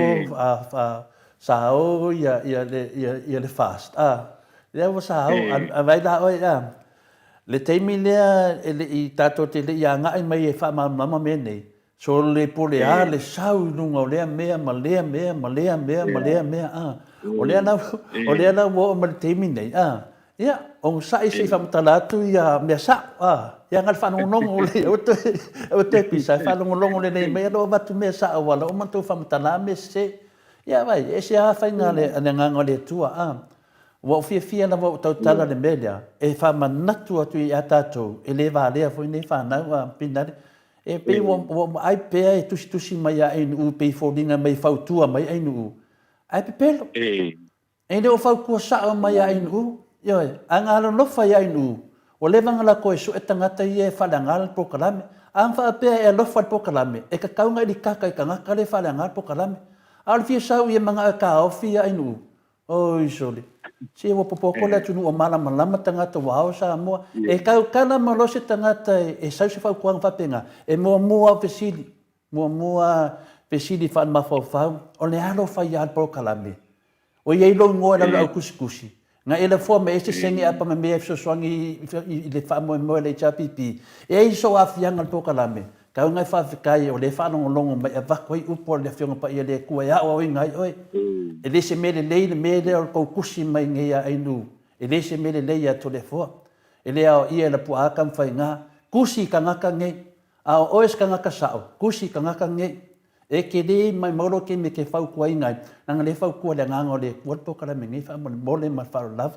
ia le fast le wa sao a vai la oi le teimi lea ele i tato te le ia ngai mai e fa mama me nei so le pole le sao lunga le mea ma le o le na wo ma teimi nei ia o sa isi fa mtalatu ia me sa ia ngal fa no le o te pisa fa no le nei me lo va tu me sa wala o man tu fa mtala me se ia vai e se a whainga le nganga le tua wa fia na wa tau tala le media e fa manatu atu i atatou e le va le foi nei fa na wa pinare e pe wo ai pe e tusi mai ai nu pe fodinga mai fautua mai ai nu ai pe pelo e le o fau ko sa mai ai nu yo anga lo no fa ai nu o le vanga la ko e su e tangata i e fa langal proclame an fa pe e lo fa proclame e ka kaunga di kaka i kanga ka le fa langal proclame al fia sau ia manga ka ofia inu oi sole se wo popoko la tunu o mala malama tangata wa sa mo e ka kana malo se tangata e sau se fa kuang fa penga e mo pesili fa ma fa o le alo fa ya pro kalame o ye lo ngo la kuskusi nga ele fo me se sengi apa me so swangi i le fa mo le chapipi e so afia ngal pro kalame ka ngai fa fikai o le fa no longo mai va koi upo le fionga pa ia le ku ya o ngai oi e le se mele le ko kusi mai ngai ai nu e le se mele le ya to le fo e le ao ia le pu akam fa nga kusi ka ngaka ngai a o es ka ngaka sao kusi ka ngaka ngai e ke le mai moro ke me ke fa ku ai ngai nga le fa ku le nga le ko to kala me ngai fa mo le ma fa love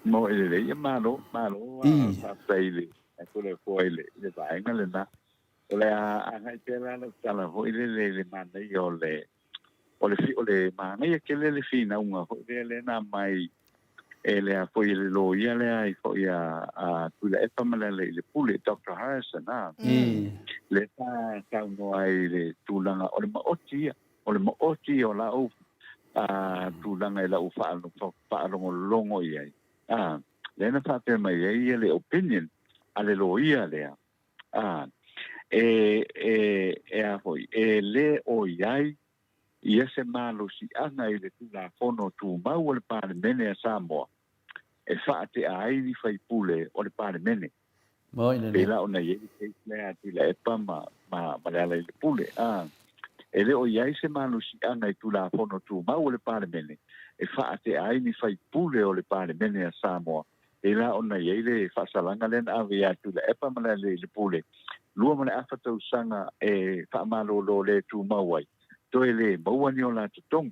mo ele ia malo fa peile ko le foile le vaenga le na ole a ngai tela le tala foile le mana yo le mana ia ke le fina unha foile na mai ele a foile lo ia le ai foile a tu le epa mala le pule Dr. Harrison le ta no ai le tulanga ole ma oti o la o tulanga la u fa longo ia le na fa pe mai ia le opinion Aleluia lea. A foi. Le o iai i ese malo si anga i le tula fono tu mau o le pare mene a Samoa. E whaate a airi fai pule o le pare mene. Pela o na iei lea ti la epa ma leala i le pule. E le o iai se malo si anga i tula fono tu mau o le pare mene. E whaate a airi fai pule o le pare mene a Samoa. Ela ona yele fasalanga len ave atu le epa mala le pule lua mala afata usanga e fa malo lo le tu mawai to ele mawani ola tong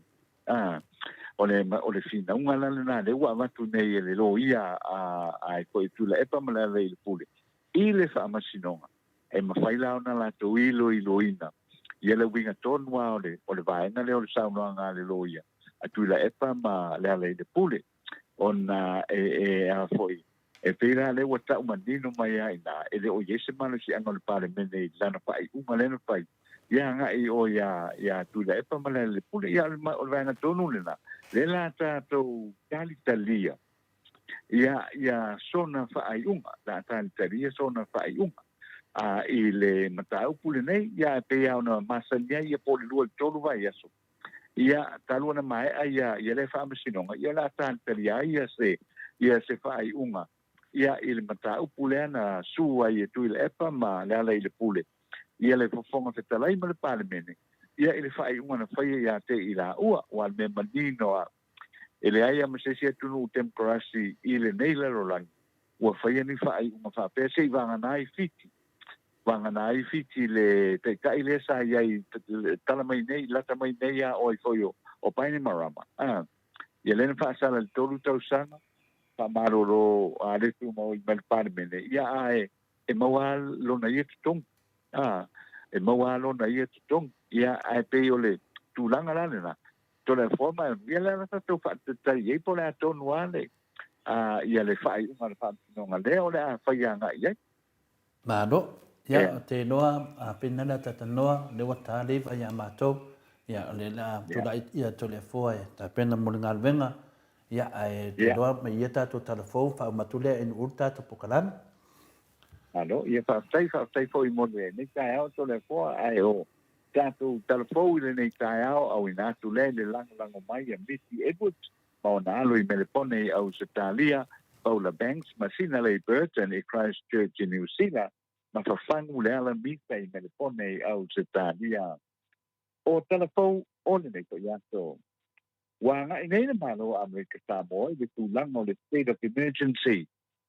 ole fina unga na le wa matu nei le lo ia ai ko tu le epa mala le pule ile fa masinonga e mafaila ona la to ilo ina ia le winga ton wa ole vai na le ole sa nga le lo ia atu la epa ma le pule ona a foi e pera le wa ta mandino mai ai na ele o yese mano si angol pare mene lana pai uma le pai ia nga i o ia tu la epa mala le pule ia o vai na tonu le na le la ta to Italia ia sona fa ai unga la ta Italia sona fa ai unga i le matau pule nei ia pe ia ona masalia ia po le lu tolu vai aso ia taluna mai ia le fa masinonga ia la ta Italia ia se fa ai unga ia i le matau pule ana su ai tu le epa ma le le pule ia le fofonga te talai ma le palemene ia ele fai uma na fai ia te ila ua wa me manino ele ai ama se se tunu temporasi ile nei la rolang wa fai ni fai uma fa pe se vanga nai fiti le te kai le sa ia tala mai nei lata mai nei ia oi foio o paini marama ia le fa sala le tolu tau sana fa maroro a le tu mo i mal palemene ia e mawal lo na ia tong e mawalo na ia tong ia ai pe ole tulanga la na to le forma ia la ta to fa ta ia po la to nuale ia le fai uma fa no ngale ole a fa ia nga ia ma no ia te noa a pinana ta noa le wata le va ia mato ia le la to la ia to le foi ta pena mo ngal venga ia ai te noa me ia ta to telefon fa matule en urta to pokalan alo ia fa tai foi mo ne kai au to le fo ai o tanto telefon le nei tai au ina tu le lang mai a miti edward ma na lo i melepone au Italia Paula Banks ma sina le Burton e Christchurch in New Zealand ma fa fangu le ala mita i melepone au Italia o telefon o le nei to ya to wa nga nei na malo America Samoa i tu lang o le state of emergency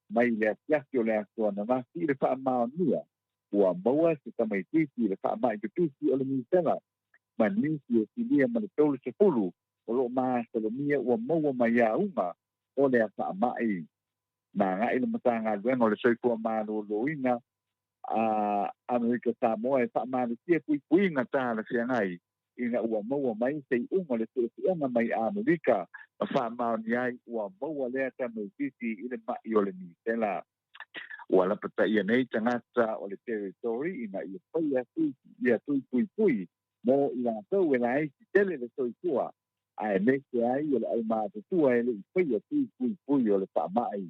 mai le afiaki o le atua na masi le wha maonia ua maua se tamai titi le wha mai tutusi o le misela ma nisi o silia ma le tolu se fulu o lo maa se lo mia ua maua mai a unga o le a wha mai na ngai le matanga luenga o le soifua maa lo inga a America Samoa e wha maa le tia pui inga tā le whiangai ina ua maua mai se unga le se fianga mai a Amerika ma wha maoni ai ua maua lea tamai titi i le mai o le misela ua la pata ia nei tangata o le territory ina ia pai pui mo i la tau e la eisi tele le soifua a e mese ai o le ai mātutua e le i pai pui o le whaamai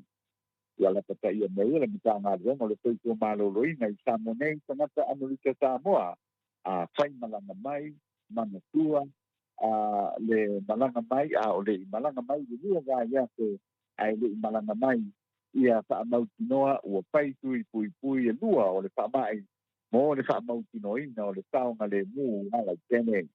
ua la pata ia nei o le mitanga renga o le soifua maloloina i Samoa nei tangata Amerika Samoa a whai malanga mai manatua le malanga mai o le malanga mai i lia ga ia se ai le malanga mai ia whaamautinoa ua pai pui e lua o le whaamai mo le whaamautinoina o le taonga le mu ala tene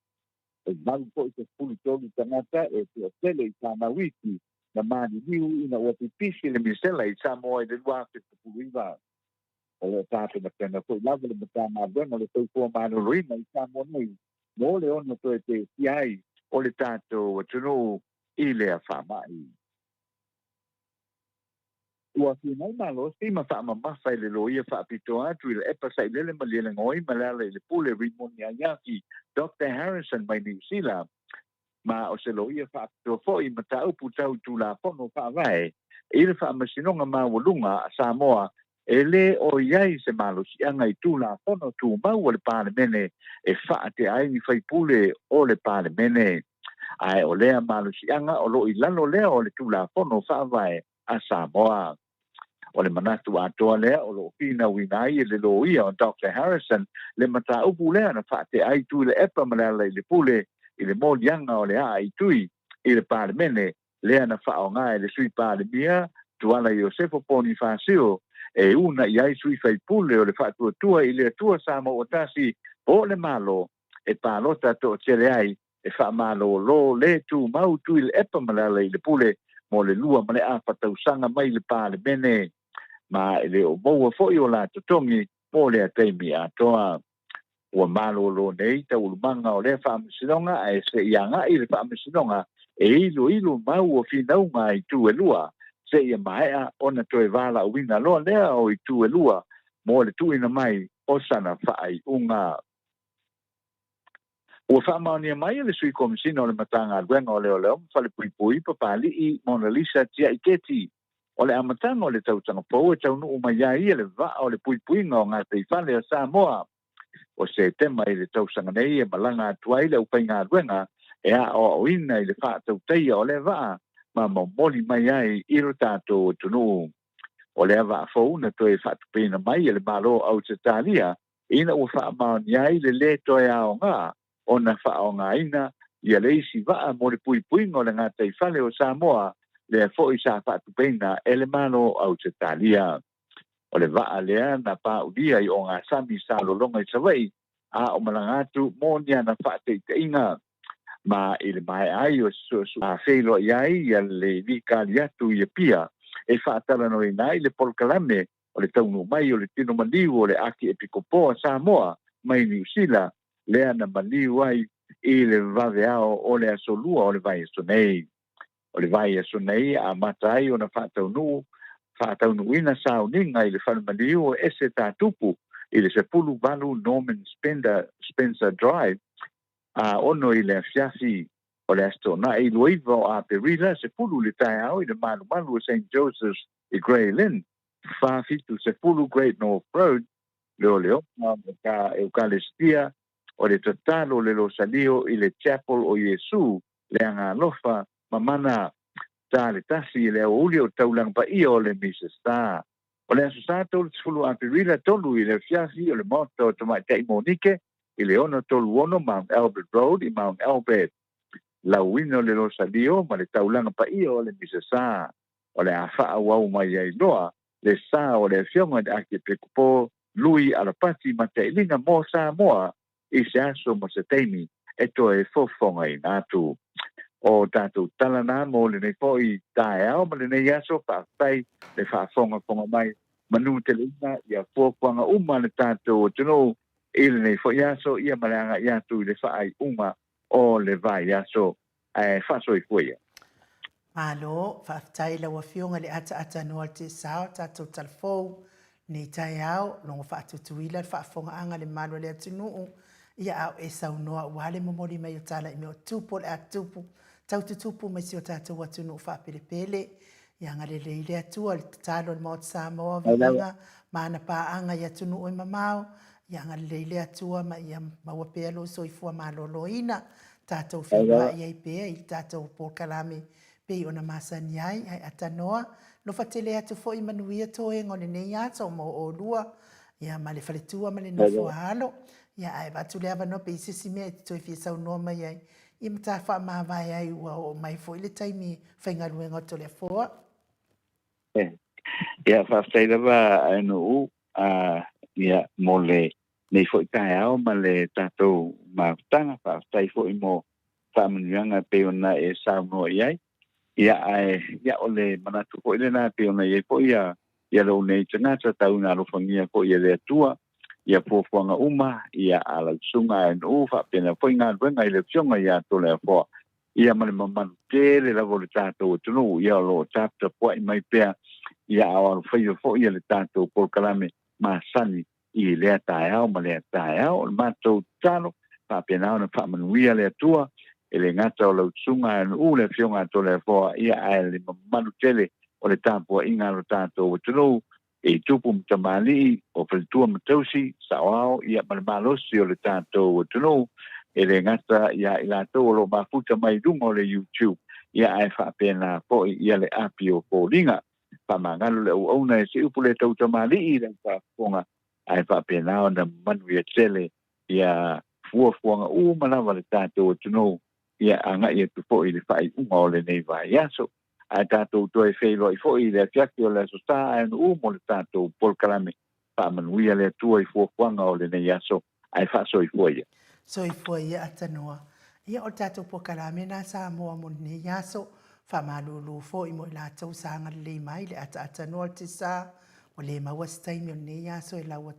e malu po i te pulu tolu tangata e te o tele i tāmawiki na mani niu ina ua pipisi le misela i Samoa i le lua te pulu iwa o le tāpe na pena po i lava le matama venga le toifua manuruina i Samoa nei mo le ono to e te siai o le tātou atunu i le a whaamai ua ki mai malo si ma fa ma masa le lo ia fa pito atu le epa sai le ma le ngoi ma le pule rimonia yaki Dr. Harrison mai New Zealand ma o se lo ia fa to fo i mata upu tau tu la pono fa vai e le fa masinonga ma wolunga Samoa ele o iai se malo si anga i tu la pono tu ma o le palemene e fa te ai ni fai pule o le palemene ai o le malo si anga o lo i lalo le o le tu la pono fa vai a Samoa o le manatu atoa lea o lo pina winai e le lo ia o Dr. Harrison le mata upu lea na whaate ai tui le epa malala i le pule i le mōlianga o le a i tui i le palemene lea na whao ngā e le sui palemia tuala i o sefo poni whasio e una i ai sui whai pule o le whaatua tua i le atua Samoa o tasi o le malo e pālota to tere ai e wha malo lo le tu mau tui le epa malala i le pule mo le lua ma le a whatausanga mai le palemene ma ele o moua foi o la totongi po le ataimi atoa ua malo lo nei ta ulumanga o le whaamisinonga e se ianga i le whaamisinonga ilu mau o finau mai tu e lua se ia mai a ona toe vala winga lo lea o i tu e lua mo le tu ina mai o sana fai unga o fa mauni mai le sui komisina o le matanga luenga o le fa le pui pa pali i Mona Lisa tia iketi o le amatanga o le tautanga po e tau nu mai ia le va o le pui nga o ngā te ifale a Samoa o se tema i le tausanga nei e malanga atuai le upai ngā luenga e a o ina i le wha tau teia o le vaa ma moli mai ai i ro tātou tunu o le ava fou na toi wha tupina mai e le malo au te tālia ina ua wha maoni ai le toi ao ngā o na wha o ngā ina i a le isi vaa mo le pui ngō le ngā tei whale o Samoa le fo i sa wha tupina e le malo au te tālia o le vaa lea na pā ulia i o ngā sami sa lolonga i sawai a o malangatu mo nia na wha te inga ma i le mai ai o a feilo iai ia le vikali atu ia pia e whaatala no i nai le polkalame o le taunu mai o le tino maliu o le aki e pikopoa Samoa mai New Zealand lea na maliu ai i le vave ao o le asolua o le vai asonei o le vai asonei a mata ai o na whaataunu ina sauninga i le whanu maliu o ese tātupu i le sepulu valu Norman Spencer Drive a ono i le afiafi o le asto na i loiva o a perila se pulu le tai au i le malu o St. Joseph's i Grey Lynn whaafitu se pulu Great North Road leo ka Eucharistia o le tatalo le losalio i le chapel o Yesu le anga lofa mamana ta le tasi le uli o taulang pa i o le misesta o le asosato le tfulu a perila tolu i le afiafi o le moto o tomai tei monike i le ono tolu ono Mount Albert Road i Mount Albert. La wino le rosadio ma le taulanga pa i o le misesa o le awha wau mai ai loa le sa o le fionga de ake pekupo lui alapati ma te ilinga mo Samoa i se aso mo se teimi e to e fofonga i natu. O tatu talana mo le nei po i tae au ma le nei aso pa tai le whaafonga mai manu te linga i a fuafuanga le tatu o tunu i le nei fo iaso ia malanga ia tu le whaai o le vai iaso whaso i fuia. Malo, whaftai la wafionga le ata noa te sao, tatou talfou, ni tai au, longo whaatutuila, whaafonga anga le malo le atunuu, ia au e sau noa, wale momori mai o tala i meo tupu le atupu, tau tutupu mai si o tatou atunuu whaapelepele, ia ngale le atua, le tatalo le maot Samoa, vinga, maana pā anga i atunuu i mamao, ia ngale le atua ma ia mawapea lo soifua malolo ina, tatou whenua i ai pea, i tatou pōkalame, pei ona masani ai, ai atanoa, lo fatele atu fo i manuia toe ngone nei ata o mo o lua, ia ma le faletua ma le nofo halo, ia ai batu le ava no pe sisi mea te toe fia sau noa mai ai, i mta wha maa vai ai ua o mai fo i le taimi whaingaru e ngoto le foa. Ia whaftai lawa anu u, ia mo le nei fo i tae au ma le tatou mautanga, whaftai fo i mo whamanuanga pe ona e sau noa i ai, ia o le manatu po ile na pe ona ye po ia lo nei tangata tau na lo fangia po ia le atua ia po fuanga ia ala sunga en fa pena po inga wenga ile fionga ia to le po ia male mamanu te le la voltato tunu ia lo chapter po i mai pe ia ao fai fo ia le tato por kalame masani i le tae ma le tae o mato tano fa pena ona fa manuia le atua ele ngata o lau tsunga le fionga to le foa ia le manu tele o le tāpua inga lo tātou o tunu e tupu mtamali o whalitua matausi saoao ia malemalosi o le tātou o tunu ele ngata ia ila tau o lo mafuta mai runga o le YouTube ia whapena po ia le api o pōringa whamangalo le uauna e se upu le tau tamali i le whaponga whapena o na manu ia tele ia fuafuanga manawa le tātou o tunu ia anga ia tu fo i le fai o le nei vai aso a tatou toe feilo i fo i le fiaki o le asosta en mo le tatou polkalame pa manuia le tua i fuafuanga o le nei aso ai faso i fuia so i fuia atanoa ia o tatou polkalame na Samoa mo nei aso fa malulu fo i mo la tau sanga le mai le atanoa te sa o le maua staimi o nei aso e lawa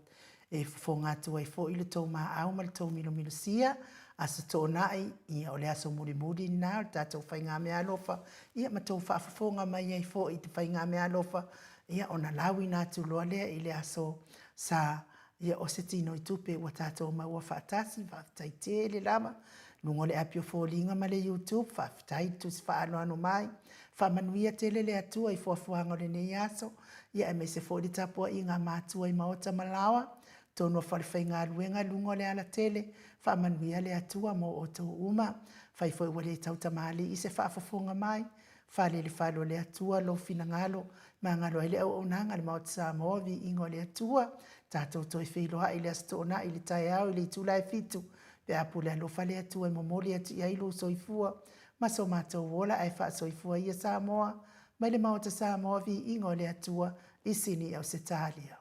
e fonga tu ai fo i le tau ma au ma le tau milo sia asa tōnai ia o le aso muri nā o tātou whainga mea alofa ia matou whaafafonga mai ai fo i te whainga mea alofa ia ona lawi nā tuloa lea i le aso sa ia o se tino i tupe ua tātou maua whaatasi whaafitai te le lama nungo le apio fōlinga ma le YouTube whaafitai tusi whaanoano mai whaamanuia tele le atua i fuafuanga le nei aso ia e me se fōi le tapua i ngā mātua i maota malawa tono whalewhai ngā luenga lungo le ala tele whaamanuia le atua mo o tau uma whai fōi wale tau tamali i se whaafafonga mai whale le whalo le atua lo fina ngalo ma ngalo ele au nanga le maota Samoa vi ingo le atua tātou toi whiloha i le astona i le tai au i le tula e fitu pe apu le alofa le atua i momoli ati i ailu soifua ma so mātou wola ai wha soifua i a Samoa mai le maota Samoa vi ingo le atua i sini au se tālia.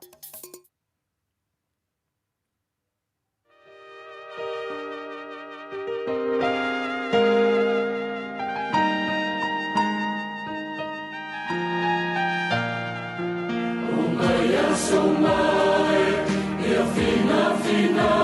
Fina, fina.